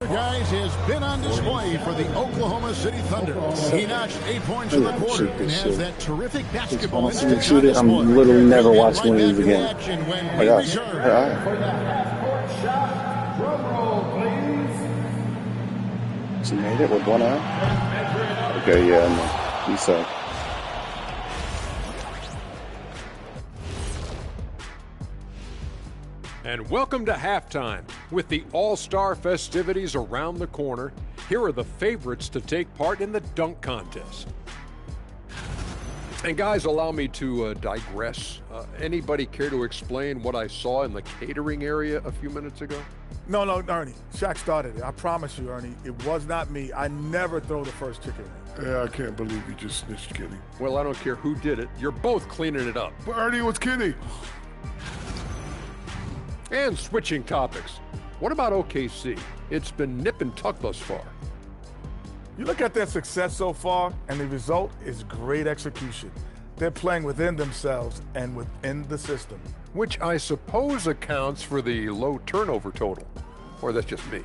Guys, has been on display for the Oklahoma City Thunder. He notched 8 points in the quarter and has that terrific basketball instinct on display.
I'm literally never watching one of these again.
Oh my gosh.
She made it with one eye? Okay, yeah, no. He said.
And welcome to halftime. With the All-Star festivities around the corner, here are the favorites to take part in the dunk contest. And guys, allow me to digress. Anybody care to explain what I saw in the catering area a few minutes ago?
No, Ernie. Shaq started it. I promise you, Ernie. It was not me. I never throw the first chicken.
Yeah, I can't believe you just snitched Kenny.
Well, I don't care who did it. You're both cleaning it up.
But Ernie was Kenny.
And switching topics. What about OKC? It's been nip and tuck thus far.
You look at their success so far, and the result is great execution. They're playing within themselves and within the system.
Which I suppose accounts for the low turnover total. Or that's just me.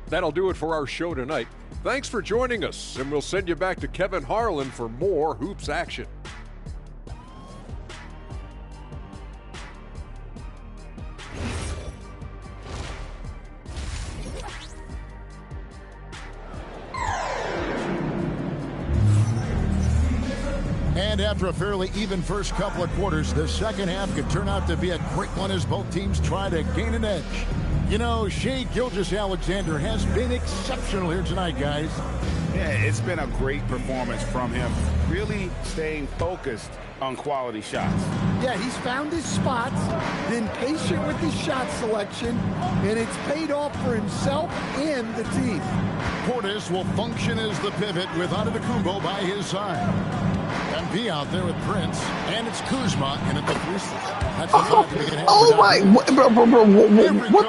That'll do it for our show tonight. Thanks for joining us, and we'll send you back to Kevin Harlan for more hoops action.
And after a fairly even first couple of quarters, the second half could turn out to be a great one as both teams try to gain an edge. You know, Shai Gilgeous-Alexander has been exceptional here tonight, guys.
Yeah, it's been a great performance from him. Really staying focused on quality shots.
Yeah, he's found his spots, been patient with his shot selection, and it's paid off for himself and the team.
Portis will function as the pivot with Antetokounmpo by his side. MP out there with Prince, and it's Kuzma in at the free throw. That's a five to make it
Oh my, what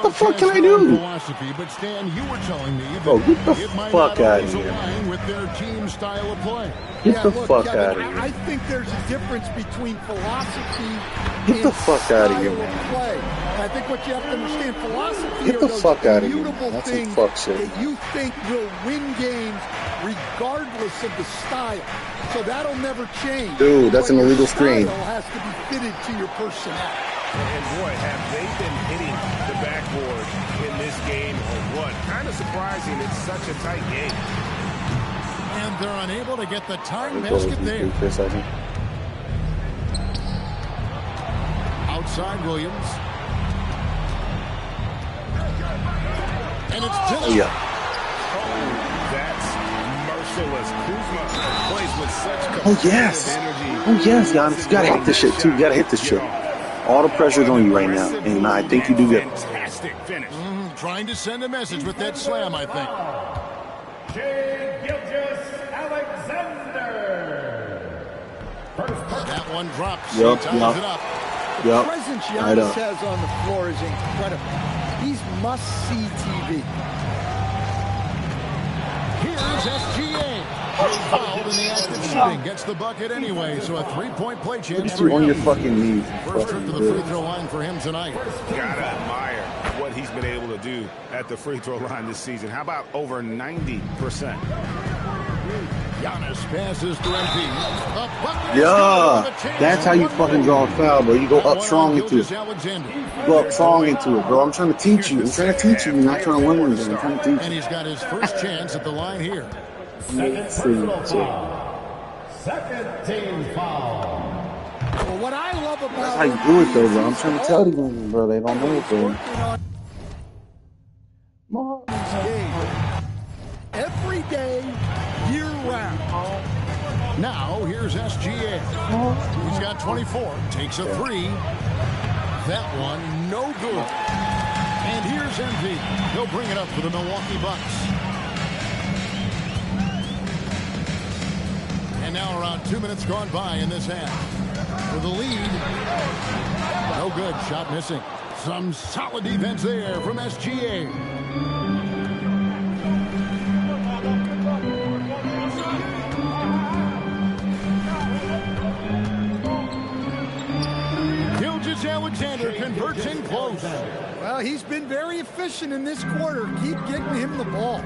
the fuck can I do?
Philosophy, but Stan, you were telling me that
get the fuck out of here.
Align with their team style of play.
Get the fuck out of here.
I think there's a difference between philosophy
Get the fuck out of here, man.
play. I think what you have to understand, philosophy
Get the fuck out of here.
That's
some fuck shit.
That you think will win games regardless of the style. So that'll never change.
Dude, that's an illegal screen.
Style has to be fitted to your personnel.
And boy, have they been hitting the backboard in this game or what? Kind of surprising. It's such a tight game.
And they're unable to get the time basket there. Outside Williams. And it's Dillon.
Yeah.
That's merciless. Kuzma plays with such
energy. Oh yes, Giannis. You gotta hit this shit too. You gotta hit this shit. All the pressure's on you right now, and I think you do good.
Fantastic finish.
Trying to send a message with that slam, I think.
Shai Gilgeous-Alexander.
That one drops.
Yep,
He ties it up.
The presence Giannis has on the floor is incredible. He's must-see TV.
Here's SGA. Fouled in the act of shooting. Gets the bucket anyway, so a three-point play chance for
You on
him.
your fucking knees.
First trip to the free throw line for him tonight.
Gotta admire what he's been able to do at the free throw line this season. How about over 90%?
Giannis passes to MP.
Yeah, that's how you fucking draw a foul, bro. You go up strong into it. Go up strong into it, bro. I'm trying to teach you. I'm trying to teach you. You're not trying to win with it. I'm trying to teach
And
you.
he's got his first chance at the line here.
Second team foul.
Well, what I love about
That's how you do it, though, bro. I'm trying to tell you, bro. They don't know it, bro.
game. Every day, year-round.
Now, here's SGA. He's got 24. Takes a three. That one, no good. And here's MV. He'll bring it up for the Milwaukee Bucks. And now around 2 minutes gone by in this half. For the lead. No good. Shot missing. Some solid defense there from SGA. Alexander converts in close.
Well, he's been very efficient in this quarter. Keep getting him the ball.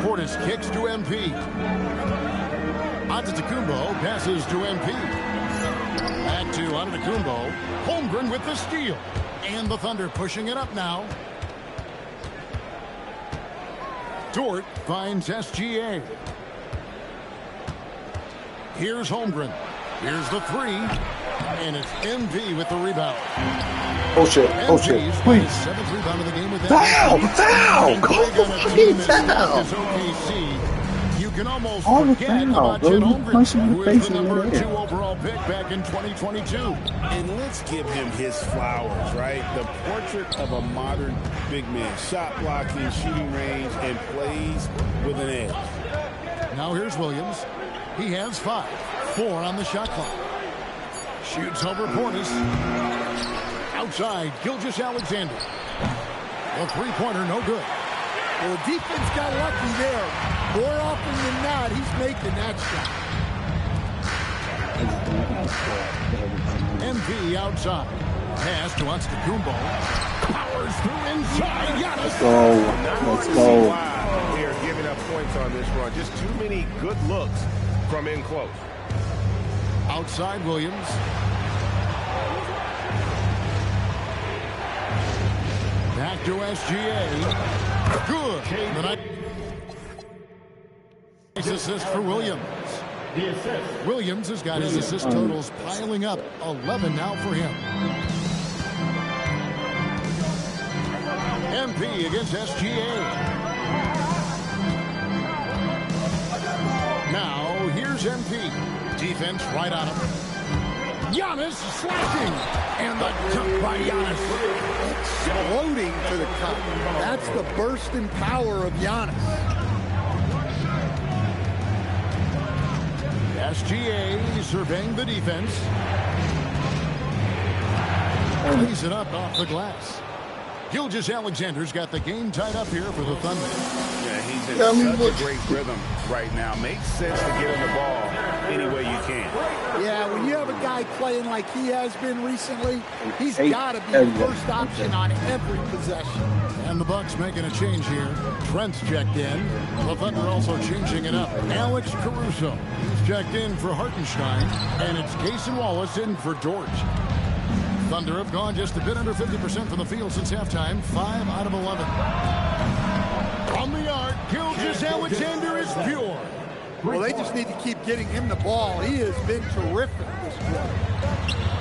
Portis kicks to MP. Antetokounmpo passes to MP. Back to Antetokounmpo. Holmgren with the steal. And the Thunder pushing it up now. Dort finds SGA. Here's Holmgren. Here's the three. And it's MV with the rebound.
Oh shit, oh shit, please.
Seventh rebound of the game with
Foul! Foul! Call the fucking foul!
You can almost
All the
forget
foul,
about
bro.
Chet
You punch him in
Holmgren,
the
who is
face
the
in
number
the
2
air.
overall pick back in 2022.
And let's give him his flowers, right? The portrait of a modern big man. Shot blocking, shooting range, and plays with an edge.
Now here's Williams. He has 5. 4 on the shot clock. Shoots over Portis. Outside, Gilgeous-Alexander. The three-pointer, no good.
Well, the defense got lucky there. More often than not, he's making that shot.
MV outside. Pass to Antetokounmpo. Powers through inside. Giannis.
Let's go. Let's go.
They are giving up points on this run. Just too many good looks from in close.
Outside Williams. Back to SGA. Good. The nice assist for Williams. Williams has got his assist totals piling up. 11 now for him. MP against SGA. Now here's MP. Defense right on him. Giannis slashing. And the jump by Giannis.
Exploding to the cup. That's the burst in power of Giannis.
SGA surveying the defense. Lays it up off the glass. Gilgeous-Alexander's got the game tied up here for the Thunder.
Yeah, he's in such a great rhythm right now. Makes sense to get him the ball any way you can.
Yeah, when you have a guy playing like he has been recently, he's got to be the first option on every possession.
And the Bucks making a change here. Trent's checked in. The Thunder also changing it up. Alex Caruso is checked in for Hartenstein. And it's Cason Wallace in for Dort. Thunder have gone just a bit under 50% from the field since halftime. 5 out of 11. On the arc, Gilgeous-Alexander is pure.
Well, they just need to keep getting him the ball. He has been terrific this quarter.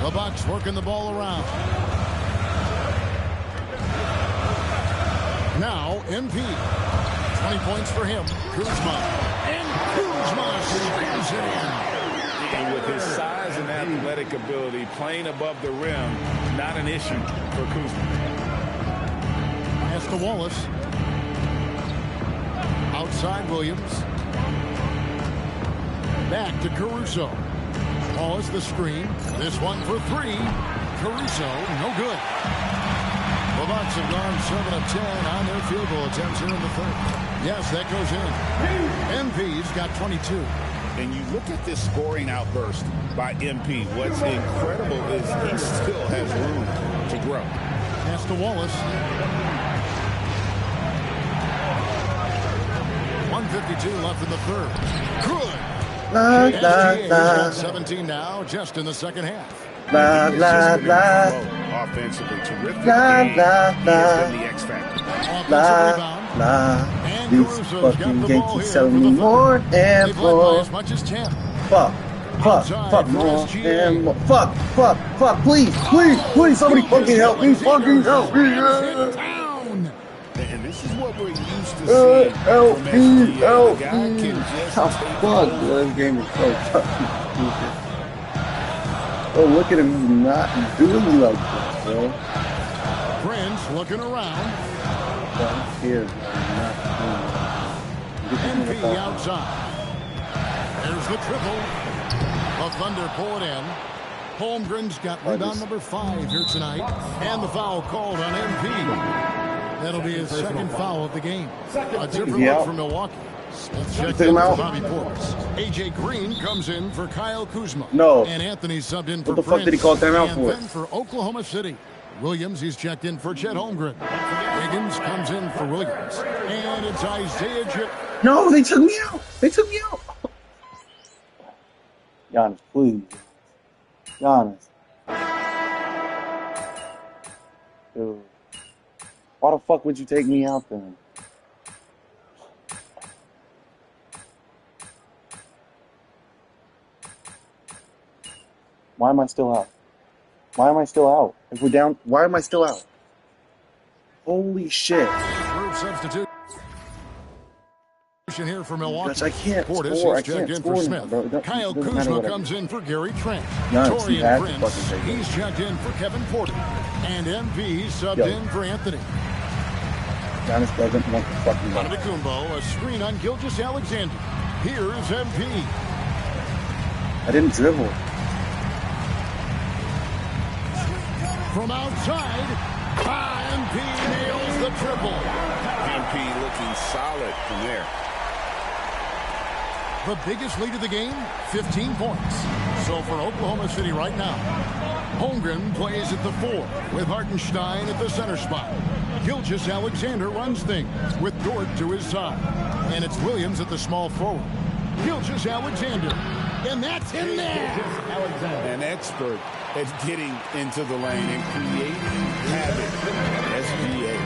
The Bucks working the ball around. Now, MP. 20 points for him. Kuzma. And Kuzma slams it in.
And with his size and athletic ability, playing above the rim, not an issue for Kuzma.
Pass to Wallace. Outside Williams. Back to Caruso. Wallace the screen. This one for 3. Caruso, no good. The Bucks have gone 7 of 10 on their field goal attempts here in the third. Yes, that goes in. MP's got 22.
And you look at this scoring outburst by MP. What's incredible is he still has room to grow.
Pass to Wallace. 1:52 left in the third. Good. SGA's got 17 now, just in the second half.
La la la.
Offensively, terrific.
La la la.
The X factor.
La la. These fucking Yankees selling me more and more.
As much as 10.
Fuck more and more. Fuck, please, somebody fucking help me,
And
This is what we're used to seeing from SGA. The guy can just take
fuck, this game is so fucking stupid. Oh, look at him. He's not doing like this, bro.
Prince looking around.
He is not doing
MP outside. There's the triple. The Thunder pull it in. Holmgren's got rebound number 5 here tonight. And the foul called on MP. That'll be his second foul of the game. A different look for Milwaukee. Checked in for Bobby Portis. AJ Green comes in for Kyle Kuzma.
No.
And Anthony subbed in for
What the fuck did he call timeout for?
And then for Oklahoma City. Williams, he's checked in for Chet Holmgren. Wiggins comes in for Williams. And it's Isaiah Jip.
No, they took me out. They took me out. Giannis, please. Giannis. Dude. Why the fuck would you take me out then? Why am I still out? Why am I still out? If we're down, why am I still out? Holy shit.
Group substitute. Here for Milwaukee.
Gosh, I can't
Portis
score. I
is checked
can't
in
score
for
now,
Smith.
bro.
Kyle Kuzma comes in for Gary Trent.
Giannis,
Torian Prince, he's checked in for Kevin Porter. And MP subbed in for Anthony.
Giannis doesn't want the fucking ball.
Antetokounmpo, a screen on Gilgeous Alexander. Here's MP.
I didn't dribble.
From outside, MP nails the triple.
MP looking solid from there.
The biggest lead of the game, 15 points. So for Oklahoma City right now, Holmgren plays at the 4 with Hartenstein at the center spot. Gilgeous Alexander runs things with Dort to his side. And it's Williams at the small forward. Gilgeous Alexander. And that's in there.
An expert at getting into the lane and creating havoc. SGA.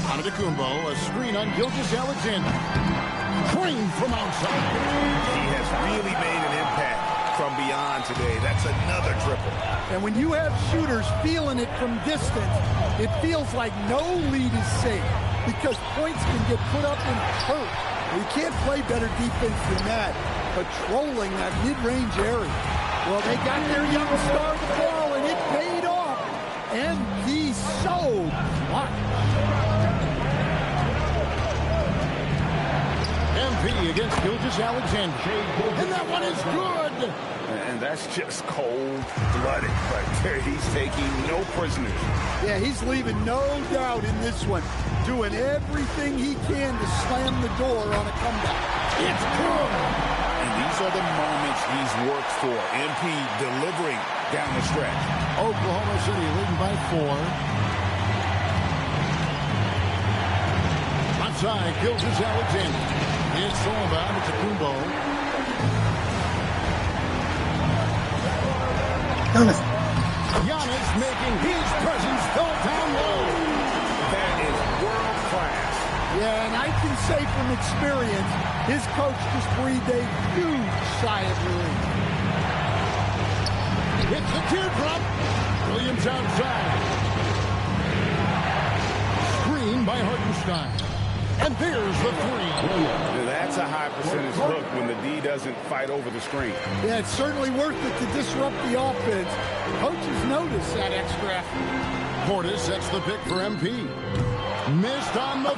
Antetokounmpo, a screen on Gilgeous Alexander. Green from outside.
He has really made an impact from beyond today. That's another triple.
And when you have shooters feeling it from distance, it feels like no lead is safe because points can get put up and hurt. You can't play better defense than that, patrolling that mid-range area. Well, they got their young star the ball, and it paid off. And he's so clutch.
MP against Gilgeous Alexander. And that one is good.
And that's just cold-blooded right there. He's taking no prisoners.
Yeah, he's leaving no doubt in this one. Doing everything he can to slam the door on a comeback.
It's good.
And these are the moments he's worked for. MP delivering down the stretch.
Oklahoma City leading by 4. Outside, Gilgeous Alexander. It's all about Antetokounmpo. Giannis making his presence felt down low.
That is world class.
Yeah, and I can say from experience, his coach just breathed a huge sigh of relief.
It's the teardrop. Williams outside. Screen by Hartenstein. And there's the 3.
Now that's a high percentage look when the D doesn't fight over the screen.
Yeah, it's certainly worth it to disrupt the offense. Coaches notice that extra effort.
Portis sets the pick for MP. Missed on the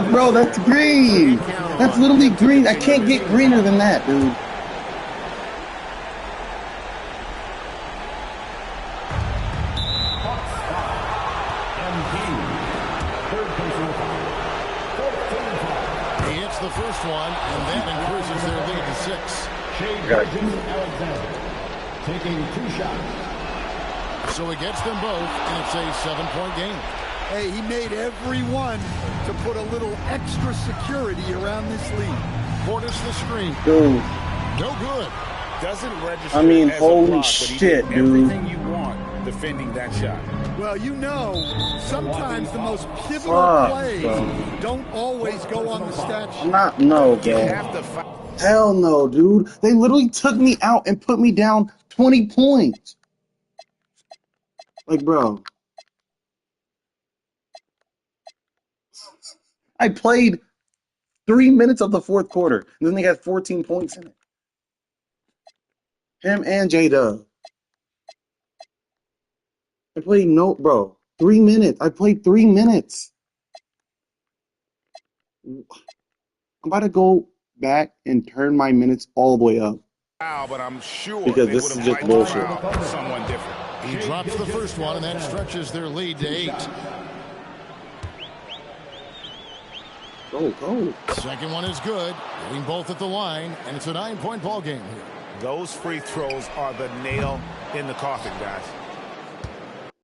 3.
Bro, that's green. That's literally green. I can't get greener than that, dude.
He hits the first one, and that increases their lead to 6.
Alexander taking 2 shots.
So he gets them both, and it's a 7-point game.
Hey, he made every one to put a little extra security around this lead.
Portis the screen.
Dude.
No good.
Doesn't register.
I mean,
as
holy
a block,
shit,
but he did
dude.
everything you want defending that shot.
Well, you know, sometimes the most pivotal plays don't always go on the stat sheet.
No, bro. Hell no, dude. They literally took me out and put me down 20 points. Like, bro, I played 3 minutes of the fourth quarter, and then they got 14 points in it. Him and J-Dub. I played 3 minutes. I played 3 minutes. I'm about to go back and turn my minutes all the way up.
But I'm sure
Because
they
this
would
is
have
just
liked
bullshit.
to trial someone different.
He drops the first one, and that stretches their lead to 8.
Go.
Second one is good. Hitting both at the line, and it's a 9-point ball game here.
Those free throws are the nail in the coffin, guys.